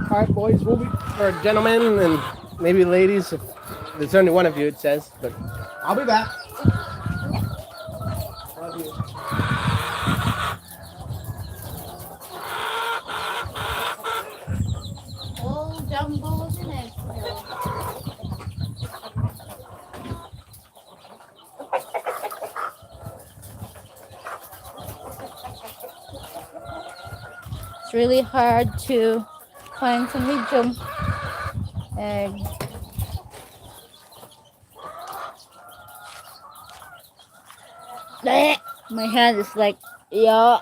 B: All right, boys, we'll be, or gentlemen, and maybe ladies, if there's only one of you, it says, but I'll be back. Love you.
C: Oh, jumbos in it. It's really hard to find some medium egg. Blech! My hand is like, yeah.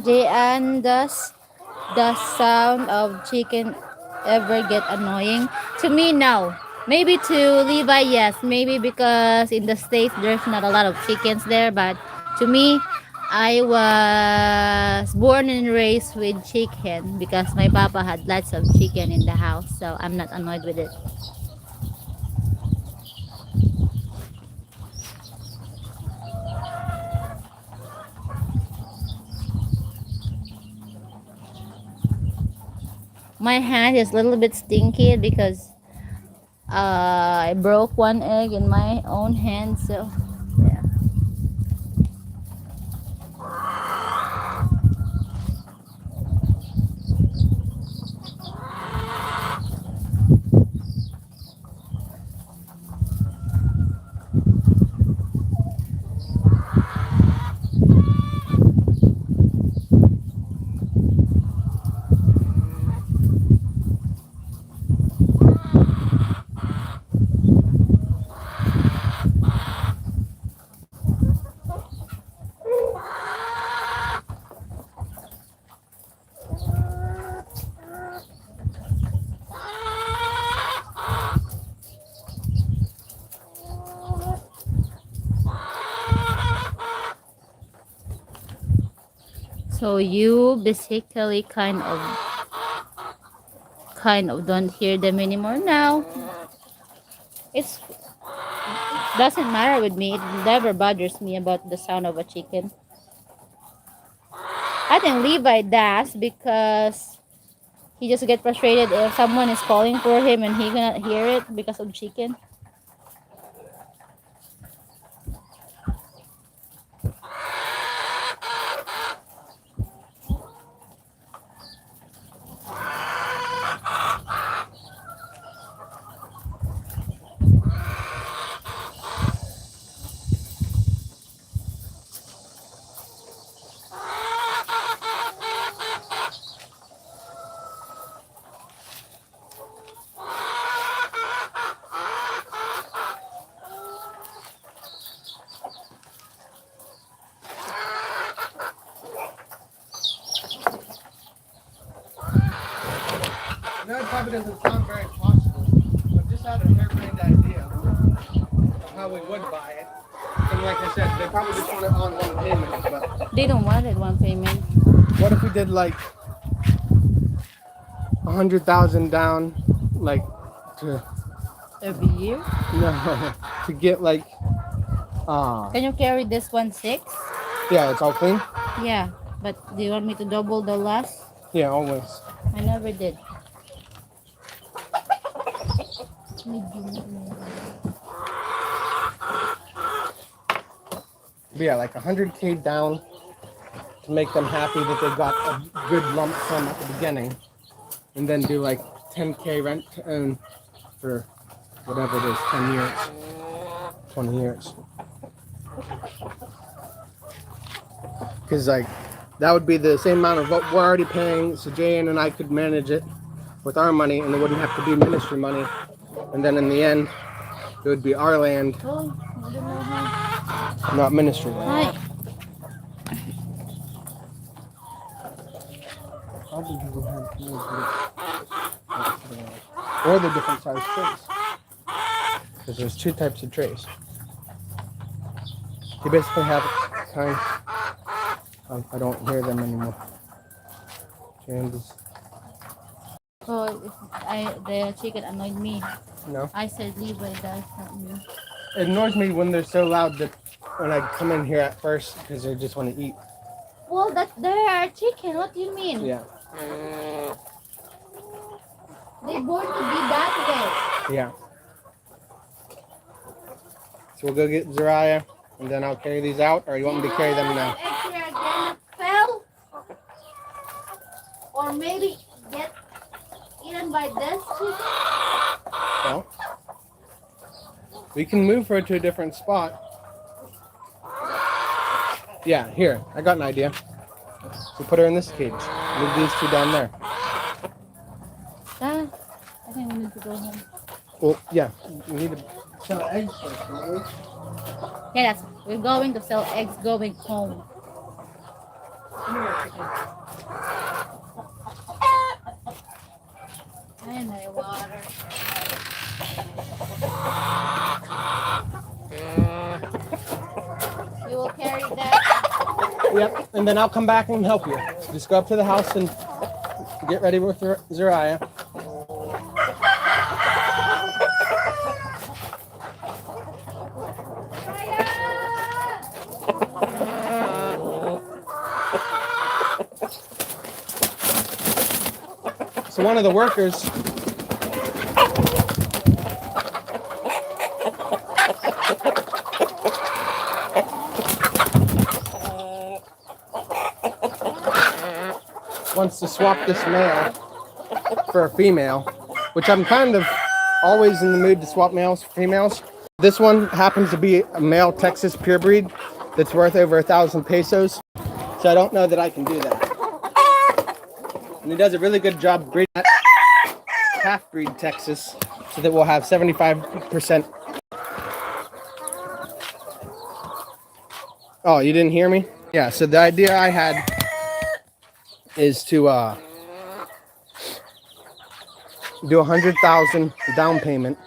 C: Jean, does the sound of chicken ever get annoying? To me, no. Maybe to Levi, yes. Maybe because in the States there's not a lot of chickens there. But to me, I was born and raised with chicken because my papa had lots of chicken in the house. So I'm not annoyed with it. My hand is a little bit stinky because I broke one egg in my own hand, so yeah. So you basically kind of don't hear them anymore now. It's doesn't matter with me. It never bothers me about the sound of a chicken. I think Levi does because he just get frustrated if someone is calling for him and he cannot hear it because of chicken.
B: No, it probably doesn't sound very possible, but just had a harebrained idea of how we would buy it. And like I said, they probably just want it on one payment. But
C: They don't want it one payment.
B: what if we did like 100,000 down, like to
C: Every year.
B: no, to get like
C: Can you carry this 1.6?
B: yeah, it's all clean.
C: Yeah, but do you want me to double the last?
B: Yeah, always.
C: I never did.
B: But yeah, like 100K down to make them happy that they got a good lump sum at the beginning, and then do like 10K rent to own for whatever it is, 10 years, 20 years. Because like that would be the same amount of what we're already paying, so Jan and I could manage it with our money, and it wouldn't have to be ministry money. And then in the end, it would be our land,
C: Oh, I don't know how.
B: not ministry land.
C: Hi.
B: Or the different size trays. Because there's two types of trays. You basically have kind. I don't hear them anymore. Candies.
C: Oh, the chicken annoyed me.
B: No.
C: I said Levi does, not me.
B: It annoys me when they're so loud that when I come in here at first because they just want to eat.
C: Well, they're chicken. What do you mean?
B: Yeah.
C: They're born to be that
B: Yeah. So we'll go get Zariah and then I'll carry these out, or you want me to carry them now?
A: Extra again fell, or maybe get eaten by this chicken.
B: Well, we can move her to a different spot. Yeah, here. I got an idea. So put her in this cage. Move these two down there.
C: way. I think we need to go home.
B: Well, yeah. We need to sell eggs first, don't we?
C: Yeah, we're going to sell eggs going home. And my water. You will carry that.
B: Yep. And then I'll come back and help you. Just go up to the house and get ready with Zariah. So one of the workers wants to swap this male for a female, which I'm kind of always in the mood to swap males for females. This one happens to be a male Texas purebred that's worth over 1,000 pesos, so I don't know that I can do that. And he does a really good job breeding that half-breed Texas so that we'll have 75%. Oh, you didn't hear me? Yeah, so the idea I had is to do 100,000 down payment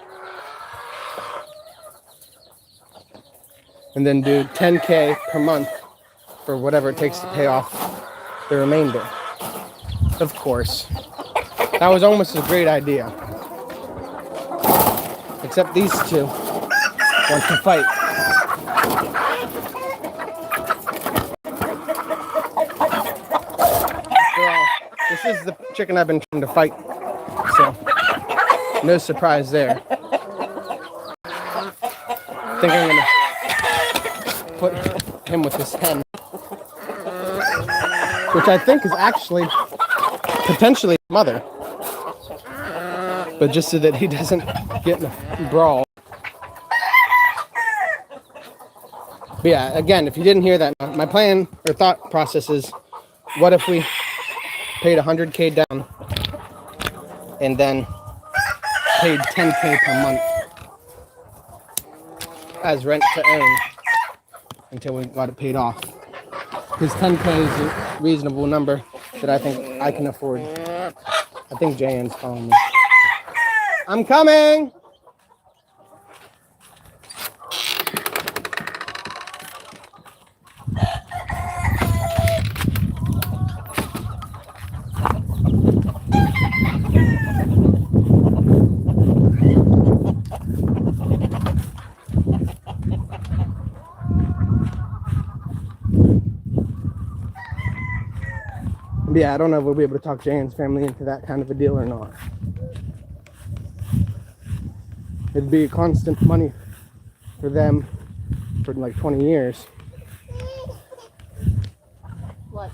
B: and then do 10K per month for whatever it takes to pay off the remainder. Of course. That was almost a great idea. Except these two want to fight. After all, this is the chicken I've been trying to fight. So, no surprise there. I think I'm gonna put him with this hen, which I think is actually potentially his mother, but just so that he doesn't get in a brawl. But yeah, again, if you didn't hear that, my plan or thought process is, what if we paid $100K down and then paid $10K per month as rent to own until we got it paid off? Because $10K is a reasonable number that I think I can afford. I think Jan's calling me. I'm coming! Yeah, I don't know if we'll be able to talk Jan's family into that kind of a deal or not. It'd be constant money for them for like 20 years.
C: What?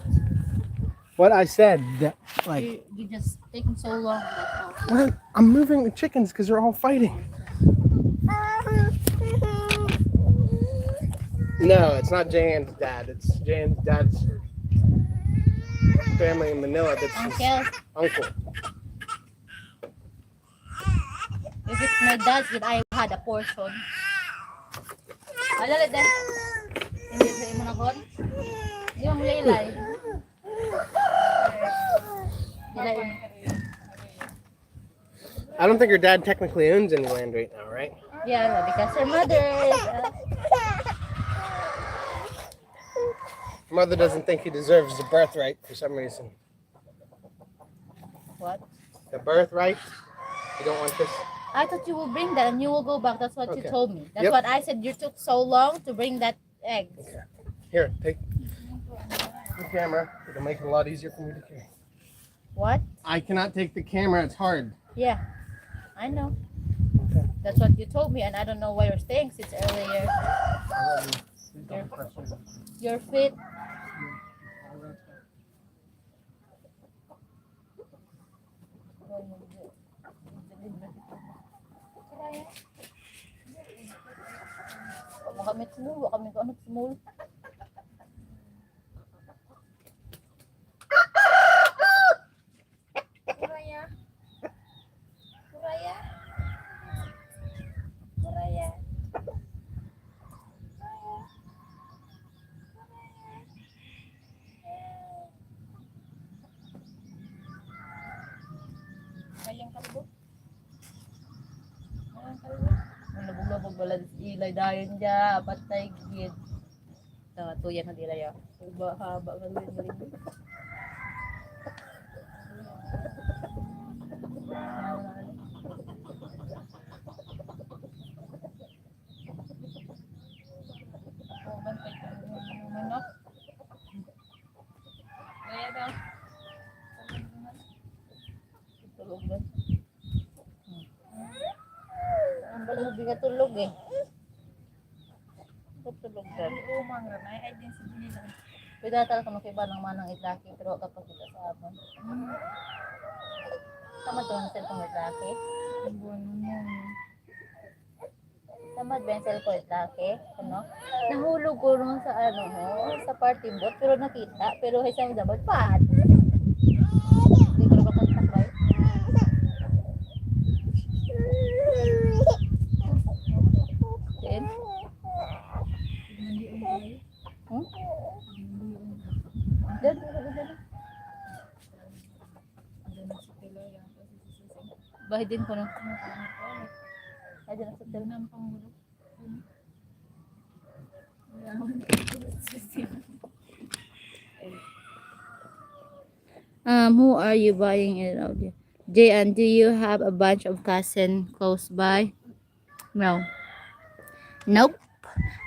B: What I said, that like,
C: You just taking so long. That's all.
B: well, I'm moving the chickens because they're all fighting. No, it's not Jan's dad. It's Jan's dad's family in Manila. That's his uncle.
C: If it's my dad's, then I had a portion. Alalit din. Hindi sa imo na kon. Yung laylay.
B: I don't think her dad technically owns any land right now, right?
C: Yeah, because her mother is.
B: Her mother doesn't think he deserves the birthright for some reason.
C: What?
B: The birthright? You don't want this?
C: I thought you will bring that and you will go back. That's what you
B: Okay.
C: told me. That's
B: Yep.
C: what I said. You took so long to bring that egg.
B: Okay. Here, take the camera. It'll make it a lot easier for me to carry.
C: What?
B: I cannot take the camera. It's hard.
C: Yeah, I know.
B: Okay.
C: That's what you told me, and I don't know why you're staying since earlier. Your feet. Wag kami small, wag kami ano small. Kuraya. Kuraya. Kuraya. Ayang kalbo. Ayang kalbo. Nalabog-labog wala ilay dayon dya, patay gid. Tuyan na dilay ah. Haba galing. Manok. Kaya daw. Tulog ba? Ang balong bigat tulog eh. Tulog ka. Umang ramay ay din sa nila. Pwede talaga kung kiba ng manang itlaki pero kapag kita sa amon. Tama to ang cellphone itlaki. Tamad ba yung cellphone itlaki? Ano? Nahulog ko naman sa ano mo, sa party bot pero nakita pero hay sa dapat pat. Hindi ko na makontak ba? Then? Dan, bahidin ko no. Ay, din sa telenam pangulo. Who are you buying it out there? Jayan, do you have a bunch of cousin close by? No. Nope.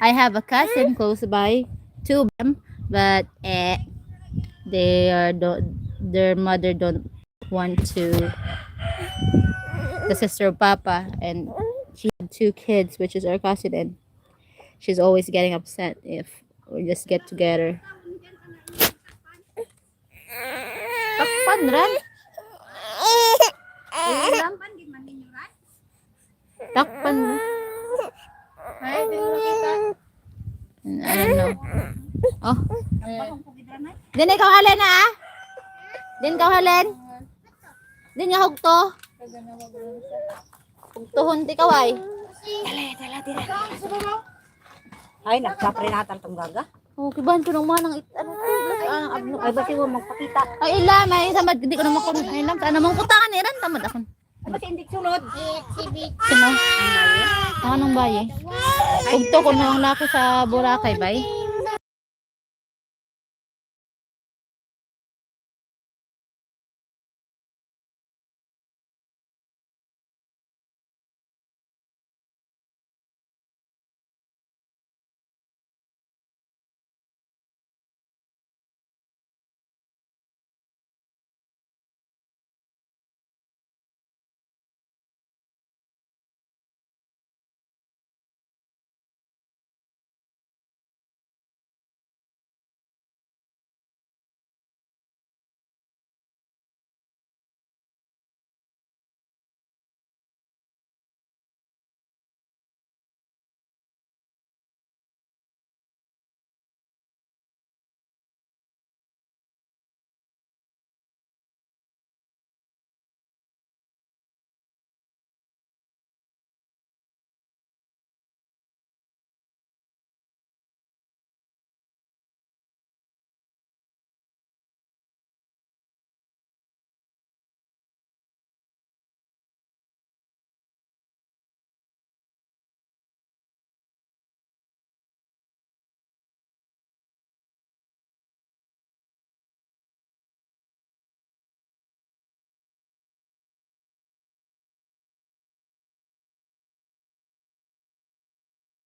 C: I have a cousin close by, two of them, but they are don't their mother don't want to the sister of Papa, and she had two kids, which is our cousin, and she's always getting upset if we just get together. Takpan ran. Takpan. I don't know. Oh. Din ikaw halen ha? Din ikaw halen? Din nga hugto? Hugtohon ti kaway.
E: Ay, nagkapre natal tong gaga.
C: Oh, kibahan ko nang manang
E: Ay, basi mo magpakita.
C: ay ila may samad di ko naman kun ay lang sana mong kutangan iran tamad akon.
E: Ay, basi hindi sulod.
C: Sino? Anong baye? Hugto ko nang lako sa Boracay bay.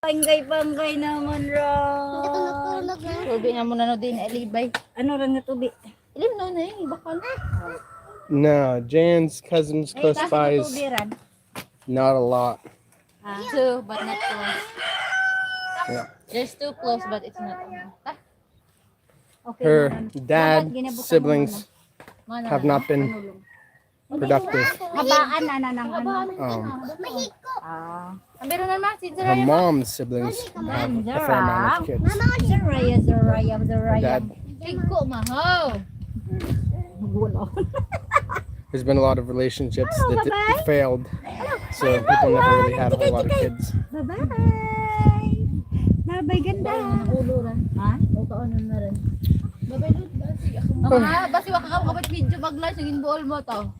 E: Banggay-banggay naman ra.
C: Tubi na muna no din alibay.
E: Ano ra nga tubi?
C: Ilim no na yung bakal.
B: No, Jan's cousins close by is
E: Tubi ran.
B: not a lot.
C: Two, but not close.
B: Yeah.
C: There's two close, but it's not.
E: Okay.
B: Her
E: naman.
B: dad,
E: Dapat ginabutan mo
B: siblings
C: Mana
B: have not been productive.
E: Habaan na ng ano.
C: Ang biro na mas, it's
B: Her mom's siblings have a fair amount of kids.
E: Zaraya.
B: Her dad,
C: Tigko mahaw.
B: there's been a lot of relationships that failed, so people never really had a whole lot of kids.
E: Bye-bye. Bye-bye, ganda.
C: Ulo ran.
E: Ha?
C: O kaonon na rin. Babay lut basi. Ako nga, basi waka ka kapit video baglas yung inbool mo to.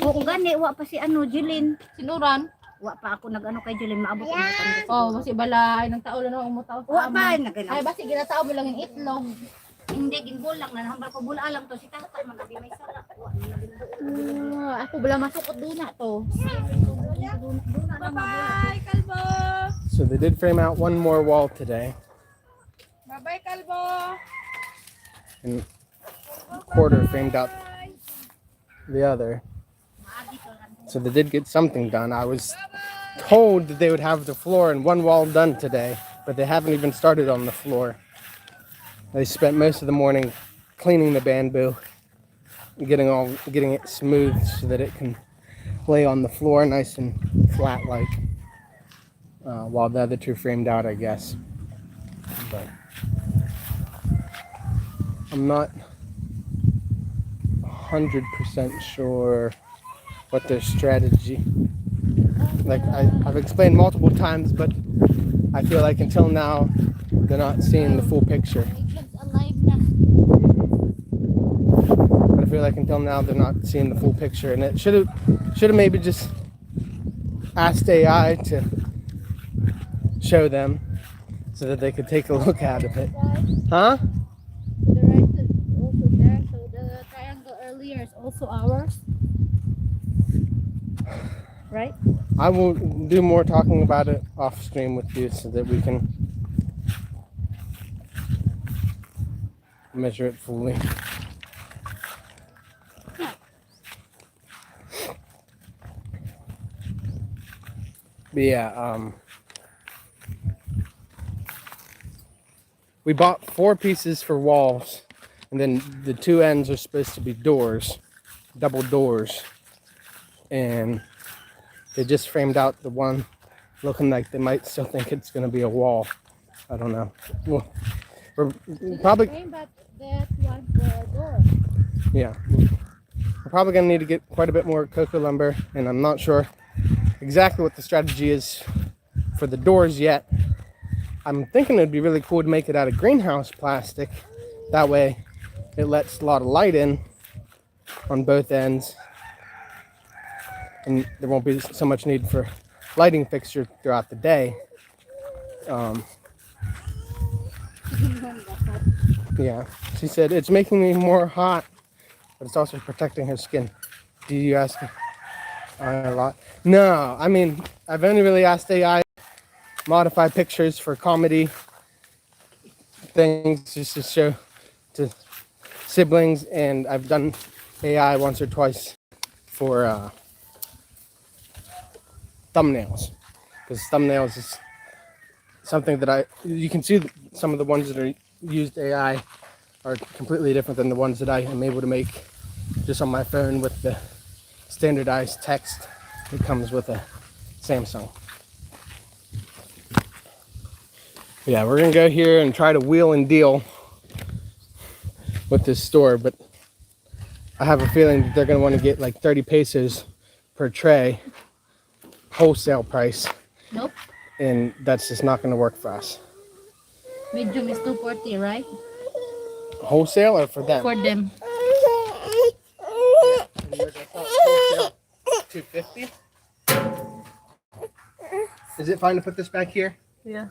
E: Oo, gani. Wa pa si ano, Jilin.
C: Sinuran?
E: Wa pa ako nag-ano kay Jilin. Maabot ang matanda.
C: Oh, basi balay nang tao lang umutaw.
E: Wa pa.
C: Ay basi ginatao mo lang yung itlog.
E: Hindi, ginbulang na. Hambal ko bula lang to. Si tatay, magabi may sarap. Wa na ginbulang.
C: Ako bala masukot doon na to.
E: Bye-bye, Kalbo.
B: So they did frame out one more wall today,
E: Bye-bye, Kalbo.
B: and quarter framed out the other. So they did get something done. I was told that they would have the floor and one wall done today, but they haven't even started on the floor. They spent most of the morning cleaning the bamboo, getting it smooth so that it can lay on the floor nice and flat like, while the other two framed out, I guess. But I'm not 100% sure what their strategy. Like I've explained multiple times, but I feel like until now they're not seeing the full picture. But I feel like until now they're not seeing the full picture, and it should have maybe just asked AI to show them so that they could take a look at it. Huh?
C: The right is also there, so the triangle earlier, also ours, right?
B: I will do more talking about it off stream with you so that we can measure it fully. But yeah, we bought 4 pieces for walls, and then the 2 ends are supposed to be doors, double doors, and they just framed out the one, looking like they might still think it's going to be a wall. I don't know. Well, we're probably,
C: But that one the door.
B: yeah, we're probably going to need to get quite a bit more cocoa lumber, and I'm not sure exactly what the strategy is for the doors yet. I'm thinking it'd be really cool to make it out of greenhouse plastic. That way it lets a lot of light in on both ends, and there won't be so much need for lighting fixture throughout the day. Yeah, she said it's making me more hot, but it's also protecting her skin. Do you ask a lot? No, I mean, I've only really asked AI modify pictures for comedy things just to show to siblings, and I've done AI once or twice for thumbnails, because thumbnails is something that you can see some of the ones that are used AI are completely different than the ones that I am able to make just on my phone with the standardized text that comes with a Samsung. Yeah, we're gonna go here and try to wheel and deal with this store, but I have a feeling that they're gonna want to get like 30 pesos per tray, wholesale price,
C: Nope.
B: and that's just not gonna work for us.
C: Medium is 240, right?
B: Wholesale or for them?
C: For them.
B: And yours, I thought wholesale 250. Is it fine to put this back here?
C: Yeah.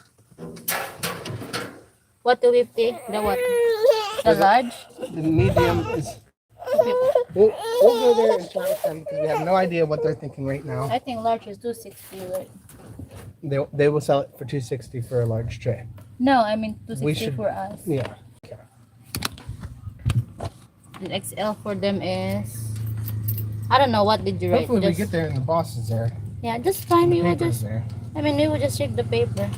C: What 250? The what? The large?
B: The medium is. We'll go there and chat with them because we have no idea what they're thinking right now.
C: I think large is 260, right?
B: They will sell it for 260 for a large tray.
C: No, I mean
B: We
C: 260
B: should-
C: for us.
B: Yeah.
C: And XL for them is, I don't know, what did you write?
B: Hopefully we
C: Just-
B: get there and the boss is there.
C: Yeah, just fine.
B: The
C: We will
B: paper's
C: just,
B: there.
C: I mean, we will just check the paper.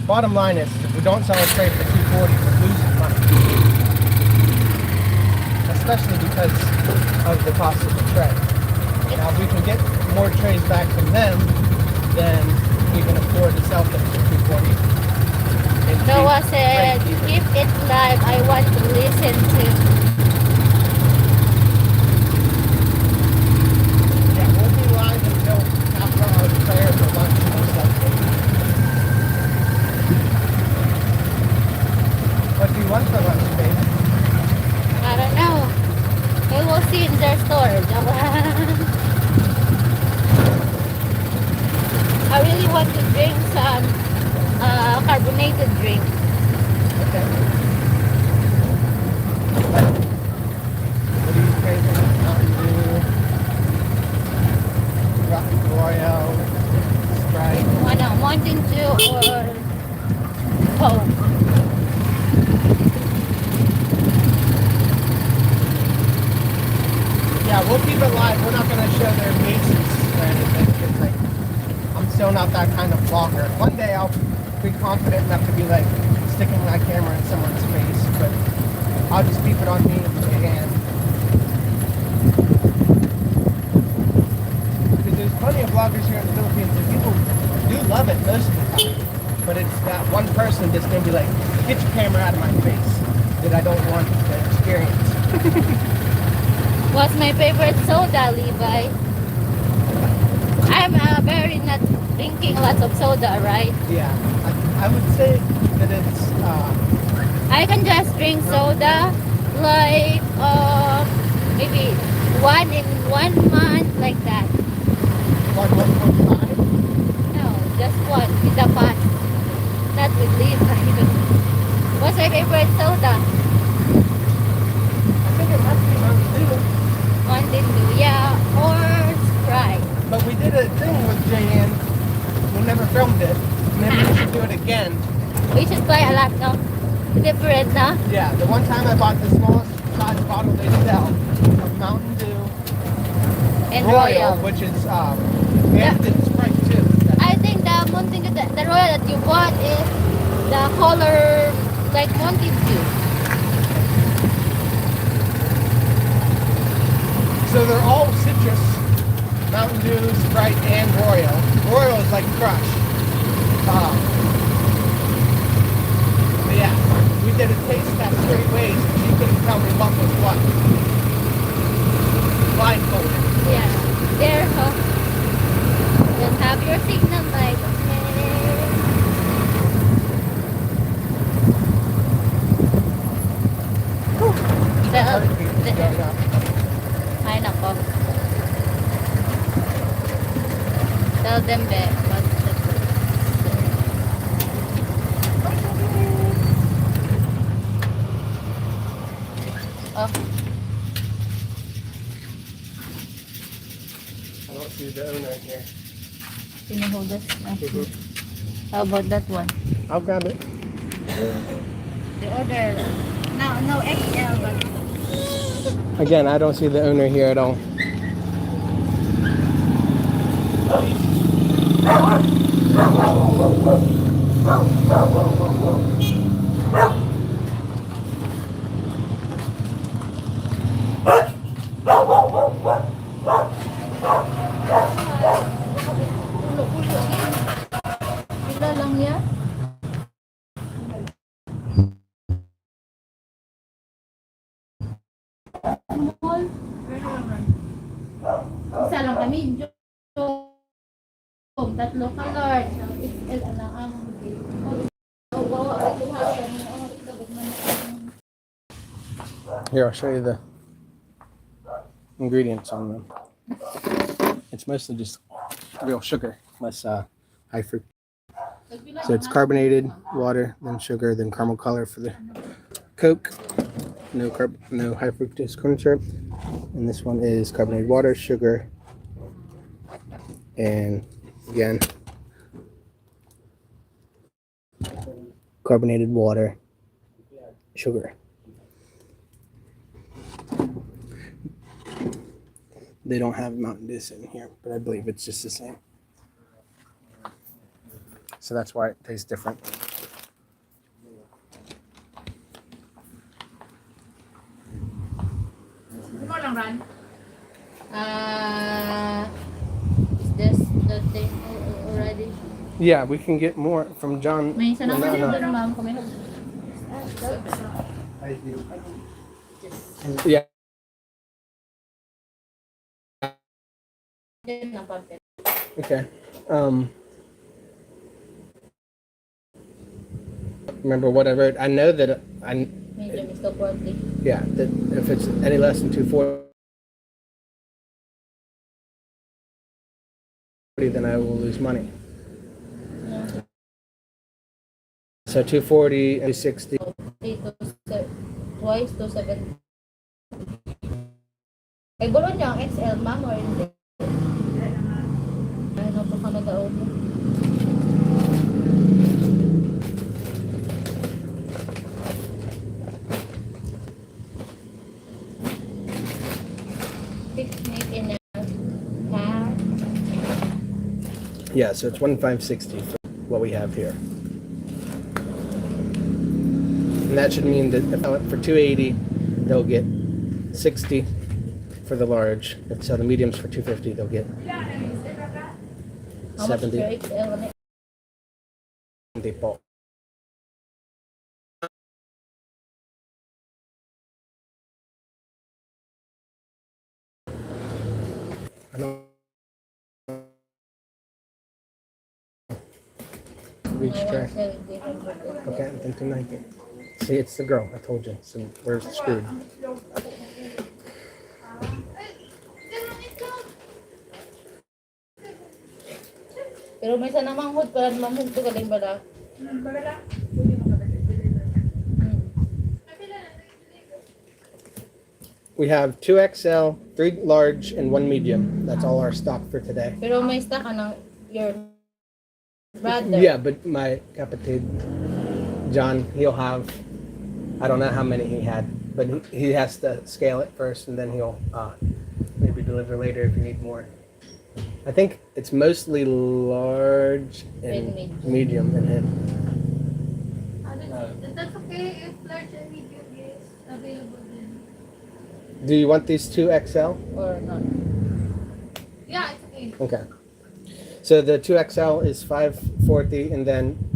B: Bottom line is, if we don't sell a tray for 240, we're losing money. Especially because of the cost of the tray. Now, if we can get more trays back from them, then we can afford to sell them for 240. And
C: Noah
B: keep
C: said,
B: break even.
C: keep it live. I want to listen to.
B: Yeah, we'll be live until after our prayer for lunch or something. What do you want for lunch, babe?
C: I don't know. We will see in their storage. I really want to drink some carbonated drink.
B: Okay. What are you craving? Mountain Dew, Rocky Royale, Sprite.
C: Ano, Mountain Dew or Coke.
B: Yeah, we'll keep it live. We're not going to show their faces or anything. It's like, I'm still not that kind of vlogger. One day I'll be confident enough to be like sticking my camera in someone's face, but I'll just keep it on me if I can. Because there's plenty of vloggers here in the Philippines and people do love it most of the time. But it's that one person that's going to be like, get your camera out of my face, that I don't want to experience.
C: What's my favorite soda, Levi? I'm very not drinking lots of soda, right?
B: Yeah, I would say that it's
C: I can just drink soda like maybe one in 1 month, like that.
B: 1.5.
C: No, just one with the pot. Not with Levi. What's my favorite soda?
B: I think it never filmed it. Maybe we should do it again.
C: We should buy a lot, no? Different, no?
B: Yeah, the one time I bought the smallest size bottle they sell of Mountain Dew
C: And
B: Royal,
C: Royal.
B: which is and the Sprite too.
C: I think the Mountain Dew, the Royal that you bought is the color like Mountain Dew.
B: So they're all citrus. Mountain Dew, Sprite, and Royal. Royal is like Crush. But yeah, we did a taste test 3 ways, and she couldn't tell me what was what. Blindfolded.
C: Yeah. There, huh? Just have your signal like, Ay, nako. Tell them that what's the Oh,
B: I don't see the owner here.
C: can you hold this? How about that one?
B: I'll grab it.
E: The order. No XL, but
B: Again, I don't see the owner here at all.
C: Pila lang yan? Isa lang kami. Tatlo color. XL lang ang
B: Here, I'll show you the ingredients on them. It's mostly just real sugar, less high fruit. So it's carbonated water, then sugar, then caramel color for the Coke. No high fructose corn syrup. And this one is carbonated water, sugar, and again carbonated water, sugar. They don't have Mountain Dew in here, but I believe it's just the same. So that's why it tastes different.
E: Mo lang ran.
C: Is this the thing already?
B: Yeah, we can get more from John.
C: May isa na
B: No,
C: kasi
B: no.
C: doon, ma'am. Kami
B: Yeah.
C: din ng papel.
B: Okay. Remember what I wrote? I know that
C: Medium is the 40.
B: yeah, that if it's any less than 240, then I will lose money.
C: Yeah.
B: So 240 and 60.
C: Twice to 7. Ay, bulon niya ang XL, ma'am, or hindi? Ay, no, pa ka na daon mo. Picnic in a half.
B: Yeah, so it's 1560 for what we have here. And that should mean that if for 280, they'll get 60 for the large. And so the mediums for 250, they'll get
C: How much is
B: 70.
C: your XL on it?
B: They bought. I don't reach track.
C: 170.
B: Okay, then 290. See, it's the girl. I told you. So we're screwed.
C: Pero may isa namang hood para mamahog to galing bala.
B: We have 2 XL, 3 large, and 1 medium. That's all our stock for today.
C: Pero may stock ka ng your
A: Brother.
B: Yeah, but my kapatid, John, he'll have, I don't know how many he had, but he has to scale it first and then he'll maybe deliver later if you need more. I think it's mostly large and medium in him.
E: That's okay if large and medium is available then.
B: Do you want these 2XL?
A: Or not.
E: Yeah, it's okay.
B: Okay. So the 2XL is 540 and then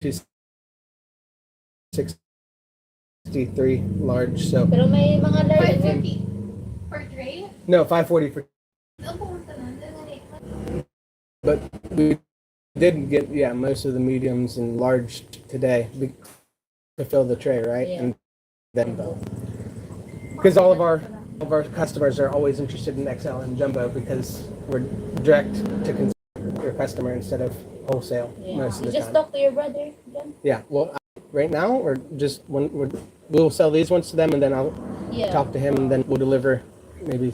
B: 263 large. So
A: Pero may mga large.
E: 540 per tray.
B: no, 540 for.
E: Ang pumunta na.
B: But we did get most of the mediums and large today to fill the tray, right?
A: Yeah.
B: And then because all of our customers are always interested in XL and jumbo because we're direct to your customer instead of wholesale most of
A: You
B: the
A: just
B: time.
A: talk to your brother, John.
B: Yeah. Well, right now or just we'll sell these ones to them and then I'll talk to him and then we'll deliver maybe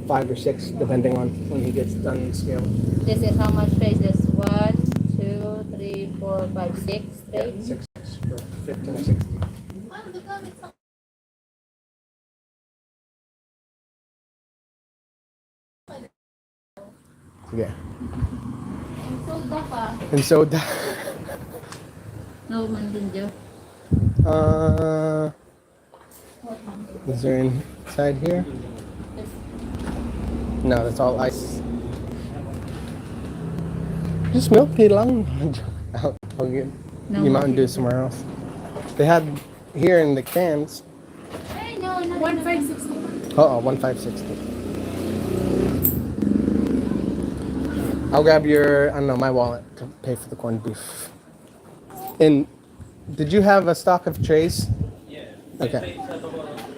B: 5 or 6 depending on when he gets done scale.
A: This is how much trays this? 1, 2, 3, 4, 5, 6 trays.
B: 6 for 15 or 16. Yeah.
E: Soda pa.
B: And soda.
A: No, Mountain Dew.
B: Is there inside here? No, that's all ice. Just milk tea lang. I'll get you Mountain Dew somewhere else. They had here in the cans.
E: Ay, no, 1560.
B: Oh, 1560. I'll grab your, I don't know, my wallet to pay for the corned beef. And did you have a stock of trays? Yeah. Okay.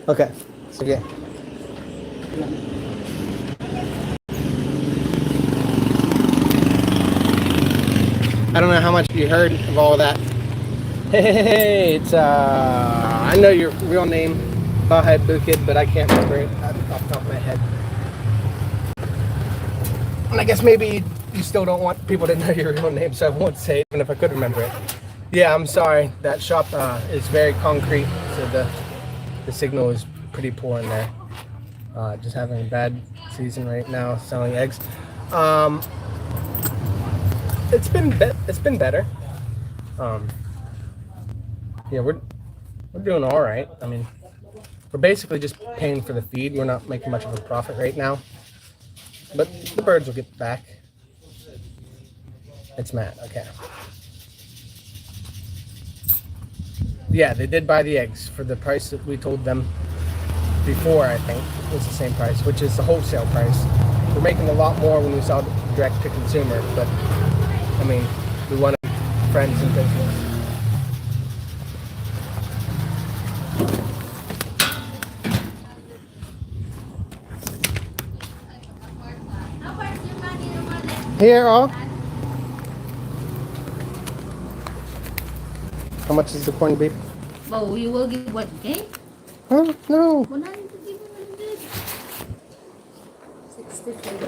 B: Okay. So yeah. I don't know how much you heard of all of that. Hey, it's I know your real name, Bahay Bukid, but I can't remember it off the top of my head. And I guess maybe you still don't want people to know your real name, so I won't say it, even if I could remember it. Yeah, I'm sorry. That shop is very concrete, so the signal is pretty poor in there. Just having a bad season right now, selling eggs. It's been better. Yeah, we're doing all right. I mean, we're basically just paying for the feed. We're not making much of a profit right now, but the birds will get back. It's Matt. Okay. Yeah, they did buy the eggs for the price that we told them before. I think it was the same price, which is the wholesale price. We're making a lot more when we sell direct to consumer, but I mean, we want friends and business. Here, oh. How much is the corned beef?
A: Oh, you will give what, okay?
B: Huh? No.
A: 100. 63.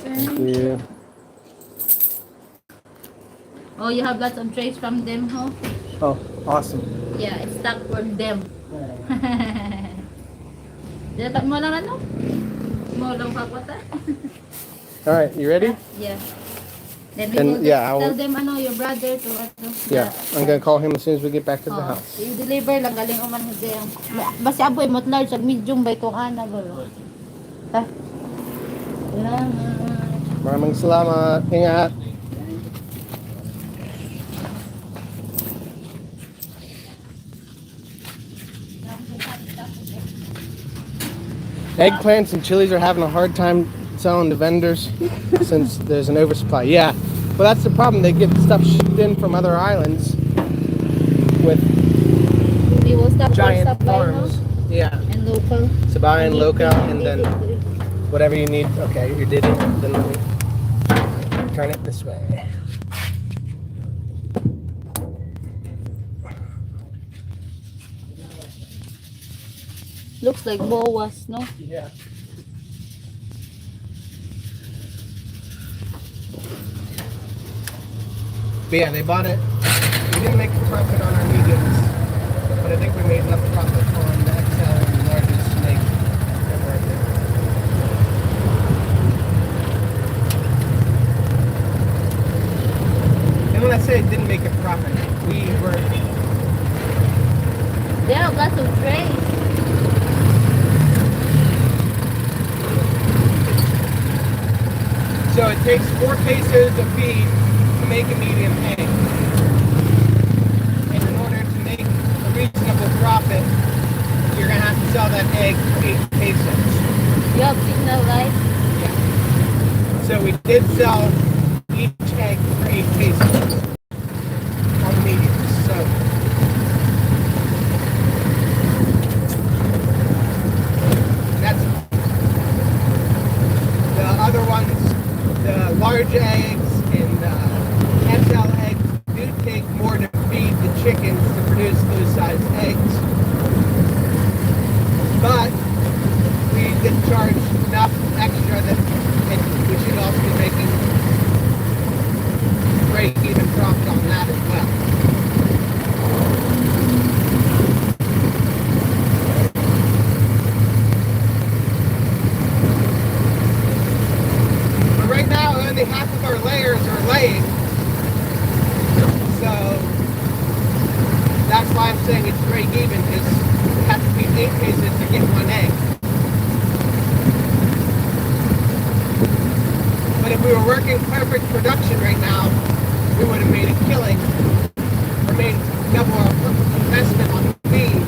B: Thank you.
A: Oh, you have lots of trays from them, huh?
B: Oh, awesome.
A: Yeah, it's stuck for them. Dapat mo lang ano? Mo lang pakwata.
B: All right, you ready?
A: Yeah. Then we
B: And,
A: will
B: yeah, I will-
A: tell them ano, your brother to ano.
B: Yeah, I'm gonna call him as soon as we get back to the
A: Oh,
B: house.
A: you deliver lang galing o man hindi. Basi aboy mo large sa medium ba itong ana ba? Ha? Salamat.
B: Maraming salamat. Ingat. Eggplants and chilies are having a hard time selling to vendors since there's an oversupply. Yeah, well that's the problem. They get stuff shipped in from other islands with
A: We will stop
B: giant
A: for supply no?
B: farms. Yeah,
A: And local.
B: Sabay and Local, and then whatever you need. Okay, you did it. Then let me turn it this way.
C: Looks like boas, no?
B: Yeah. But yeah, they bought it. We didn't make a profit on our mediums, but I think we made enough profit on the XL and the largest snake that were there. And when I say it didn't make a profit, we were.
C: There are lots of trays.
B: So it takes 4 cases of feed to make a medium egg. And in order to make a reasonable profit, you're going to have to sell that egg for 8 pesos.
C: You have signal light?
B: Yeah. So we did sell each egg for 8 pesos on mediums. So that's the other ones, the large eggs and the XL eggs do take more to feed the chickens to produce those size eggs. But we did charge enough extra that we should also be making break-even profit on that as well. But right now, only half of our layers are laying. So that's why I'm saying it's break-even, because we have to feed 8 cases to get 1 egg. But if we were working perfect production right now, we would have made a killing or made double our investment on the feed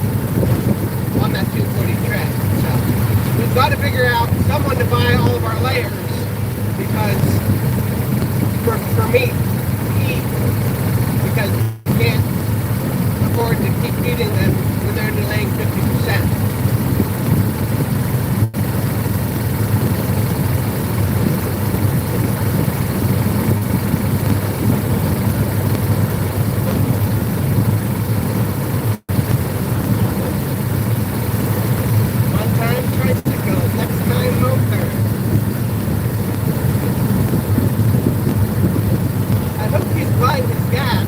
B: on that 240 tray. So we've got to figure out someone to buy all of our layers, because for meat to eat, because we can't afford to keep feeding them when they're only laying 50%. One time tricycle, next time motor. I hope he's buying his gas.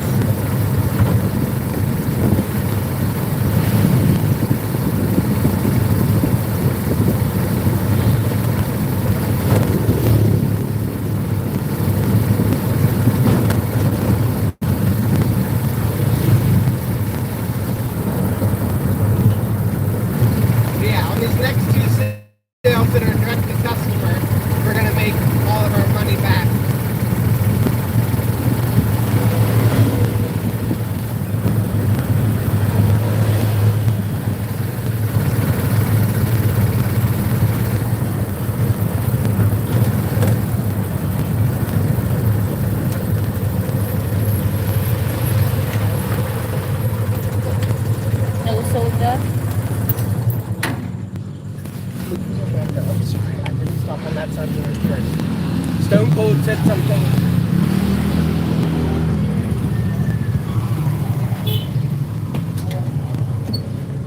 B: Yeah, on these next 2 sales that are direct to customer, we're going to make all of our money back.
C: No soda.
B: I'm sorry, I didn't stop on that side of the road first. Stone Cold said something.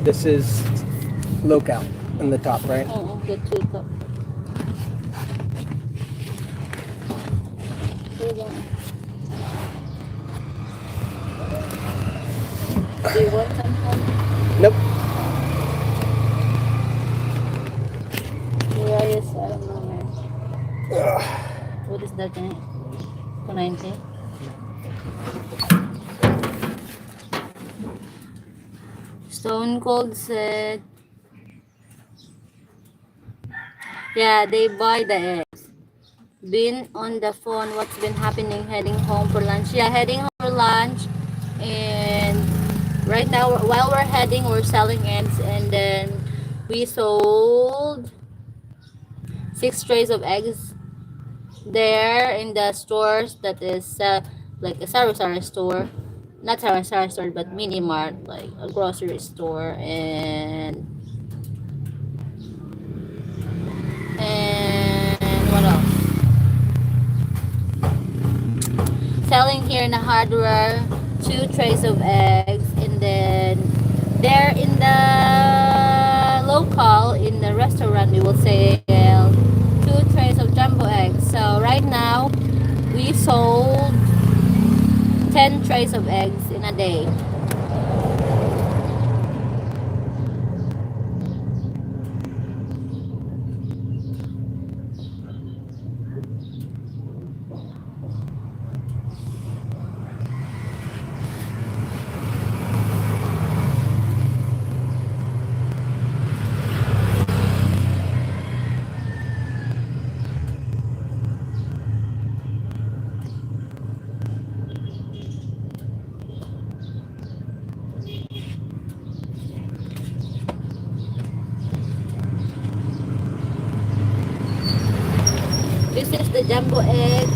B: This is locale in the top, right?
C: Oh, the 2 cup. Hold on. Do you want some help?
B: Nope.
C: Where is, I don't know where. What is that? 290? Stone Cold said, yeah, they buy the eggs. Been on the phone, what's been happening? Heading home for lunch. Yeah, heading home for lunch. And right now, while we're heading, we're selling eggs. And then we sold 6 trays of eggs there in the stores that is like a Sari store. Not Sari store, but mini mart, like a grocery store. And what else? Selling here in the hardware 2 trays of eggs, and then there in the local we will sell 2 trays of jumbo eggs. So right now we sold 10 trays of eggs in a day. This is the jumbo egg.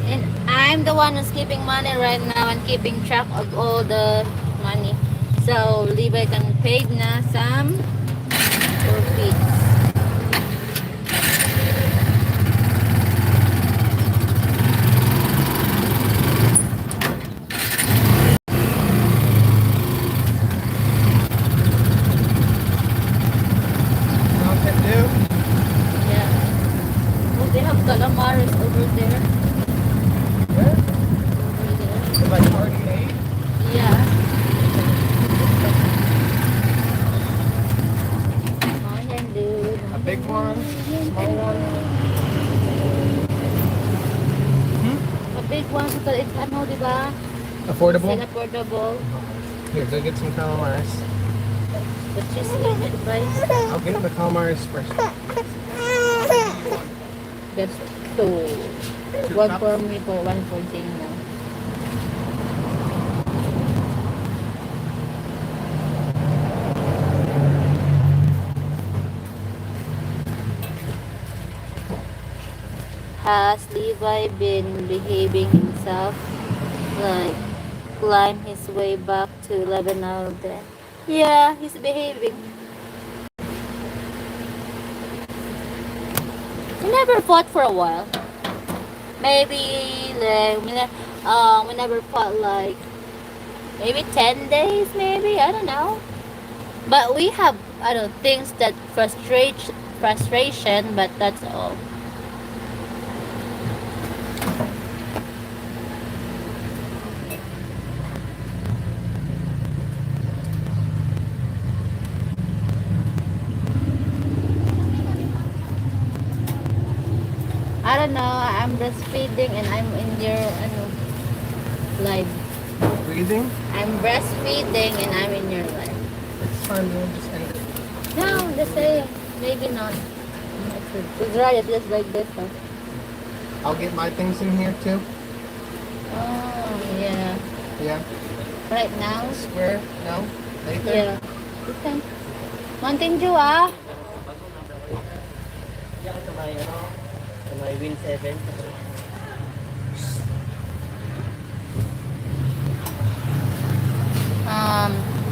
C: And I'm the one who's keeping money right now and keeping track of all the money. So Levi can pay na some for fees.
B: Mountain Dew.
C: Yeah. Oh, they have calamares over there.
B: Where?
C: Over there.
B: Like already made?
C: Yeah. Mountain Dew.
B: A big one, small one.
C: A big one because it's ano, di ba?
B: Affordable.
C: Still affordable.
B: Here, go get some calamars.
C: But just limit price.
B: I'll get the calamars first.
C: That's two. One for me for one for Dana. Has Levi been behaving himself? Like climb his way back to 11 out of 10? Yeah, he's behaving. He never fought for a while. Maybe like we never fought like maybe 10 days, maybe, I don't know. But we have other things that frustration, but that's all. I don't know. I'm breastfeeding and I'm in your live.
B: Breathing?
C: I'm breastfeeding and I'm in your live.
B: It's fine, we'll just end it.
C: No, just say maybe not. It's right. It's just like this. Huh?
B: I'll get my things in here too.
C: Oh yeah.
B: Yeah.
C: Right now.
B: Square? No? Later?
C: Yeah. Okay. Mountain Dew ah.
D: May win 7.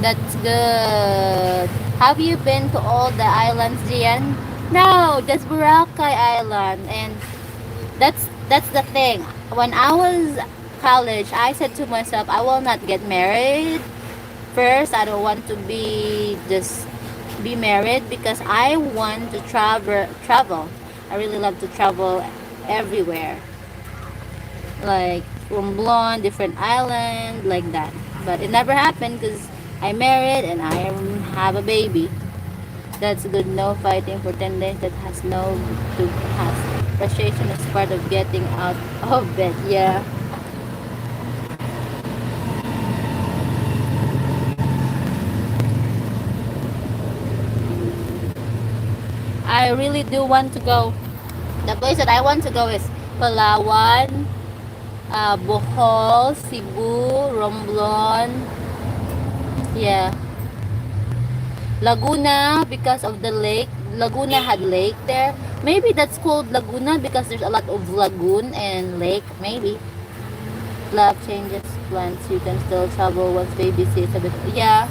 C: That's good. Have you been to all the islands, Jian? No, that's Boracay Island, and that's the thing. When I was college, I said to myself, I will not get married. First, I don't want to be married because I want to travel. I really love to travel everywhere. Like Romblon, different island, like that. But it never happened because I married and I have a baby. That's good. No fighting for 10 days. That has no to has. Frustration is part of getting out of bed. Yeah. I really do want to go. The place that I want to go is Palawan, Bohol, Cebu, Romblon. Yeah. Laguna because of the lake. Laguna had lake there. Maybe that's called Laguna because there's a lot of lagoon and lake. Maybe. Love changes plans. You can still travel once baby sees a bit. Yeah.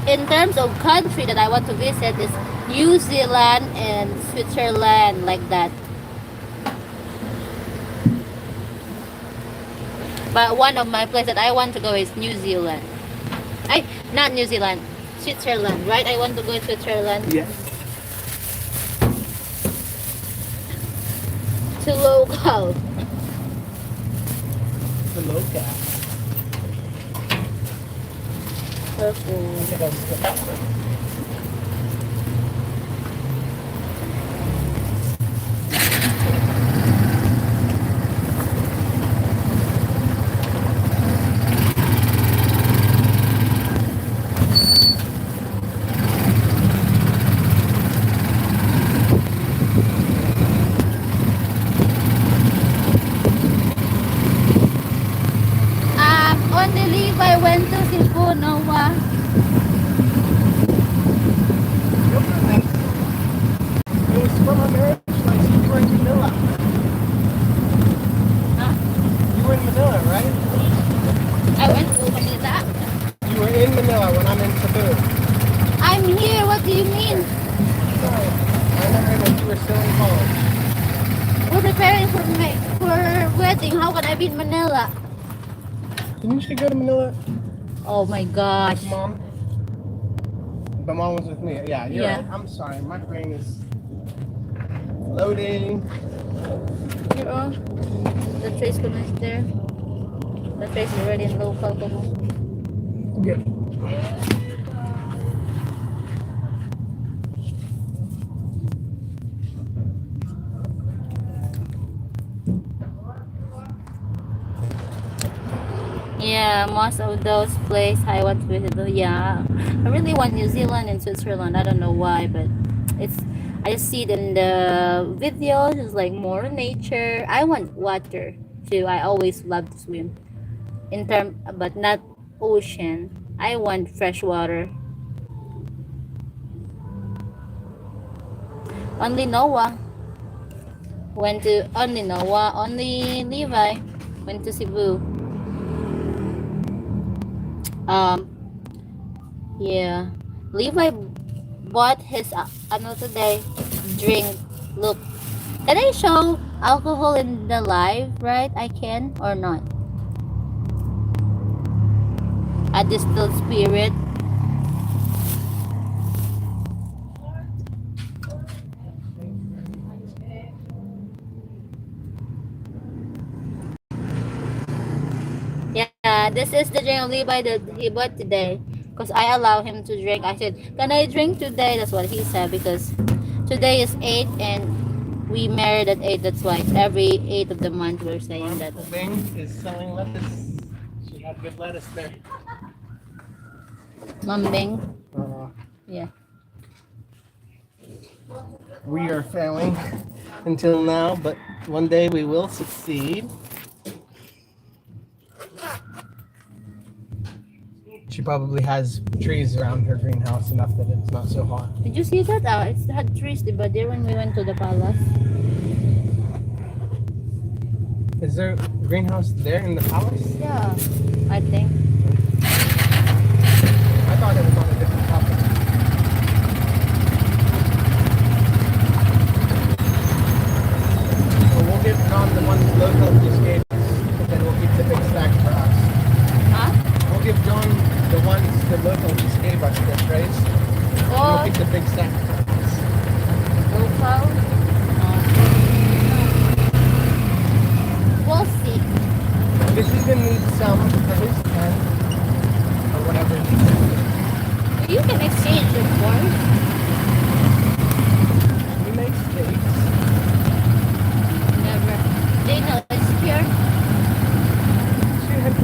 C: In terms of country that I want to visit is New Zealand and Switzerland, like that. But one of my places that I want to go is New Zealand. Not New Zealand, Switzerland, right? I want to go to Switzerland.
B: Yes.
C: To local.
B: The local.
C: Purple. Only Levi went to Cebu, Noah.
B: It was from a marriage license. You were in Manila.
C: Huh?
B: You were in Manila, right?
C: I went to Manila.
B: You were in Manila when I'm in Cebu.
C: I'm here. What do you mean?
B: Sorry. I never that you were still in college.
C: We're preparing for wedding. How can I be in Manila?
B: Didn't you go to Manila
C: Oh my gosh.
B: with Mom? But Mom was with me. Yeah, you're
C: Yeah.
B: right. I'm sorry. My brain is loading.
C: Here, oh. The trace ko na is there. The trace is already in local ko mo.
B: Yeah.
C: Yeah, most of those places I want to visit. Yeah, I really want New Zealand and Switzerland. I don't know why, but it's I just see it in the videos. It's like more nature. I want water too. I always love to swim. But not ocean. I want fresh water. Only Noah only Levi went to Cebu. Um, yeah. Levi bought his ano today drink. Look, can I show alcohol in the live? Right? I can or not? A distilled spirit. Yeah, this is the drink of Levi that he bought today. Because I allow him to drink. I said, can I drink today? That's what he said. Because today is 8 and we married at 8. That's why every 8 of the month we're saying that.
B: Bing is selling lettuce. She had good lettuce there.
C: Mambing.
B: Uh,
C: Yeah.
B: we are failing until now, but one day we will succeed. She probably has trees around her greenhouse enough that it's not so hot.
C: Did you see that? It had trees, diba? There when we went to the palace.
B: Is there a greenhouse there in the palace?
C: Yeah, I think.
B: I thought it was on a different property. Well, we'll give John the one local just gave us, but then we'll keep the big stack for us.
C: Huh?
B: We'll give John the ones the local just gave us, the trays. We'll
C: Oh,
B: keep the big stack for us.
C: local. We'll see.
B: This even needs some for his pen or whatever.
C: You can exchange, of course.
B: He makes cakes.
C: Never. They know it's pure.
B: She had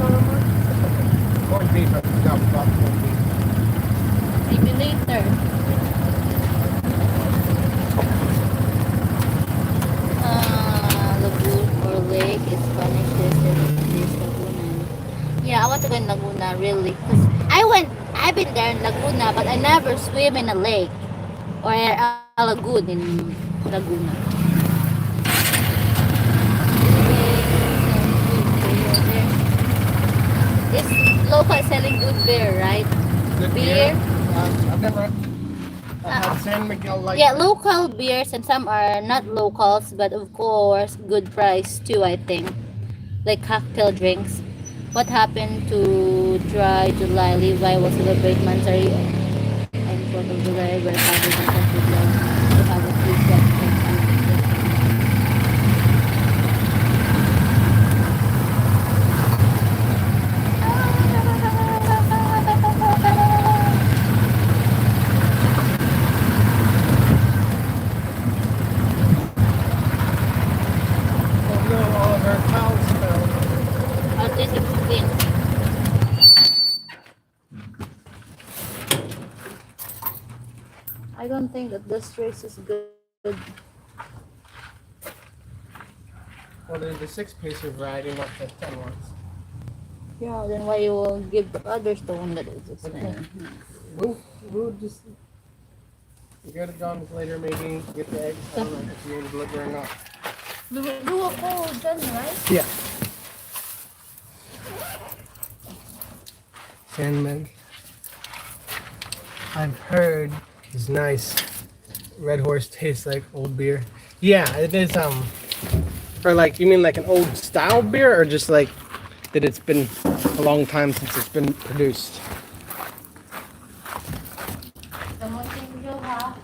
B: corned beef. I forgot about corned beef.
C: Maybe later. Lagoon or lake is Spanish this Laguna. Yeah, I want to go in Laguna really. Cause I've been there in Laguna, but I never swim in a lake or a lagoon in Laguna. This local selling good beer, right?
B: Good
C: Beer.
B: I've never had San Miguel like
C: Yeah, local beers and some are not locals, but of course good price too. I think like cocktail drinks. What happened to Dry July? Levi will celebrate Mansari on 4th of July where fathers and sons would love to have a feast that
B: Oh no, all of our towels fell.
C: at least it's clean. I don't think that this race is good.
B: Well, there's the 6-pacer variety, not the 10 ones.
C: Yeah, then why you will give others the one that is expensive?
B: We'll just go to John's later, maybe get the eggs. I don't know if you're going to deliver or not.
C: Do a cold then, right?
B: Yeah. Sandman, I've heard is nice. Red Horse tastes like old beer. Yeah, it is. Or like, you mean like an old style beer, or just like that it's been a long time since it's been produced?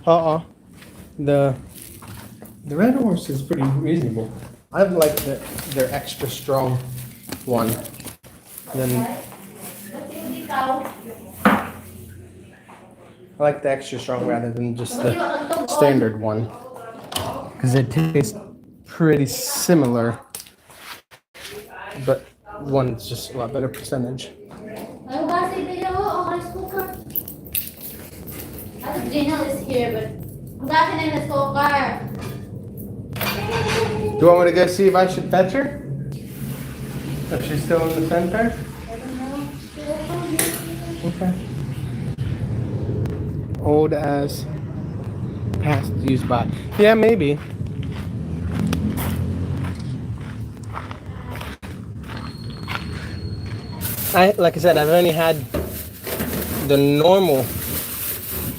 B: The Red Horse is pretty reasonable. I like their extra strong one. Then I like the extra strong rather than just the standard one, because it tastes pretty similar, but one's just a lot better percentage.
C: Gina is here, but I'm back in the car.
B: Do you want me to go see if I should fetch her? If she's still in the center?
C: I don't know.
B: Okay. Old as past use by. Yeah, maybe. Like I said, I've only had the normal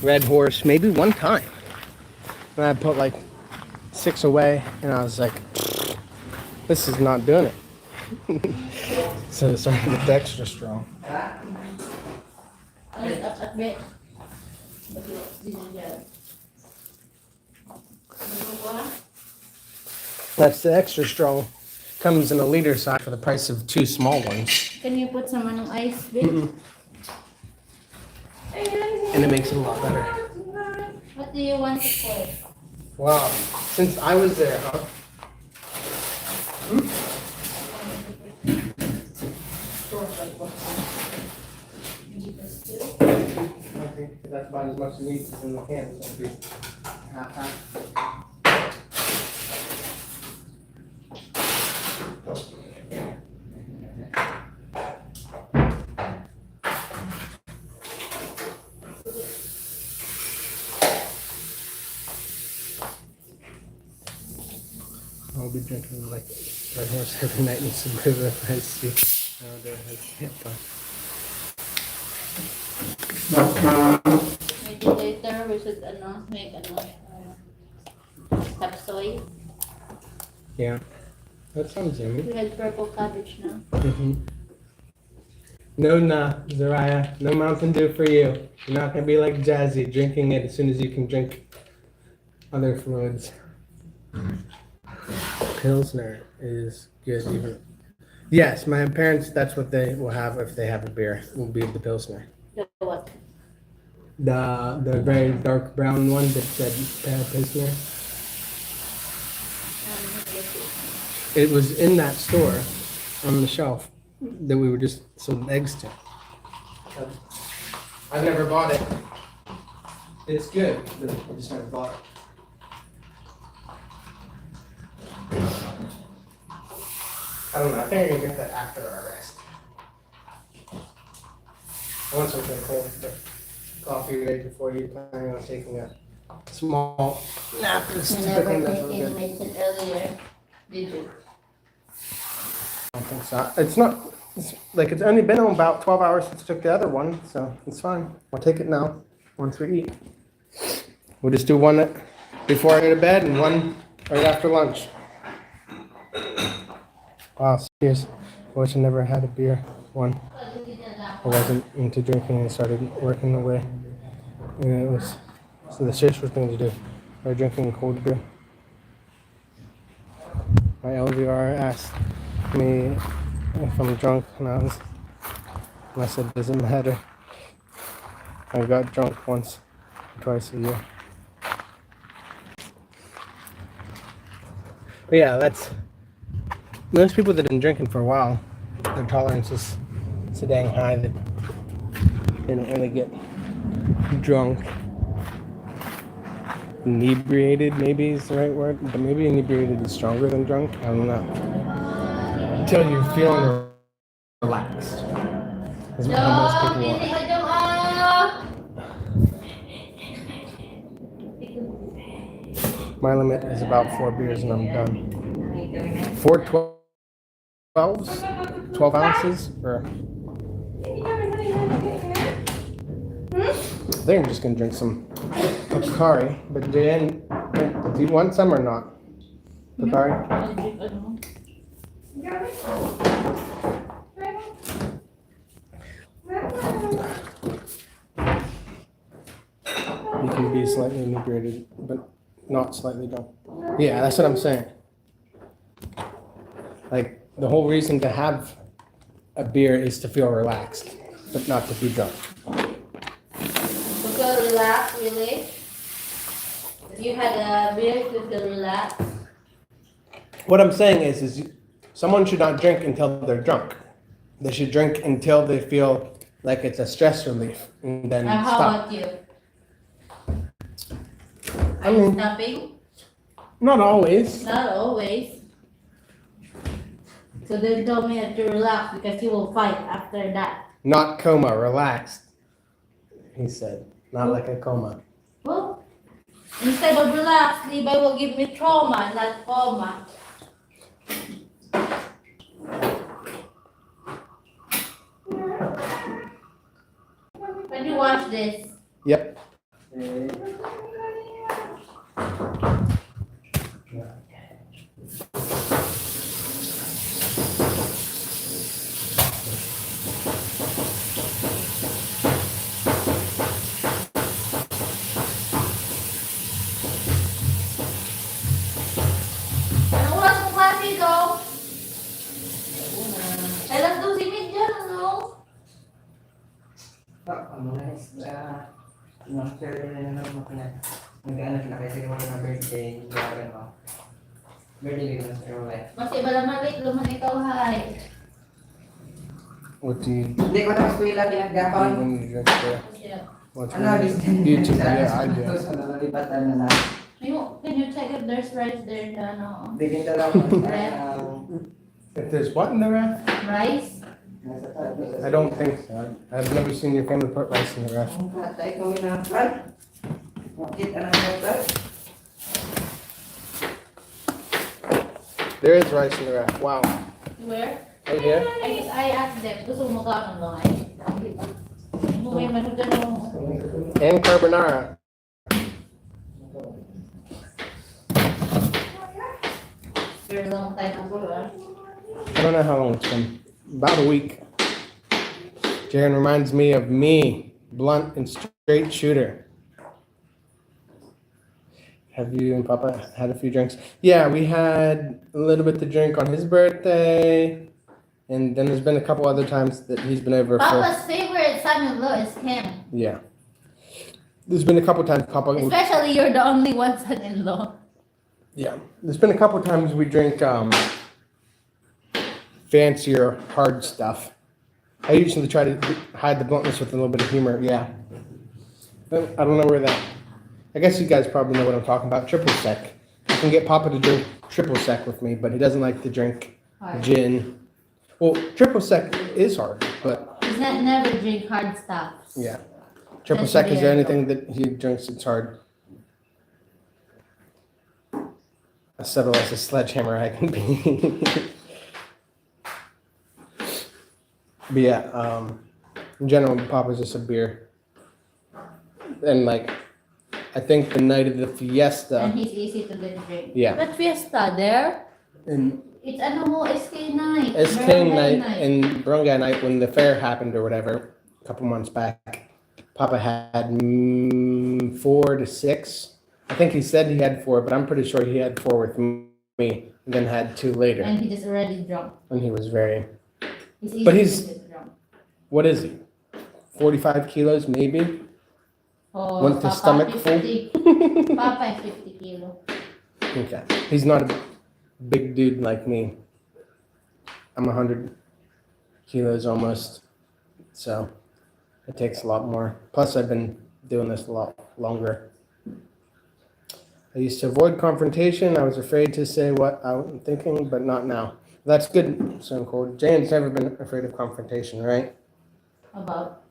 B: Red Horse maybe one time. And I put like 6 away, and I was like, this is not doing it. So it started to get extra strong. That's the extra strong. Comes in a liter size for the price of 2 small ones.
C: Can you put some on ice, babe?
B: And it makes it a lot better.
C: What do you want it for?
B: Wow. Since I was there, huh? I think that's about as much meat as in the can. So it'll be half. I'll be drinking like Red Horse every night and some river if I see. I can't
C: Maybe later we should make soy.
B: Yeah. That sounds yummy.
C: We had purple cabbage now.
B: No, Zariah. No Mountain Dew for you. You're not gonna be like Jazzy, drinking it as soon as you can drink other fluids. Pilsner is good. Even yes, my parents. That's what they will have if they have a beer. Will be the Pilsner.
C: The what?
B: The very dark brown one that said Pilsner. It was in that store on the shelf that we were just sold eggs to. I've never bought it. It's good, but I just never bought it. I don't know. I think I can get that after our rest. I want something cold for coffee right before you planning on taking a small nap.
C: You never taken medicine earlier, did you?
B: I don't think so. It's not. It's only been about 12 hours since I took the other one, so it's fine. I'll take it now once we eat. We'll just do one before I go to bed and one right after lunch. Wow, serious. Wish I never had a beer. One, I wasn't into drinking and started working away. And it was so the safest thing to do. Or drinking cold beer. My LVR asked me if I'm drunk, and I said, doesn't matter. I got drunk once, twice a year. But yeah, that's most people that have been drinking for a while. Their tolerance is so dang high that they don't really get drunk. Inebriated, maybe is the right word, but maybe inebriated is stronger than drunk. I don't know. Until you're feeling relaxed. Is how most people are. My limit is about 4 beers and I'm done. 4 12s? 12 ounces? Or I think I'm just gonna drink some Pocari, but Jan, do you want some or not? Pocari? You can be slightly inebriated, but not slightly drunk. Yeah, that's what I'm saying. Like, the whole reason to have a beer is to feel relaxed, but not to be drunk.
A: To feel relaxed, really? You had a beer to feel relaxed?
B: What I'm saying is someone should not drink until they're drunk. They should drink until they feel like it's a stress relief, and then
A: And how
B: stop.
A: about you?
B: I mean,
A: Stopping?
B: not always.
A: Not always. So then tell me that you relax because you will fight after that.
B: Not coma, relaxed. He said, not like a coma.
A: Well, instead of relax, Levi will give me trauma, not coma. Can you watch this?
B: Yep.
A: Anong oras mo klase ito? Alas 12:30 na, no? Mas iba naman late, luman ikaw, hay.
B: What do you
F: Hindi ko tapos ko ilang pinagdakon.
B: when you drink beer? What's
F: Ano,
B: YouTube? Yeah, I do.
F: Nalipatan na na.
A: Can you check if there's rice there in the, ano?
F: Bigyan talaga ako ng
B: If there's what in the ref?
A: Rice?
F: nasa tabi.
B: I don't think so. I've never seen your family put rice in the ref.
F: Ang patay ko minapal. Makita na natin.
B: There is rice in the ref. Wow.
A: Where?
B: Right here?
A: I guess I asked them. Gusto mo ka ano ay? May manugan mo.
B: And carbonara.
A: Very long time ago, ah.
B: I don't know how long it's been. About a week. Jaren reminds me of me, blunt and straight shooter. Have you and Papa had a few drinks? Yeah, we had a little bit to drink on his birthday. And then there's been a couple other times that he's been over for.
A: Papa's favorite son-in-law is him.
B: Yeah. There's been a couple times Papa.
A: Especially you're the only one son-in-law.
B: Yeah. There's been a couple times we drink fancier, hard stuff. I usually try to hide the bluntness with a little bit of humor. Yeah. I don't know where that. I guess you guys probably know what I'm talking about. Triple sec. I can get Papa to drink triple sec with me, but he doesn't like to drink gin. Well, triple sec is hard, but
A: He's not never drink hard stuff.
B: yeah. Triple
A: That's
B: sec is
A: weird.
B: anything that he drinks, it's hard. As subtle as a sledgehammer I can be. But yeah, in general, Papa's just a beer. And like, I think the night of the fiesta,
A: And he's easy to drink.
B: yeah.
A: But Fiesta there?
B: And
C: It's ano mo, SK night.
B: SK
C: Barangay
B: night and Barangay night when the fair happened or whatever, a couple months back. Papa had 4 to 6. I think he said he had 4, but I'm pretty sure he had 4 with me, and then had 2 later.
C: And he just already drunk.
B: And he was very.
C: He's
B: But
C: easy
B: he's-
C: to get drunk.
B: What is he? 45 kilos maybe.
C: Oh,
B: Went to
C: Papa,
B: stomach
C: 50.
B: full.
C: Papa is 50 kilo.
B: Okay. He's not a big dude like me. I'm 100 kilos almost. So it takes a lot more. Plus, I've been doing this a lot longer. I used to avoid confrontation. I was afraid to say what I'm thinking, but not now. That's good, so cool. Jane's never been afraid of confrontation, right?
C: About.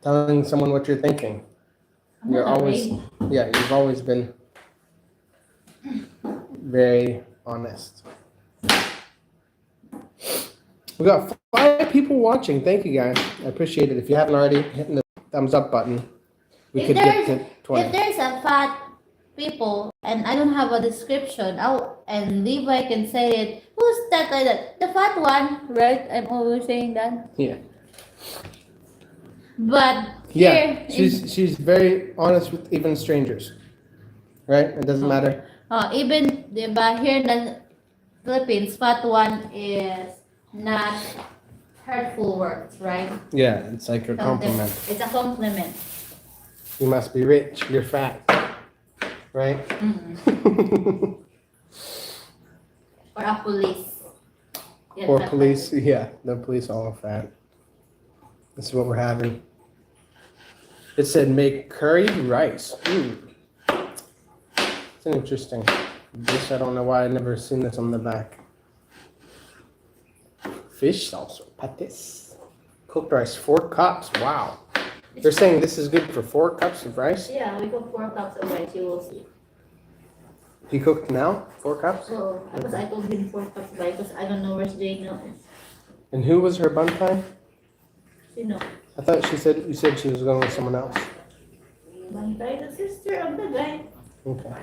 B: Telling someone what you're thinking.
C: I'm
B: You're
C: not
B: always,
C: afraid.
B: yeah, you've always been very honest. We got 5 people watching. Thank you guys. I appreciate it. If you haven't already, hitting the thumbs up button. We
C: If
B: could get to
C: If
B: 20.
C: there's a fat people and I don't have a description, and Levi can say it. Who's that? The fat one, right? I'm always saying that.
B: Yeah.
C: But
B: Yeah,
C: here,
B: she's very honest with even strangers, right? It doesn't matter.
C: even diba, here in the Philippines, fat one is not hurtful words, right?
B: Yeah, it's like a compliment.
C: It's a compliment.
B: You must be rich. You're fat, right?
C: Or a police. Yeah,
B: Or
C: fat
B: police. Yeah, the police all are fat. This is what we're having. It said make curry rice. It's an interesting dish. I don't know why I've never seen this on the back. Fish sauce or patis. Cooked rice, 4 cups. Wow. They're saying this is good for 4 cups of rice.
C: Yeah, we cook 4 cups of rice, you will see.
B: He cooked now? 4 cups?
C: So, because I told him 4 cups because I don't know where's Jane is.
B: And who was her bun time?
C: You know.
B: I thought you said she was going with someone else.
C: Bantay, the sister of the guy.
B: Okay.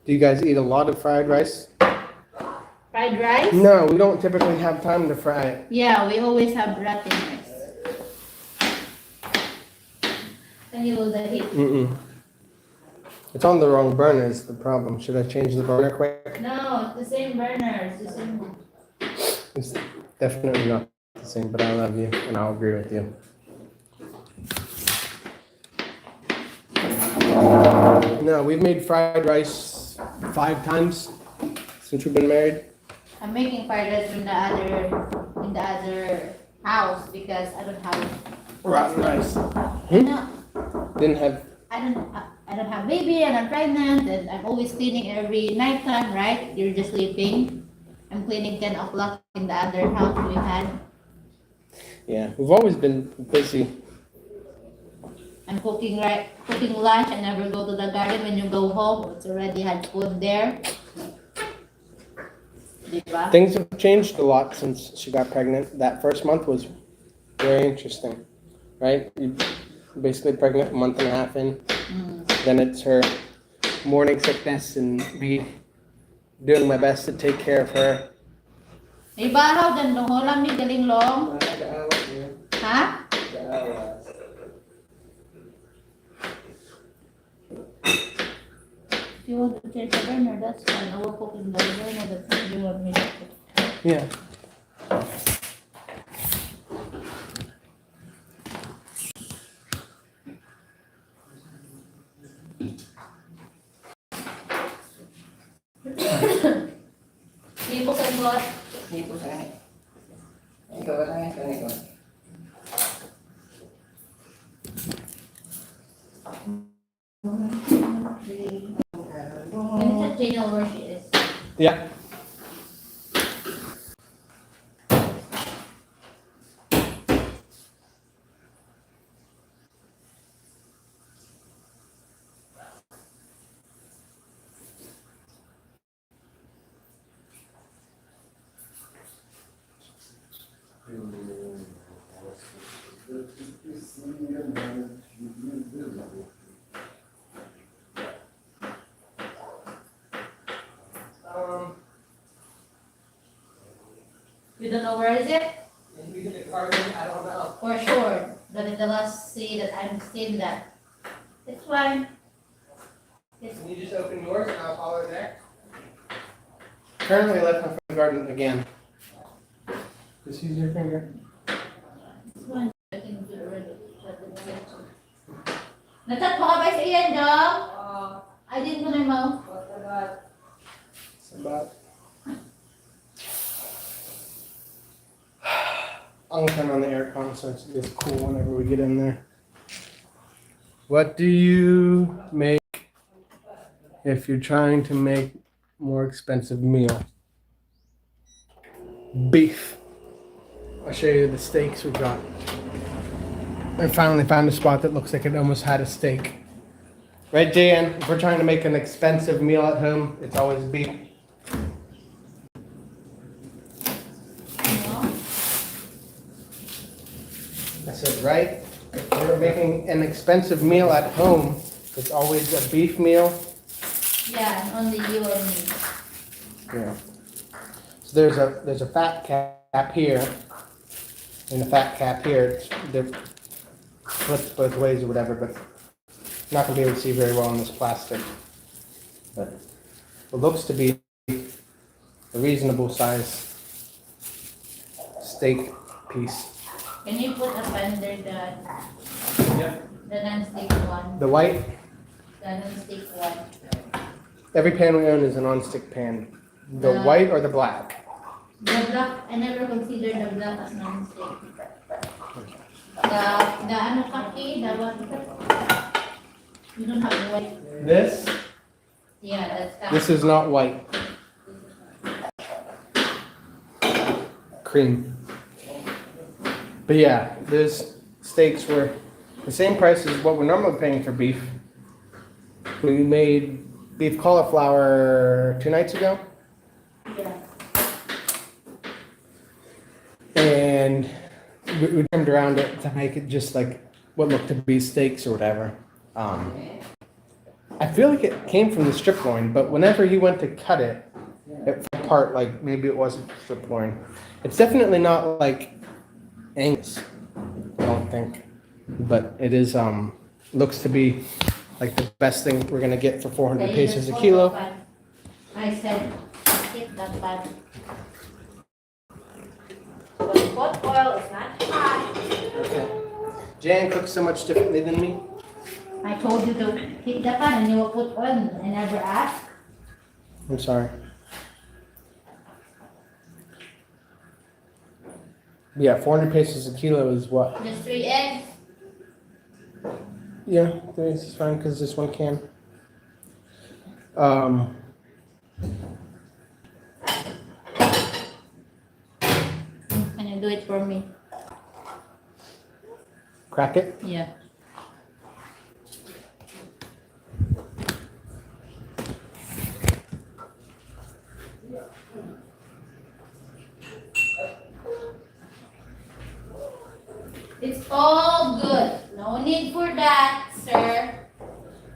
B: Do you guys eat a lot of fried rice?
C: Fried rice?
B: No, we don't typically have time to fry it.
C: Yeah, we always have rotten rice. Can you hold the heat?
B: Mm-mm. It's on the wrong burner is the problem. Should I change the burner quick?
C: No, it's the same burner. It's the same one.
B: It's definitely not the same, but I love you and I'll agree with you. No, we've made fried rice 5 times since we've been married.
C: I'm making fried rice in the other house because I don't have
B: Rotten rice.
C: No,
B: Didn't have.
C: I don't have baby and I'm pregnant and I'm always cleaning every nighttime, right? You're just sleeping. I'm cleaning 10 o'clock in the other house we had.
B: Yeah, we've always been busy.
C: I'm cooking lunch. I never go to the garden. When you go home, it's already had food there. Diba?
B: Things have changed a lot since she got pregnant. That first month was very interesting, right? You're basically pregnant a month and a half in. Then it's her morning sickness and me doing my best to take care of her.
C: May bahaw dan dong holam ni galing long. Ha? If you want to change the burner, that's fine. I will cook in the burner. That's what you want me to cook.
B: Yeah.
C: Libo sa bot.
F: Hindi po sa akin. Ikaw lang sa akin.
C: Can you check Jane where she is?
B: Yeah.
C: You don't know where is it?
B: I don't know.
C: For sure. That is the last sea that I'm seeing that. It's fine.
B: Can you just open yours and I'll follow there? Currently left my front garden again. Just use your finger.
C: It's fine. I can do it already. Natat mo ka ba sa iyan, Dom? I didn't put him out.
B: It's about. I'll turn on the aircon so it's cool whenever we get in there. What do you make if you're trying to make more expensive meal? Beef. I'll show you the steaks we got. I finally found a spot that looks like it almost had a steak. Right, Jan? If we're trying to make an expensive meal at home, it's always beef. I said, right? If we're making an expensive meal at home, it's always a beef meal.
C: Yeah, only you and me.
B: Yeah. So there's a fat cap here and a fat cap here. They're flipped both ways or whatever, but I'm not gonna be able to see very well in this plastic. But it looks to be a reasonable size steak piece.
C: Can you put up under the non-stick one?
B: The white,
C: The non-stick one.
B: every pan we own is a non-stick pan. The white or the black?
C: The black, I never considered the black as non-stick. The ano kaki, the one. You don't have the white.
B: This?
C: Yeah, that's that.
B: This is not white. Cream. But yeah, those steaks were the same price as what we're normally paying for beef. We made beef cauliflower 2 nights ago.
C: Yeah.
B: And we trimmed around it to make it just like what looked to be steaks or whatever. I feel like it came from the strip loin, but whenever he went to cut it, it fell apart like maybe it wasn't strip loin. It's definitely not like Angus, I don't think. But it is, looks to be like the best thing we're gonna get for 400 pesos a kilo.
C: I said, keep that bad. But hot oil is not hot.
B: Okay. Jan cooks so much differently than me.
C: I told you to heat the pan and you will put oil. I never asked.
B: I'm sorry. Yeah, 400 pesos a kilo is what?
C: Just 3 eggs.
B: Yeah, 3 is fine because this one can.
C: Can you do it for me?
B: Crack it.
C: Yeah. It's all good. No need for that, sir.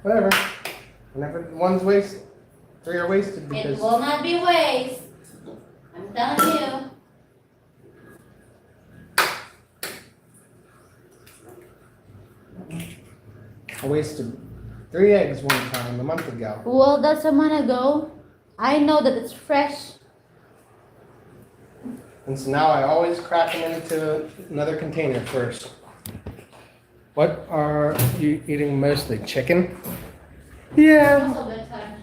B: Whatever. Whenever one's waste, 3 are wasted
C: It
B: because
C: will not be waste. I'm telling you.
B: I wasted 3 eggs one time a month ago.
C: Well, that's a month ago. I know that it's fresh.
B: And so now I always crack them into another container first. What are you eating mostly? Chicken? Yeah,
C: Most of the time.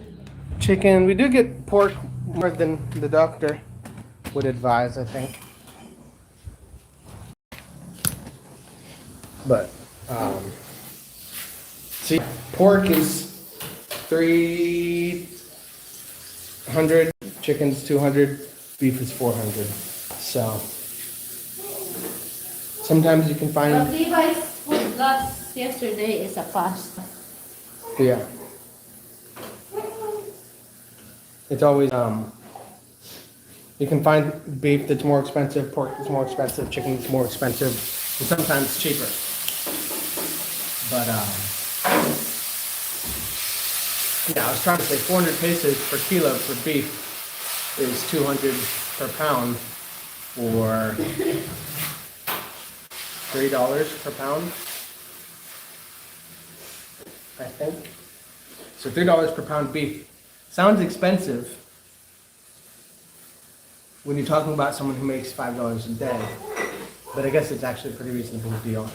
B: chicken. We do get pork more than the doctor would advise, I think. But, see, pork is 300, chicken's 200, beef is 400. So, sometimes you can
C: But
B: find,
C: Levi's food last yesterday is a pasta.
B: yeah. It's always, you can find beef that's more expensive, pork that's more expensive, chicken that's more expensive, and sometimes cheaper. But, yeah, I was trying to say 400 pesos per kilo for beef is 200 per pound. for $3 per pound, I think. So $3 per pound beef. Sounds expensive when you're talking about someone who makes $5 a day, but I guess it's actually a pretty reasonable deal.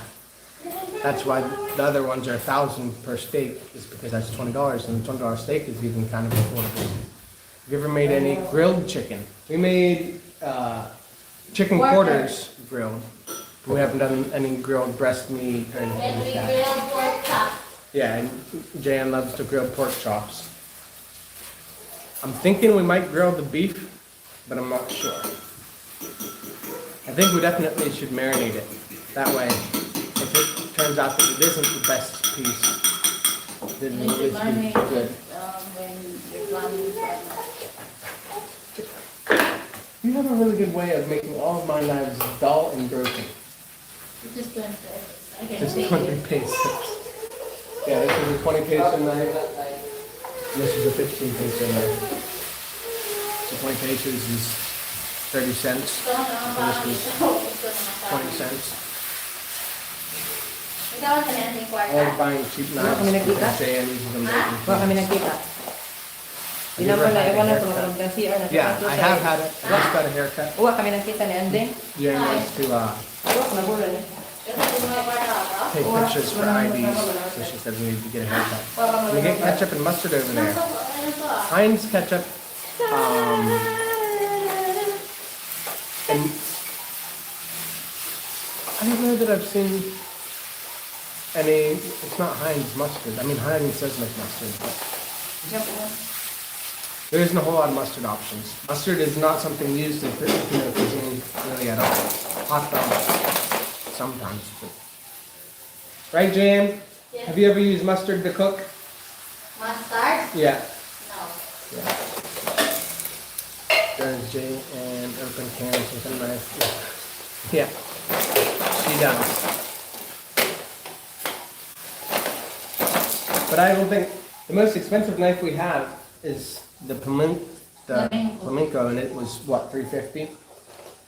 B: That's why the other ones are $1,000 per steak, is because that's $20, and the $20 steak is even kind of affordable. Have you ever made any grilled chicken? We made chicken quarters grilled. We haven't done any grilled breast meat or anything
A: And we
B: like that.
A: grilled pork chop.
B: Yeah, and Jan loves to grill pork chops. I'm thinking we might grill the beef, but I'm not sure. I think we definitely should marinate it. That way, if it turns out that it isn't the best piece, then
C: You
B: it'll
C: should
B: at least be
C: marinate
B: good.
C: it when you're planning to.
B: You have a really good way of making all of my knives dull and broken.
C: Just 20 pesos. I can
B: Just
C: take
B: 20
C: it.
B: pesos. Yeah, this is a 20 peso knife. This is a 15 peso knife. So 20 pesos is 30 cents.
C: Ito na ang
B: And this
C: parang
B: was 20 cents.
C: Ikaw ang kanyang
B: I
C: kwarta.
B: like buying cheap knives.
F: kami nakita?
B: Jan uses them making
F: Wala kami nagkita.
B: Have you ever had a haircut?
F: ng CR na
B: Yeah, I have had it. I just got a haircut.
F: Uwa kami nagkita ni Andeng.
B: Jan wants to
F: Uwa na bulan eh.
C: Kasi kung mga kwarta ka,
B: take pictures for IDs, so she said we need to get a haircut. We get ketchup and mustard over there.
C: ano to ah?
B: Heinz ketchup, and I don't know that I've seen any, it's not Heinz mustard. I mean, Heinz says like mustard, but there isn't a whole lot of mustard options. Mustard is not something used in Filipino cuisine really at all. Hot dog, sometimes. But. Right, Jan?
C: Yes.
B: Have you ever used mustard to cook?
C: Mustard?
B: Yeah.
C: No.
B: There's Jay and open cans with a knife. Yeah, she does. But I don't think the most expensive knife we have is the flamenco, and it was what, 350,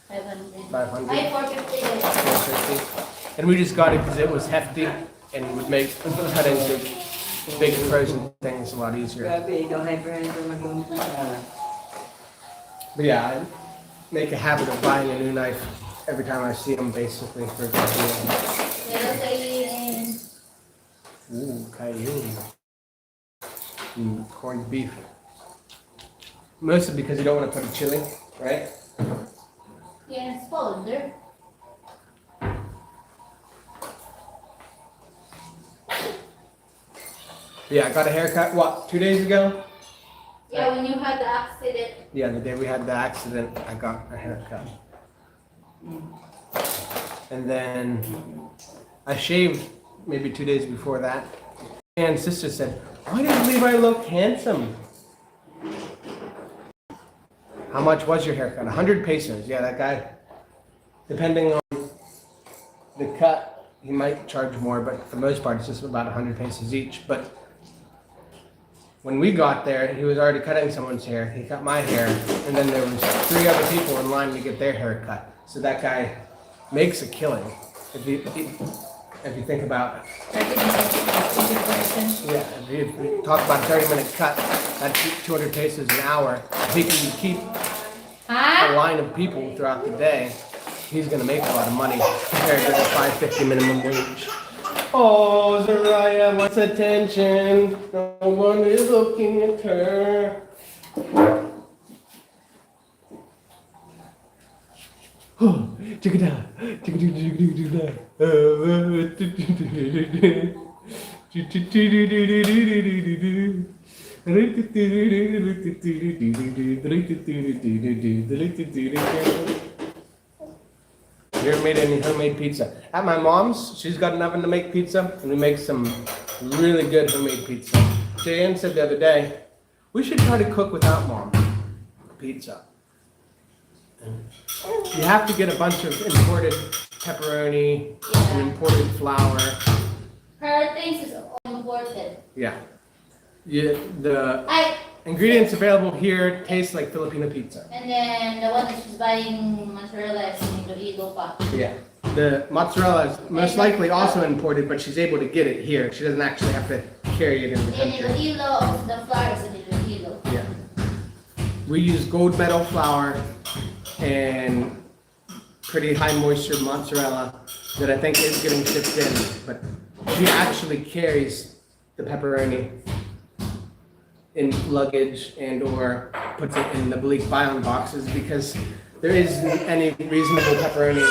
C: 500.
B: 500,
C: Ay, 450 guys.
B: 450, and we just got it because it was hefty and would make cutting into big frozen things a lot easier.
F: Grabe, ikaw hyper mag-lumit.
B: But yeah, I make a habit of buying a new knife every time I see them, basically, for a good deal.
C: Meron kayo
B: Ooh, cayenne. Corned beef. Mostly because you don't want to put a chili, right?
C: yes, folder.
B: Yeah, I got a haircut, what, 2 days ago?
C: Yeah, when you had the accident.
B: Yeah, the day we had the accident, I got a haircut. And then I shaved maybe 2 days before that. And sister said, why did Levi look handsome? How much was your haircut? 100 pesos. Yeah, that guy, depending on the cut, he might charge more, but for the most part, it's just about 100 pesos each. But when we got there, he was already cutting someone's hair. He cut my hair, and then there was 3 other people in line to get their hair cut. So that guy makes a killing. If you think about it. Yeah, if you talk about a 30-minute cut, that's 200 pesos an hour. If he can keep a line of people throughout the day, he's going to make a lot of money compared to the $5.50 minimum wage. Oh, Zariah wants attention. No one is looking at her. Check it out. You ever made any homemade pizza? At my mom's, she's got an oven to make pizza, and we make some really good homemade pizza. Jan said the other day, we should try to cook without mom pizza. You have to get a bunch of imported pepperoni and imported flour.
C: Her things is all imported.
B: Yeah. Yeah, the ingredients available here taste like Filipino pizza.
C: And then the one that she's buying mozzarella is in Iloilo pa.
B: Yeah. The mozzarella is most likely also imported, but she's able to get it here. She doesn't actually have to carry it in the
C: In
B: country.
C: Iloilo, the flour is in Iloilo.
B: Yeah. We use gold medal flour and pretty high moisture mozzarella that I think is getting shipped in, but she actually carries the pepperoni in luggage and or puts it in the bleak violin boxes because there isn't any reasonable pepperoni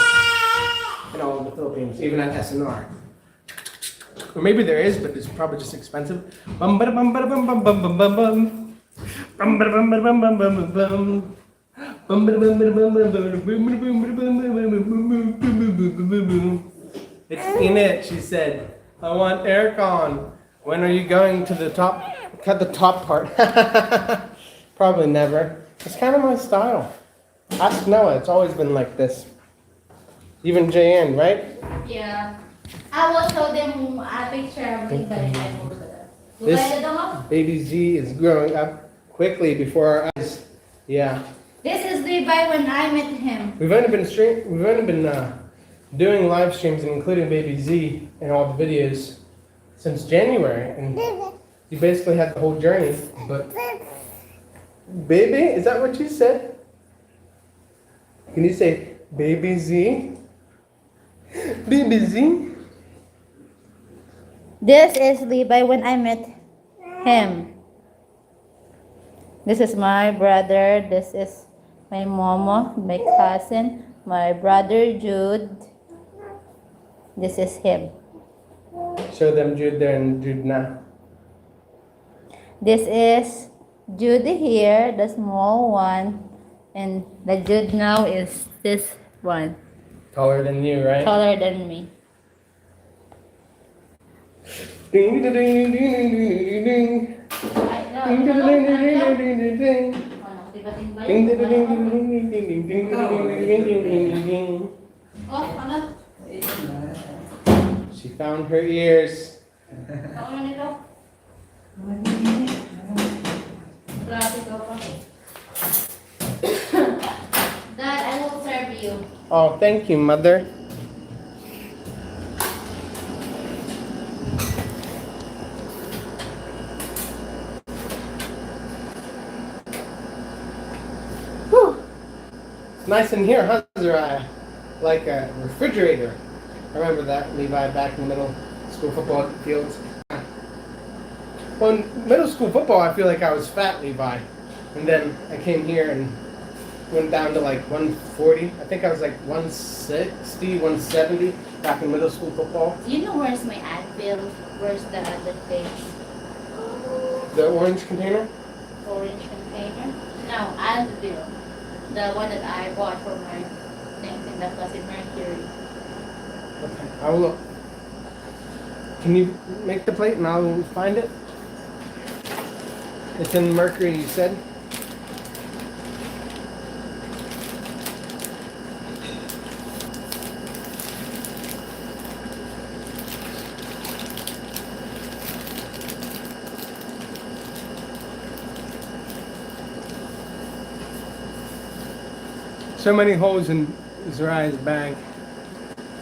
B: in all of the Philippines, even at SNR. Or maybe there is, but it's probably just expensive. Bum ba bum ba bum bum bum bum bum bum. Bum ba bum ba bum bum bum bum bum. Bum ba bum ba bum bum bum bum. It's in it, she said. I want aircon. When are you going to the top? Cut the top part. Probably never. It's kind of my style. Ask Noah, it's always been like this. Even JN, right?
C: Yeah. I will show them a picture of the
B: This baby Z is growing up quickly before our eyes. Yeah.
C: This is Levi when I met him.
B: We've only been doing live streams and including baby Z in all the videos since January, and you basically had the whole journey. But baby, is that what you said? Can you say baby Z? Baby Z?
C: This is Levi when I met him. This is my brother. This is my mama, my cousin, my brother Jude. This is him.
B: Show them Jude there and Jude now.
C: This is Jude here, the small one. And the Jude now is this one.
B: Taller than you, right?
C: Taller than me.
B: Ding ding ding ding ding ding ding. Ding ding ding ding ding ding ding ding. Ding ding ding ding ding ding ding ding ding ding ding ding ding.
C: Oh, ano?
B: She found her ears.
C: Ano nito? Grabe ka pa. Dad, I will serve you.
B: Oh, thank you, mother. Whew. It's nice in here, huh, Zariah? Like a refrigerator. I remember that, Levi, back in middle school football fields. Well, in middle school football, I feel like I was fat, Levi. And then I came here and went down to like 140. I think I was like 160, 170 back in middle school football.
C: You know where's my Advil? Where's the other thing?
B: The orange container?
C: Orange container? No, Advil. The one that I bought for my things in the Cousin Mercury.
B: Okay, I will look. Can you make the plate and I'll find it? It's in Mercury, you said? So many holes in Zariah's bag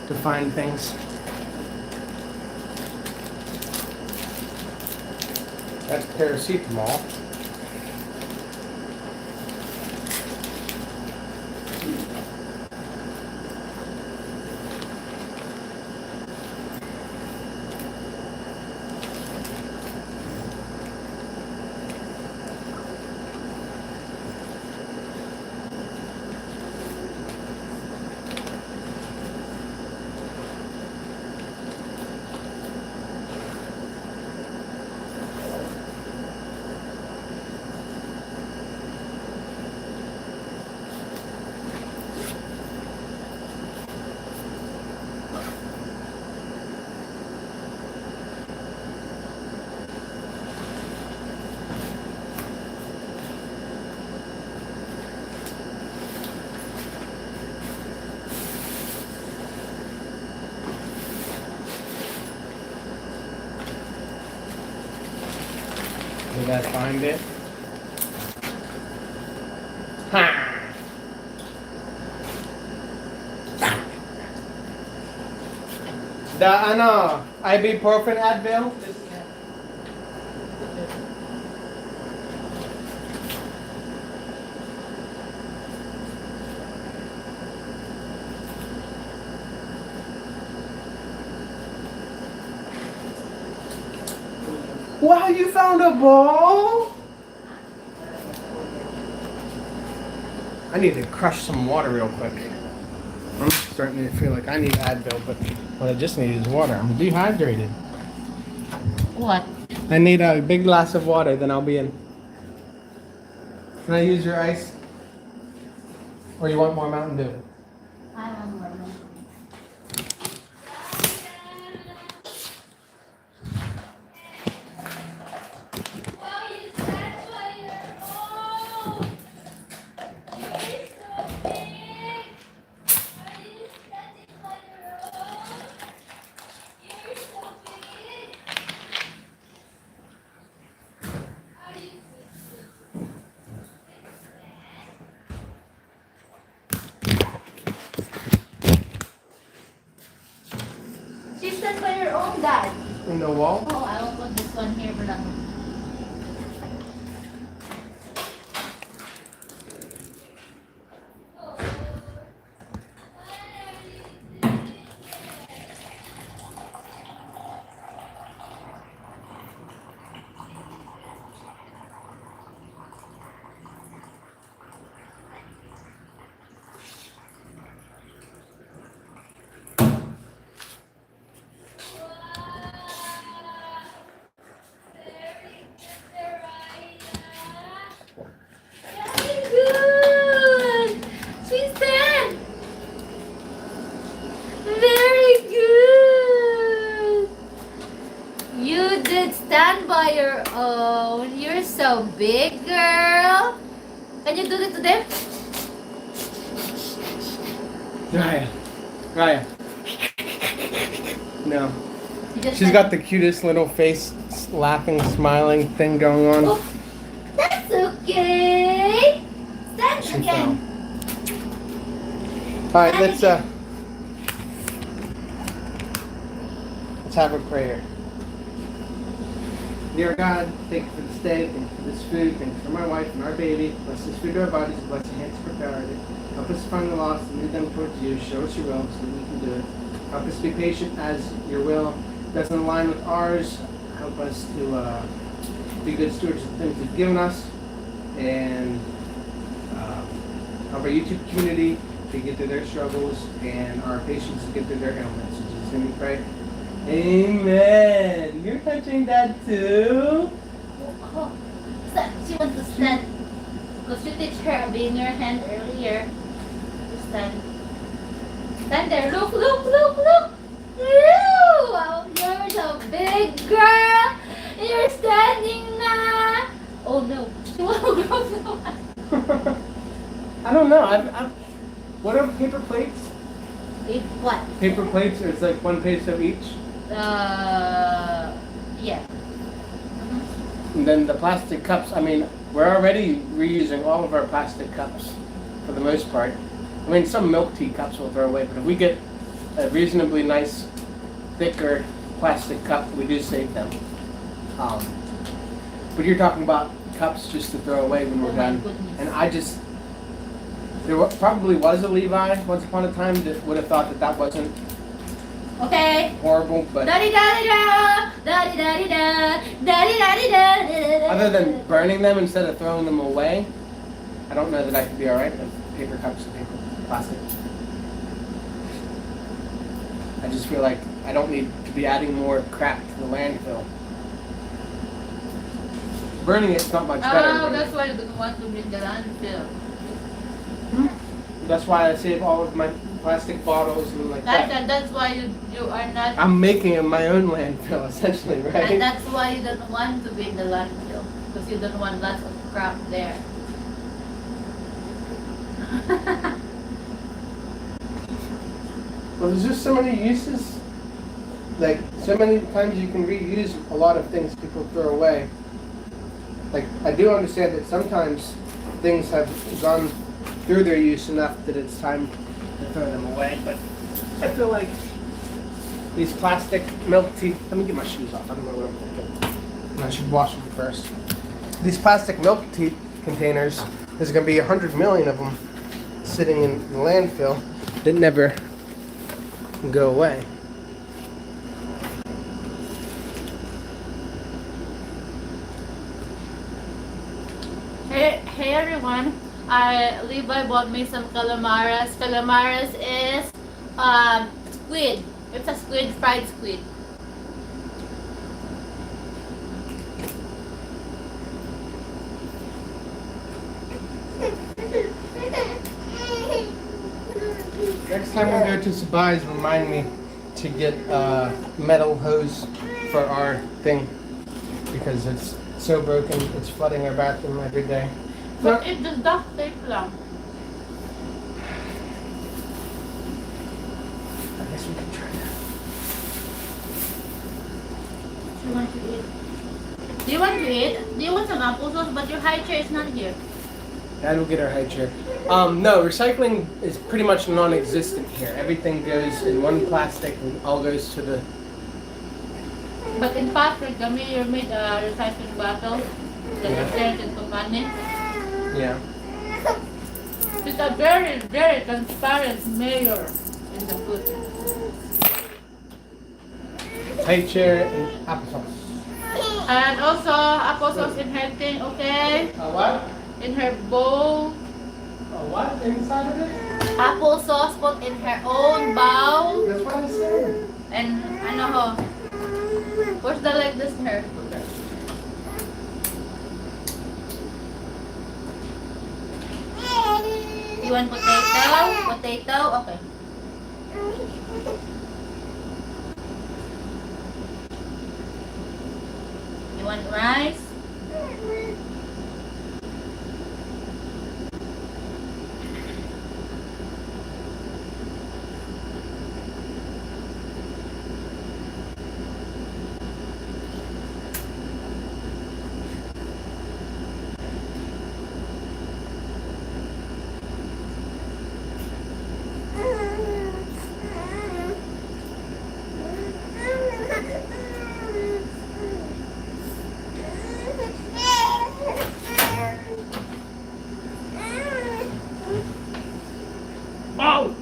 B: to find things. That's paracetamol. Did I find it? The ibuprofen Advil. Wow, you found a ball! I need to crush some water real quick. I'm starting to feel like I need Advil, but what I just need is water. I'm dehydrated.
C: What?
B: I need a big glass of water, then I'll be in. Can I use your ice? Or you want more Mountain Dew?
C: I want more.
A: She stand by your own, Dad.
B: In the wall?
C: Oh, I will put this one here for now.
A: Good. She stand. Very good. You did stand by your own. You're so big, girl. Can you do this to them?
B: Raya. No.
A: You just
B: She's
A: stand-
B: got the cutest little face, laughing, smiling thing going on.
A: Oh, that's okay. Stand
B: She
A: again.
B: All right, let's have a prayer. Dear God, thank you for this day, thank you for this food, thank you for my wife and our baby. Bless this food to our bodies, bless the hands for priority. Help us find the lost and lead them towards you. Show us your will so that we can do it. Help us be patient as your will doesn't align with ours. Help us to be good stewards of the things you've given us. And help our YouTube community to get through their struggles and our patients to get through their ailments. In Jesus' name we pray. Amen. You're touching that too?
A: Oh, she wants to stand. Because you teach her being your hand earlier. To stand. Stand there. Look, look, look, look. Wow, you're so big, girl. You're standing now. Oh no. She won't go so much.
B: I don't know. What are paper plates?
A: What?
B: Paper plates, it's like one page of each.
A: Yeah.
B: And then the plastic cups, I mean, we're already reusing all of our plastic cups for the most part. I mean, some milk tea cups we'll throw away, but if we get a reasonably nice, thicker plastic cup, we do save them. But you're talking about cups just to throw away when we're
A: Oh my
B: done.
A: goodness.
B: And there probably was a Levi once upon a time that would have thought that that wasn't
A: Okay.
B: horrible, but
A: Daddy daddy da, daddy daddy da, daddy daddy da.
B: other than burning them instead of throwing them away, I don't know that I could be alright with paper cups and paper plastic. I just feel like I don't need to be adding more crap to the landfill. Burning it's not much better.
C: Oh, that's why you don't want to bring the landfill.
B: That's why I save all of my plastic bottles and like that.
C: And that's why you are not.
B: I'm making my own landfill essentially,
C: And
B: right?
C: that's why you don't want to be in the landfill. Because you don't want lots of crap there.
B: Well, there's just so many uses. Like, so many times you can reuse a lot of things people throw away. Like, I do understand that sometimes things have gone through their use enough that it's time to throw them away, but I feel like These plastic milk tea. Let me get my shoes off. I don't know what I'm thinking. I should wash them first. These plastic milk tea containers. There's gonna be 100 million of them sitting in the landfill that never go away.
C: Hey everyone, Levi bought me some calamares. Calamares is squid. It's a squid, fried squid.
B: Next time we go to Sabai's, remind me to get a metal hose for our thing because it's so broken. It's flooding our bathroom every day.
C: But it just duct tape lang.
B: I guess we can try that.
C: Do you want to eat? Do you want to eat? Do you want some applesauce? But your high chair is not here.
B: Dad will get our high chair. No, recycling is pretty much non-existent here. Everything goes in one plastic and all goes to the...
C: But in Patrick, the mayor made a recycling bottle that is turned into money.
B: Yeah.
C: It's a very, very transparent mayor in the food.
B: High chair and applesauce.
C: And also applesauce in her thing, okay?
B: What?
C: In her bowl.
B: What? Inside of it?
C: Applesauce put in her own bowl.
B: That's what I said.
C: And ano ho? Where's the like this her?
B: Okay.
C: You want potato? Potato? Okay. You want rice?
B: Oh!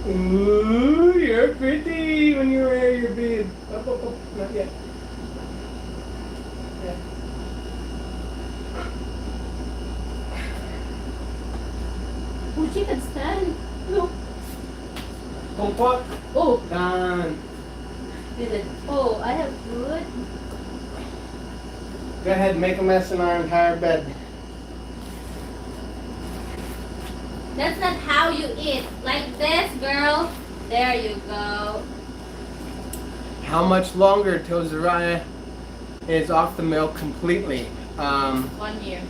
B: Ooh, you're pretty when you wear your beard. Up, not yet. Yeah.
C: Oh, she can stand. Look.
B: Kompot.
C: Oh,
B: Done.
C: did it? Oh, I have food.
B: Go ahead, make a mess in our entire bed.
C: That's not how you eat. Like this, girl. There you go.
B: How much longer till Zariah is off the milk completely?
C: 1 year,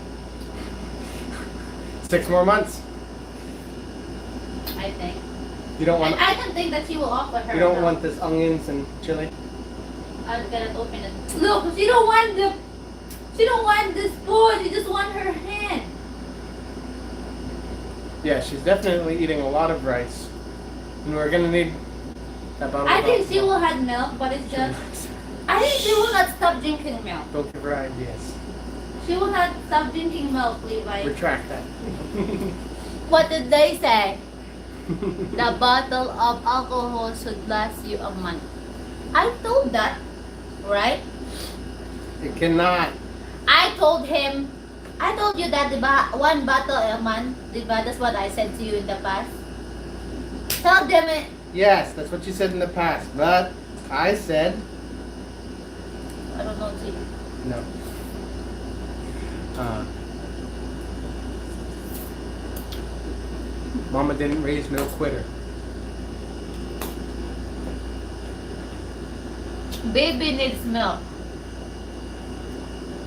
B: 6 more months.
C: I think.
B: You don't want.
C: I don't think that she will offer her.
B: You don't
C: milk.
B: want this onions and chili.
C: I'm gonna open it. Look, she don't want the. She don't want the spoon. She just want her hand.
B: Yeah, she's definitely eating a lot of rice, and we're gonna need that bottle.
C: I
B: of
C: think
B: milk.
C: she will have milk, but it's just. I think she will not stop drinking milk.
B: Don't give her ideas.
C: She will not stop drinking milk, Levi.
B: Retract that.
C: What did they say? The bottle of alcohol should last you a month. I told that, right?
B: It cannot.
C: I told him. I told you that diba, 1 bottle a month. Diba? That's what I said to you in the past. Tell them it.
B: Yes, that's what you said in the past, but I said
C: I don't know, G.
B: no. Mama didn't raise no quitter.
C: Baby needs milk.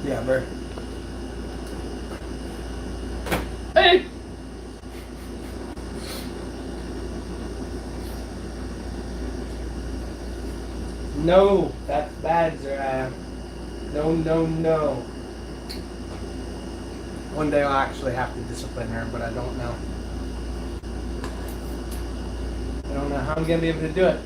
B: Yeah, bro.
C: Hey!
B: No, that's bad, Zara. No, no, no. One day I'll actually have to discipline her, but I don't know. I don't know how I'm gonna be able to do it.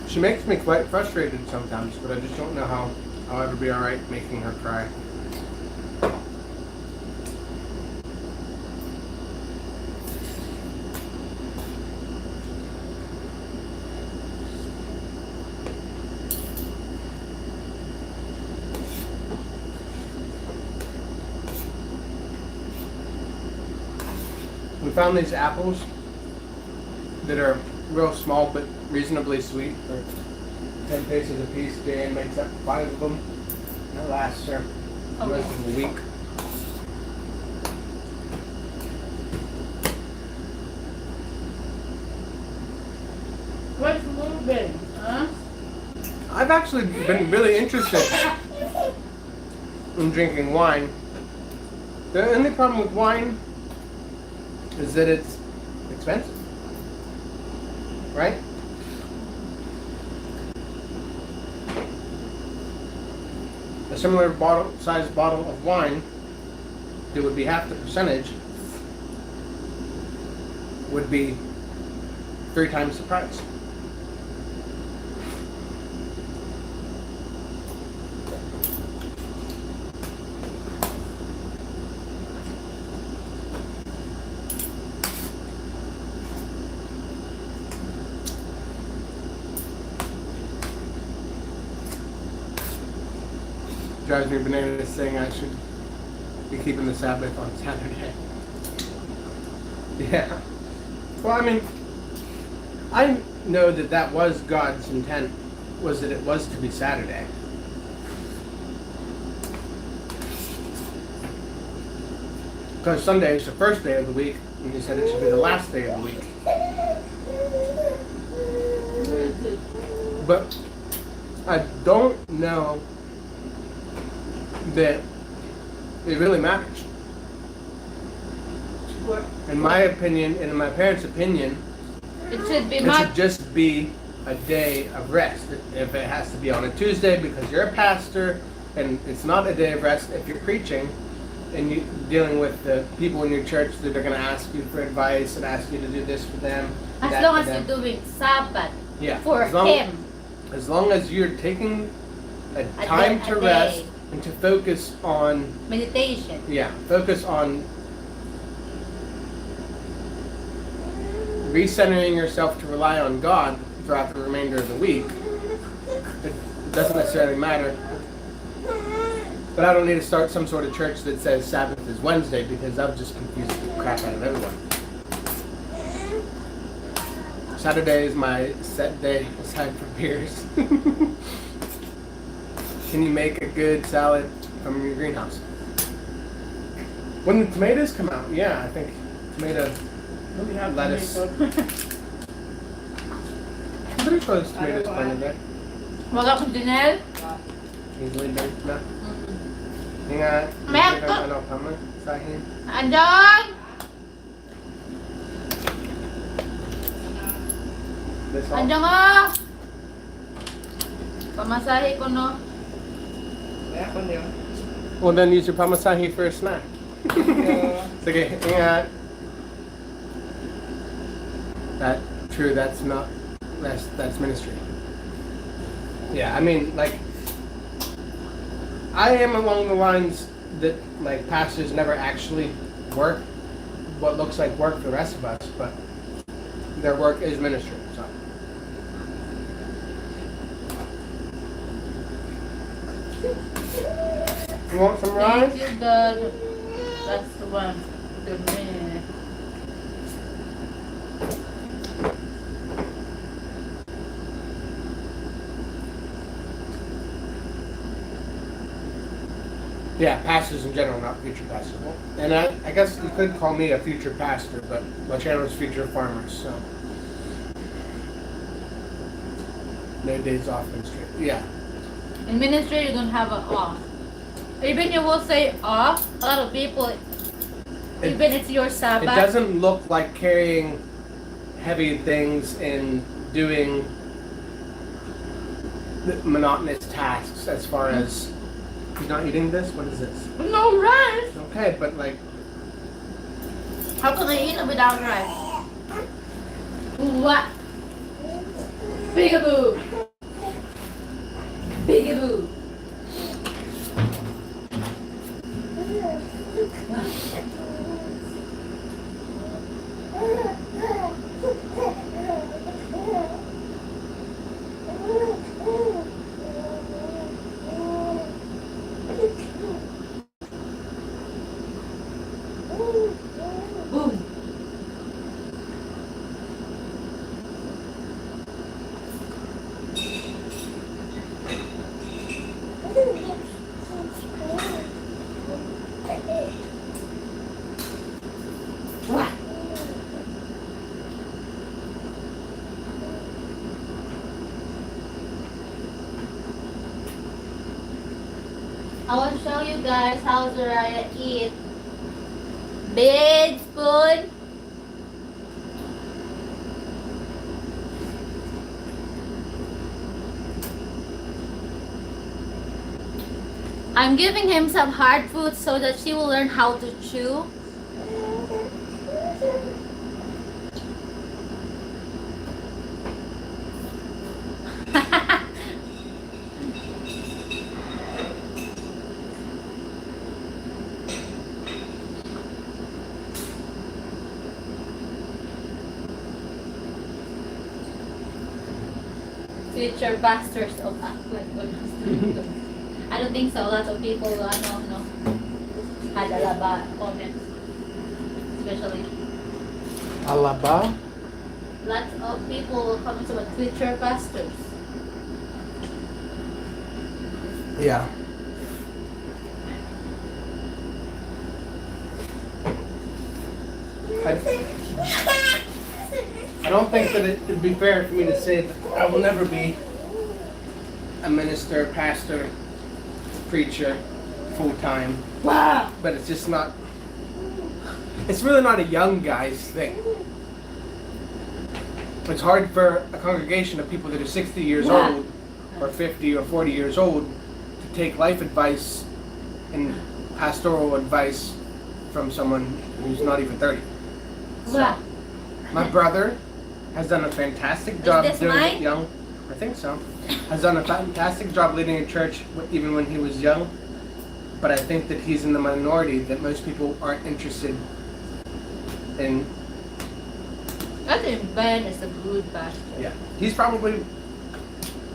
B: She makes me quite frustrated sometimes, but I just don't know how I'll ever be alright making her cry. We found these apples that are real small but reasonably sweet for 10 pesos a piece. Dan makes up 5 of them. That lasts her the rest of the week.
C: What's moving? Huh?
B: I've actually been really interested in drinking wine. The only problem with wine is that it's expensive, right? A similar sized bottle of wine that would be half the percentage would be 3 times the price. Drives me bananas saying I should be keeping the Sabbath on Saturday. Yeah. Well, I mean, I know that that was God's intent, was that it was to be Saturday. Because Sunday is the first day of the week, and He said it should be the last day of the week. But I don't know that it really matters. In my opinion, and in my parents' opinion,
C: It should be
B: it should just be a day of rest. If it has to be on a Tuesday because you're a pastor, and it's not a day of rest if you're preaching and you're dealing with the people in your church that are going to ask you for advice and ask you to do this for them.
C: As
B: that
C: long
B: for
C: as
B: them.
C: you're doing Sabbath
B: Yeah.
C: for
B: as long,
C: Him.
B: As long as you're taking a
C: A
B: time
C: day-
B: to
C: a
B: rest
C: day.
B: and to focus on,
C: Meditation.
B: focus on recentering yourself to rely on God throughout the remainder of the week. It doesn't necessarily matter. But I don't need to start some sort of church that says Sabbath is Wednesday, because I've just confused the crap out of everyone. Saturday is my set day aside from beers. Can you make a good salad from your greenhouse? When the tomatoes come out, yeah, I think tomato, lettuce. I'm pretty sure there's tomatoes planted there.
C: Wala kong dinel.
B: Easily done na. Ingat.
C: Meron ka.
B: Ano pa man? Sahin.
C: Andong!
B: This all.
C: Andong o! Pamasahe ko no.
B: Well, then use your pamasahe for a snack. Sige, ingat. That's not, that's ministry. Yeah, I mean, like, I am along the lines that, like, pastors never actually work what looks like work for the rest of us, but their work is ministry, so. You want some rice?
C: Thank you, God. That's the one. The man.
B: Yeah, pastors in general, not future pastors. And I guess you could call me a future pastor, but my channel is Future Farmers, so. No days off ministry. Yeah.
C: In ministry, you don't have an off. Even you will say off, a lot of people, even it's your
B: It
C: Sabbath.
B: doesn't look like carrying heavy things and doing monotonous tasks as far as he's not eating this. What is this?
A: No rice.
B: Okay, but like
A: How can I eat it without rice? What? Peekaboo. Peekaboo. Boom. What? I want to show you guys how Zariah eat. Big spoon. I'm giving him some hard food so that she will learn how to chew. Future pastors of Aklan. I don't think so. Lots of people had a lot of comments, especially
B: alaba.
A: lots of people will comment about future pastors.
B: Yeah. I don't think that it would be fair for me to say that I will never be a minister, pastor, preacher, full time.
A: Wow.
B: But it's just not. It's really not a young guy's thing. It's hard for a congregation of people that are 60 years old, or 50 or 40 years old, to take life advice and pastoral advice from someone who's not even 30. So,
A: Wow.
B: my brother has done a fantastic job
A: this
B: doing
A: mine?
B: it young. I think so. Has done a fantastic job leading a church even when he was young. But I think that he's in the minority, that most people aren't interested in.
A: I think Ben is a good pastor.
B: Yeah. He's probably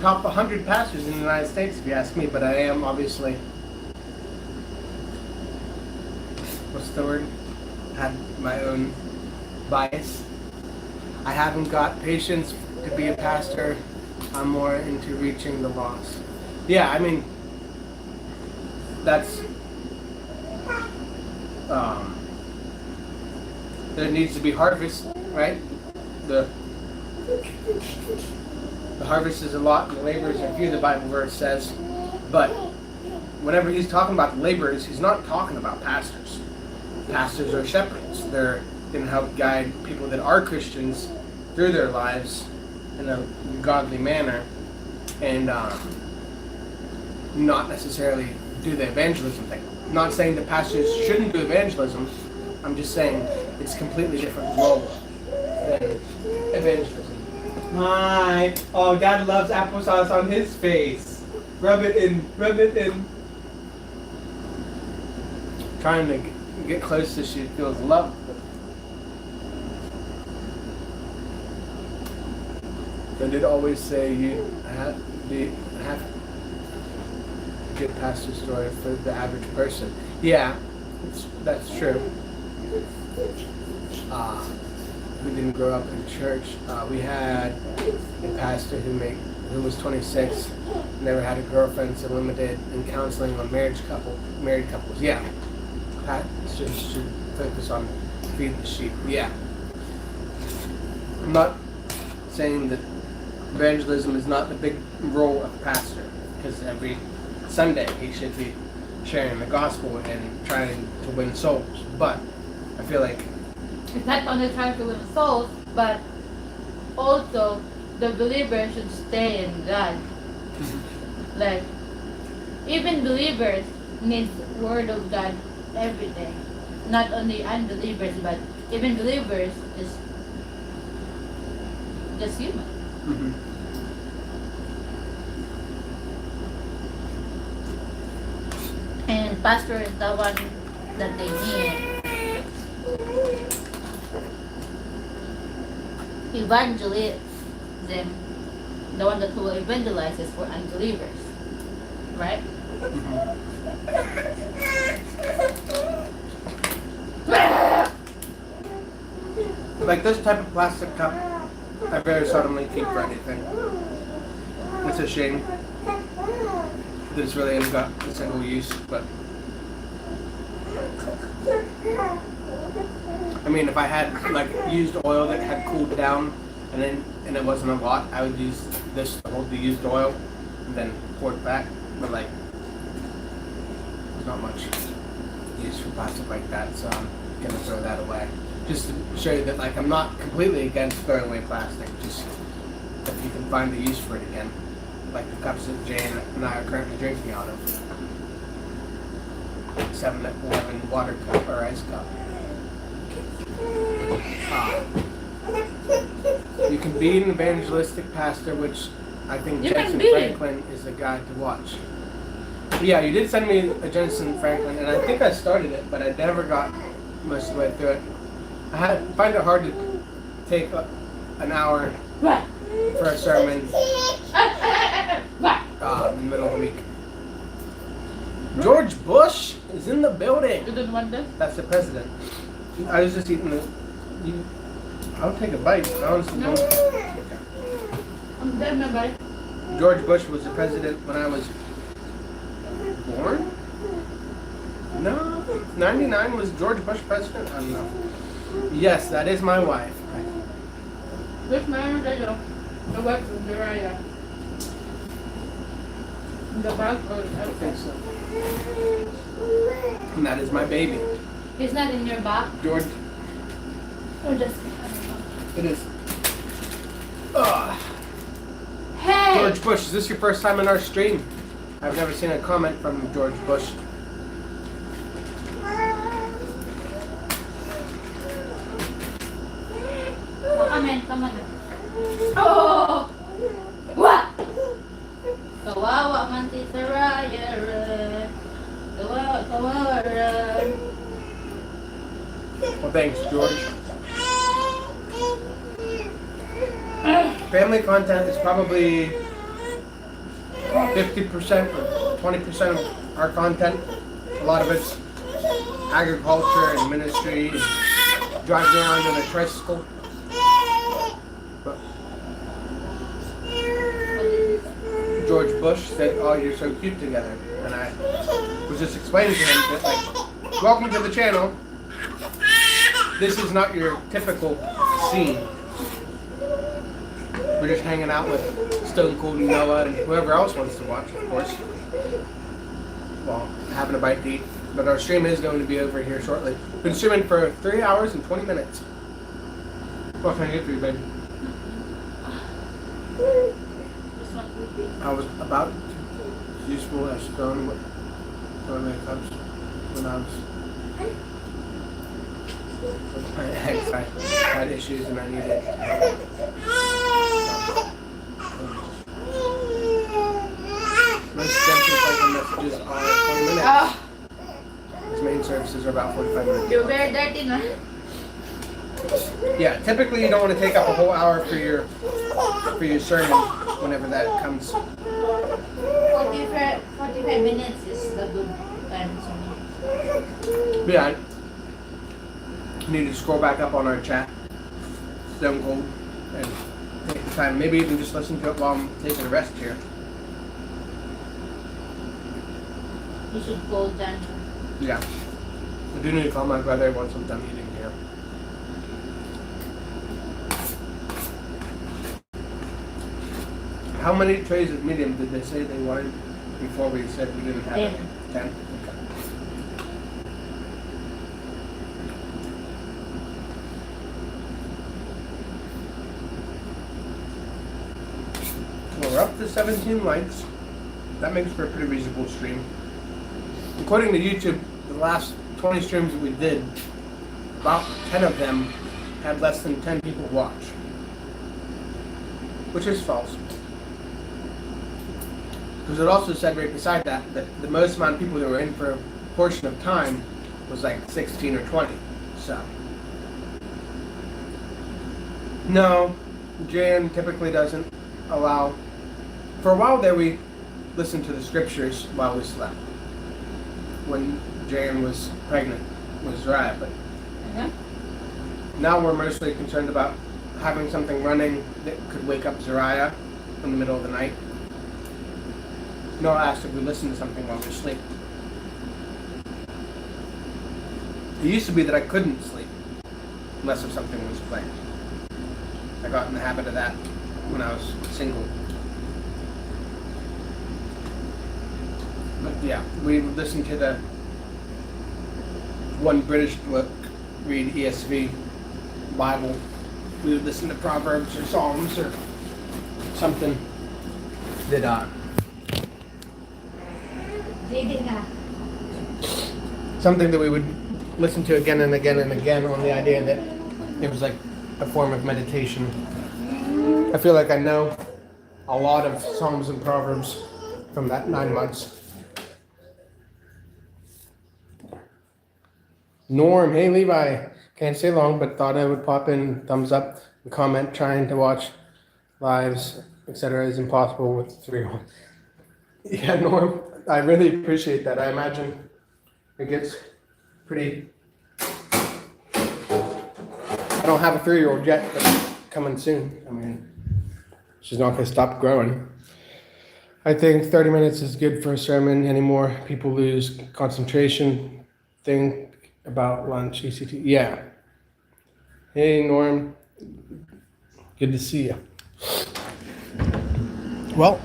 B: top 100 pastors in the United States, if you ask me. But I am obviously, what's the word? Had my own bias. I haven't got patience to be a pastor. I'm more into reaching the lost. Yeah, I mean, that's there needs to be harvest, right? The harvest is a lot and the laborers are few, the Bible verse says. But whenever he's talking about the laborers, he's not talking about pastors. Pastors are shepherds. They're going to help guide people that are Christians through their lives in a godly manner, and not necessarily do the evangelism thing. I'm not saying that pastors shouldn't do evangelism. I'm just saying it's a completely different role than evangelism.
F: My, oh, Dad loves applesauce on his face. Rub it in, rub it in.
B: Trying to get close to she feels loved. They did always say you have to get pastor story for the average person. Yeah, that's true. We didn't grow up in church. We had a pastor who was 26, never had a girlfriend, so limited in counseling on married couples. Yeah, pastors should focus on feeding the sheep. Yeah, I'm not saying that evangelism is not the big role of a pastor, because every Sunday he should be sharing the gospel and trying to win souls. But I feel like
A: It's not only trying to win souls, but also the believer should stay in God.
C: Like, even believers need word of God every day. Not only unbelievers, but even believers is just human.
B: Mhm.
C: And pastor is the one that they need. Evangelism, the one that will evangelize is for unbelievers, right?
B: Like this type of plastic cup, I very seldomly keep for anything. It's a shame that it's really only got a single use, but I mean, if I had like used oil that had cooled down and it wasn't a lot, I would use this to hold the used oil and then pour it back. But like, there's not much use for plastic like that, so I'm gonna throw that away. Just to show you that like I'm not completely against throwing away plastic. Just if you can find the use for it again, like the cups that Jane and I are currently drinking out of. 7-Eleven water cup or ice cup. You can be an evangelistic pastor, which I think
C: You can
B: Jensen
C: be.
B: Franklin is a guy to watch. Yeah, you did send me a Jensen Franklin, and I think I started it, but I never got most of the way through it. I find it hard to take an hour
C: What?
B: for a sermon
C: What?
B: in the middle of the week. George Bush is in the building.
C: You don't want this?
B: That's the president. I was just eating the. I'll take a bite. I honestly
C: No.
B: don't.
C: I'm done, my bye.
B: George Bush was the president when I was born? No. 99 was George Bush president? I don't know. Yes, that is my wife.
C: This man, the wife of Jiraiya. In the back or
B: I think so. And that is my baby.
C: He's not in your back.
B: George.
C: Or just.
B: It is. Ugh.
C: Hey!
B: George Bush, is this your first time in our stream? I've never seen a comment from George Bush.
C: Come on. Oh! What? Kawawa man si Saraya rin. Kawawa rin.
B: Well, thanks, George. Family content is probably 50% or 20% of our content. A lot of it's agriculture and ministry, and driving around in a tricycle. But George Bush said, "Oh, you're so cute together," and I was just explaining to him that, like, welcome to the channel. This is not your typical scene. We're just hanging out with Stone Cold and Noah and whoever else wants to watch, of course. Well, having a bite to eat. But our stream is going to be over here shortly. Been streaming for 3 hours and 20 minutes. What can I get for you, baby? I was about useful as stone with throwing away cups when I was with my ex. I had issues and I needed most Jensen Franklin messages are 20 minutes. His main services are about 45 minutes.
C: You're very dirty, no?
B: Yeah, typically you don't want to take up a whole hour for your sermon whenever that comes.
C: 45 minutes is the good time to me.
B: Yeah, I need to scroll back up on our chat, Stone Cold, and take the time. Maybe even just listen to it while I'm taking a rest here.
C: You should call Jan.
B: Yeah. I do need to call my brother once I'm done eating here. How many trays of medium did they say they wanted before we said we didn't have it? 10. Okay. Well, we're up to 17 likes. That makes for a pretty reasonable stream. According to YouTube, the last 20 streams that we did, about 10 of them had less than 10 people watch. Which is false. Because it also said right beside that the most amount of people that were in for a portion of time was like 16 or 20. So. No, Jan typically doesn't allow. For a while there, we listened to the scriptures while we slept. When Jan was pregnant with Zariah, but now we're mostly concerned about having something running that could wake up Zariah in the middle of the night. Noah asked if we listen to something while we sleep. It used to be that I couldn't sleep unless if something was playing. I got in the habit of that when I was single. But yeah, we would listen to the one British book, read ESV, Bible. We would listen to Proverbs or Psalms or something that something that we would listen to again and again and again on the idea that it was like a form of meditation. I feel like I know a lot of Psalms and Proverbs from that 9 months. Norm, hey Levi, can't stay long, but thought I would pop in, thumbs up, and comment. Trying to watch lives, etc. is impossible with 3-year-old. Yeah, Norm, I really appreciate that. I imagine it gets pretty. I don't have a 3-year-old yet, but coming soon. I mean, she's not going to stop growing. I think 30 minutes is good for a sermon anymore. People lose concentration. Think about lunch, ECT. Yeah. Hey, Norm. Good to see you. Well,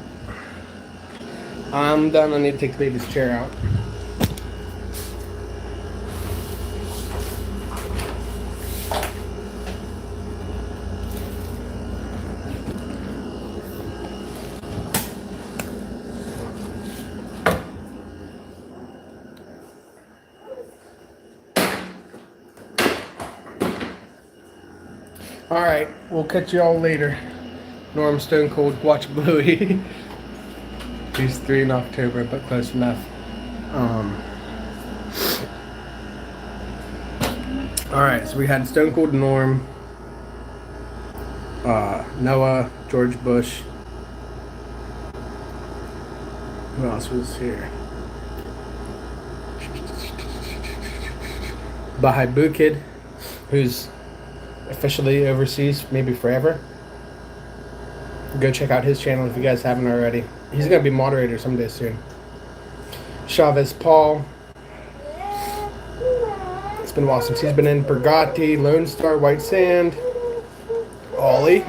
B: I'm done. I need to take the baby's chair out. All right, we'll catch you all later. Norm Stone Cold, watch Bluey. He's 3 in October, but close enough. All right, so we had Stone Cold Norm, Noah, George Bush. Who else was here? Baha'i Boo Kid, who's officially overseas, maybe forever. Go check out his channel if you guys haven't already. He's gonna be moderator someday soon. Chavez Paul. It's been a while since he's been in. Bergatti, Lone Star, White Sand. Ollie.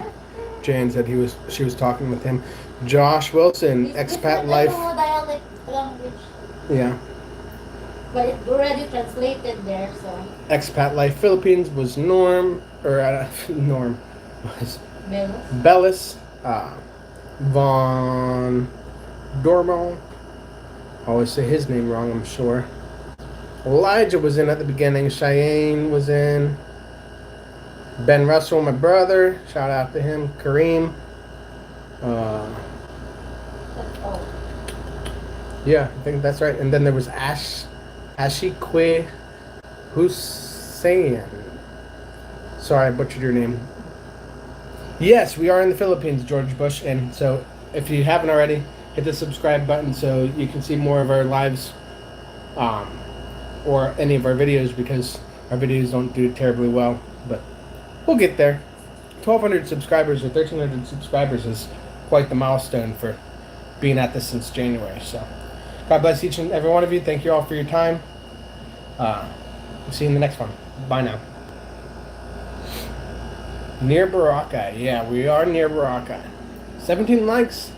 B: Jan said she was talking with him. Josh Wilson, Expat Life.
A: Dialect language.
B: Yeah.
A: But it's already translated there, so.
B: Expat Life Philippines was Norm, or Norm was
A: Bells.
B: Bellis, Von Dormo. I always say his name wrong, I'm sure. Elijah was in at the beginning. Cheyenne was in. Ben Russell, my brother. Shout out to him. Kareem. Yeah, I think that's right. And then there was Ashikwe Hussein. Sorry, I butchered your name. Yes, we are in the Philippines, George Bush. And so if you haven't already, hit the subscribe button so you can see more of our lives or any of our videos, because our videos don't do terribly well. But we'll get there. 1,200 subscribers or 1,300 subscribers is quite the milestone for being at this since January. So God bless each and every one of you. Thank you all for your time. We'll see you in the next one. Bye now. Near Boracay. Yeah, we are near Boracay. 17 likes.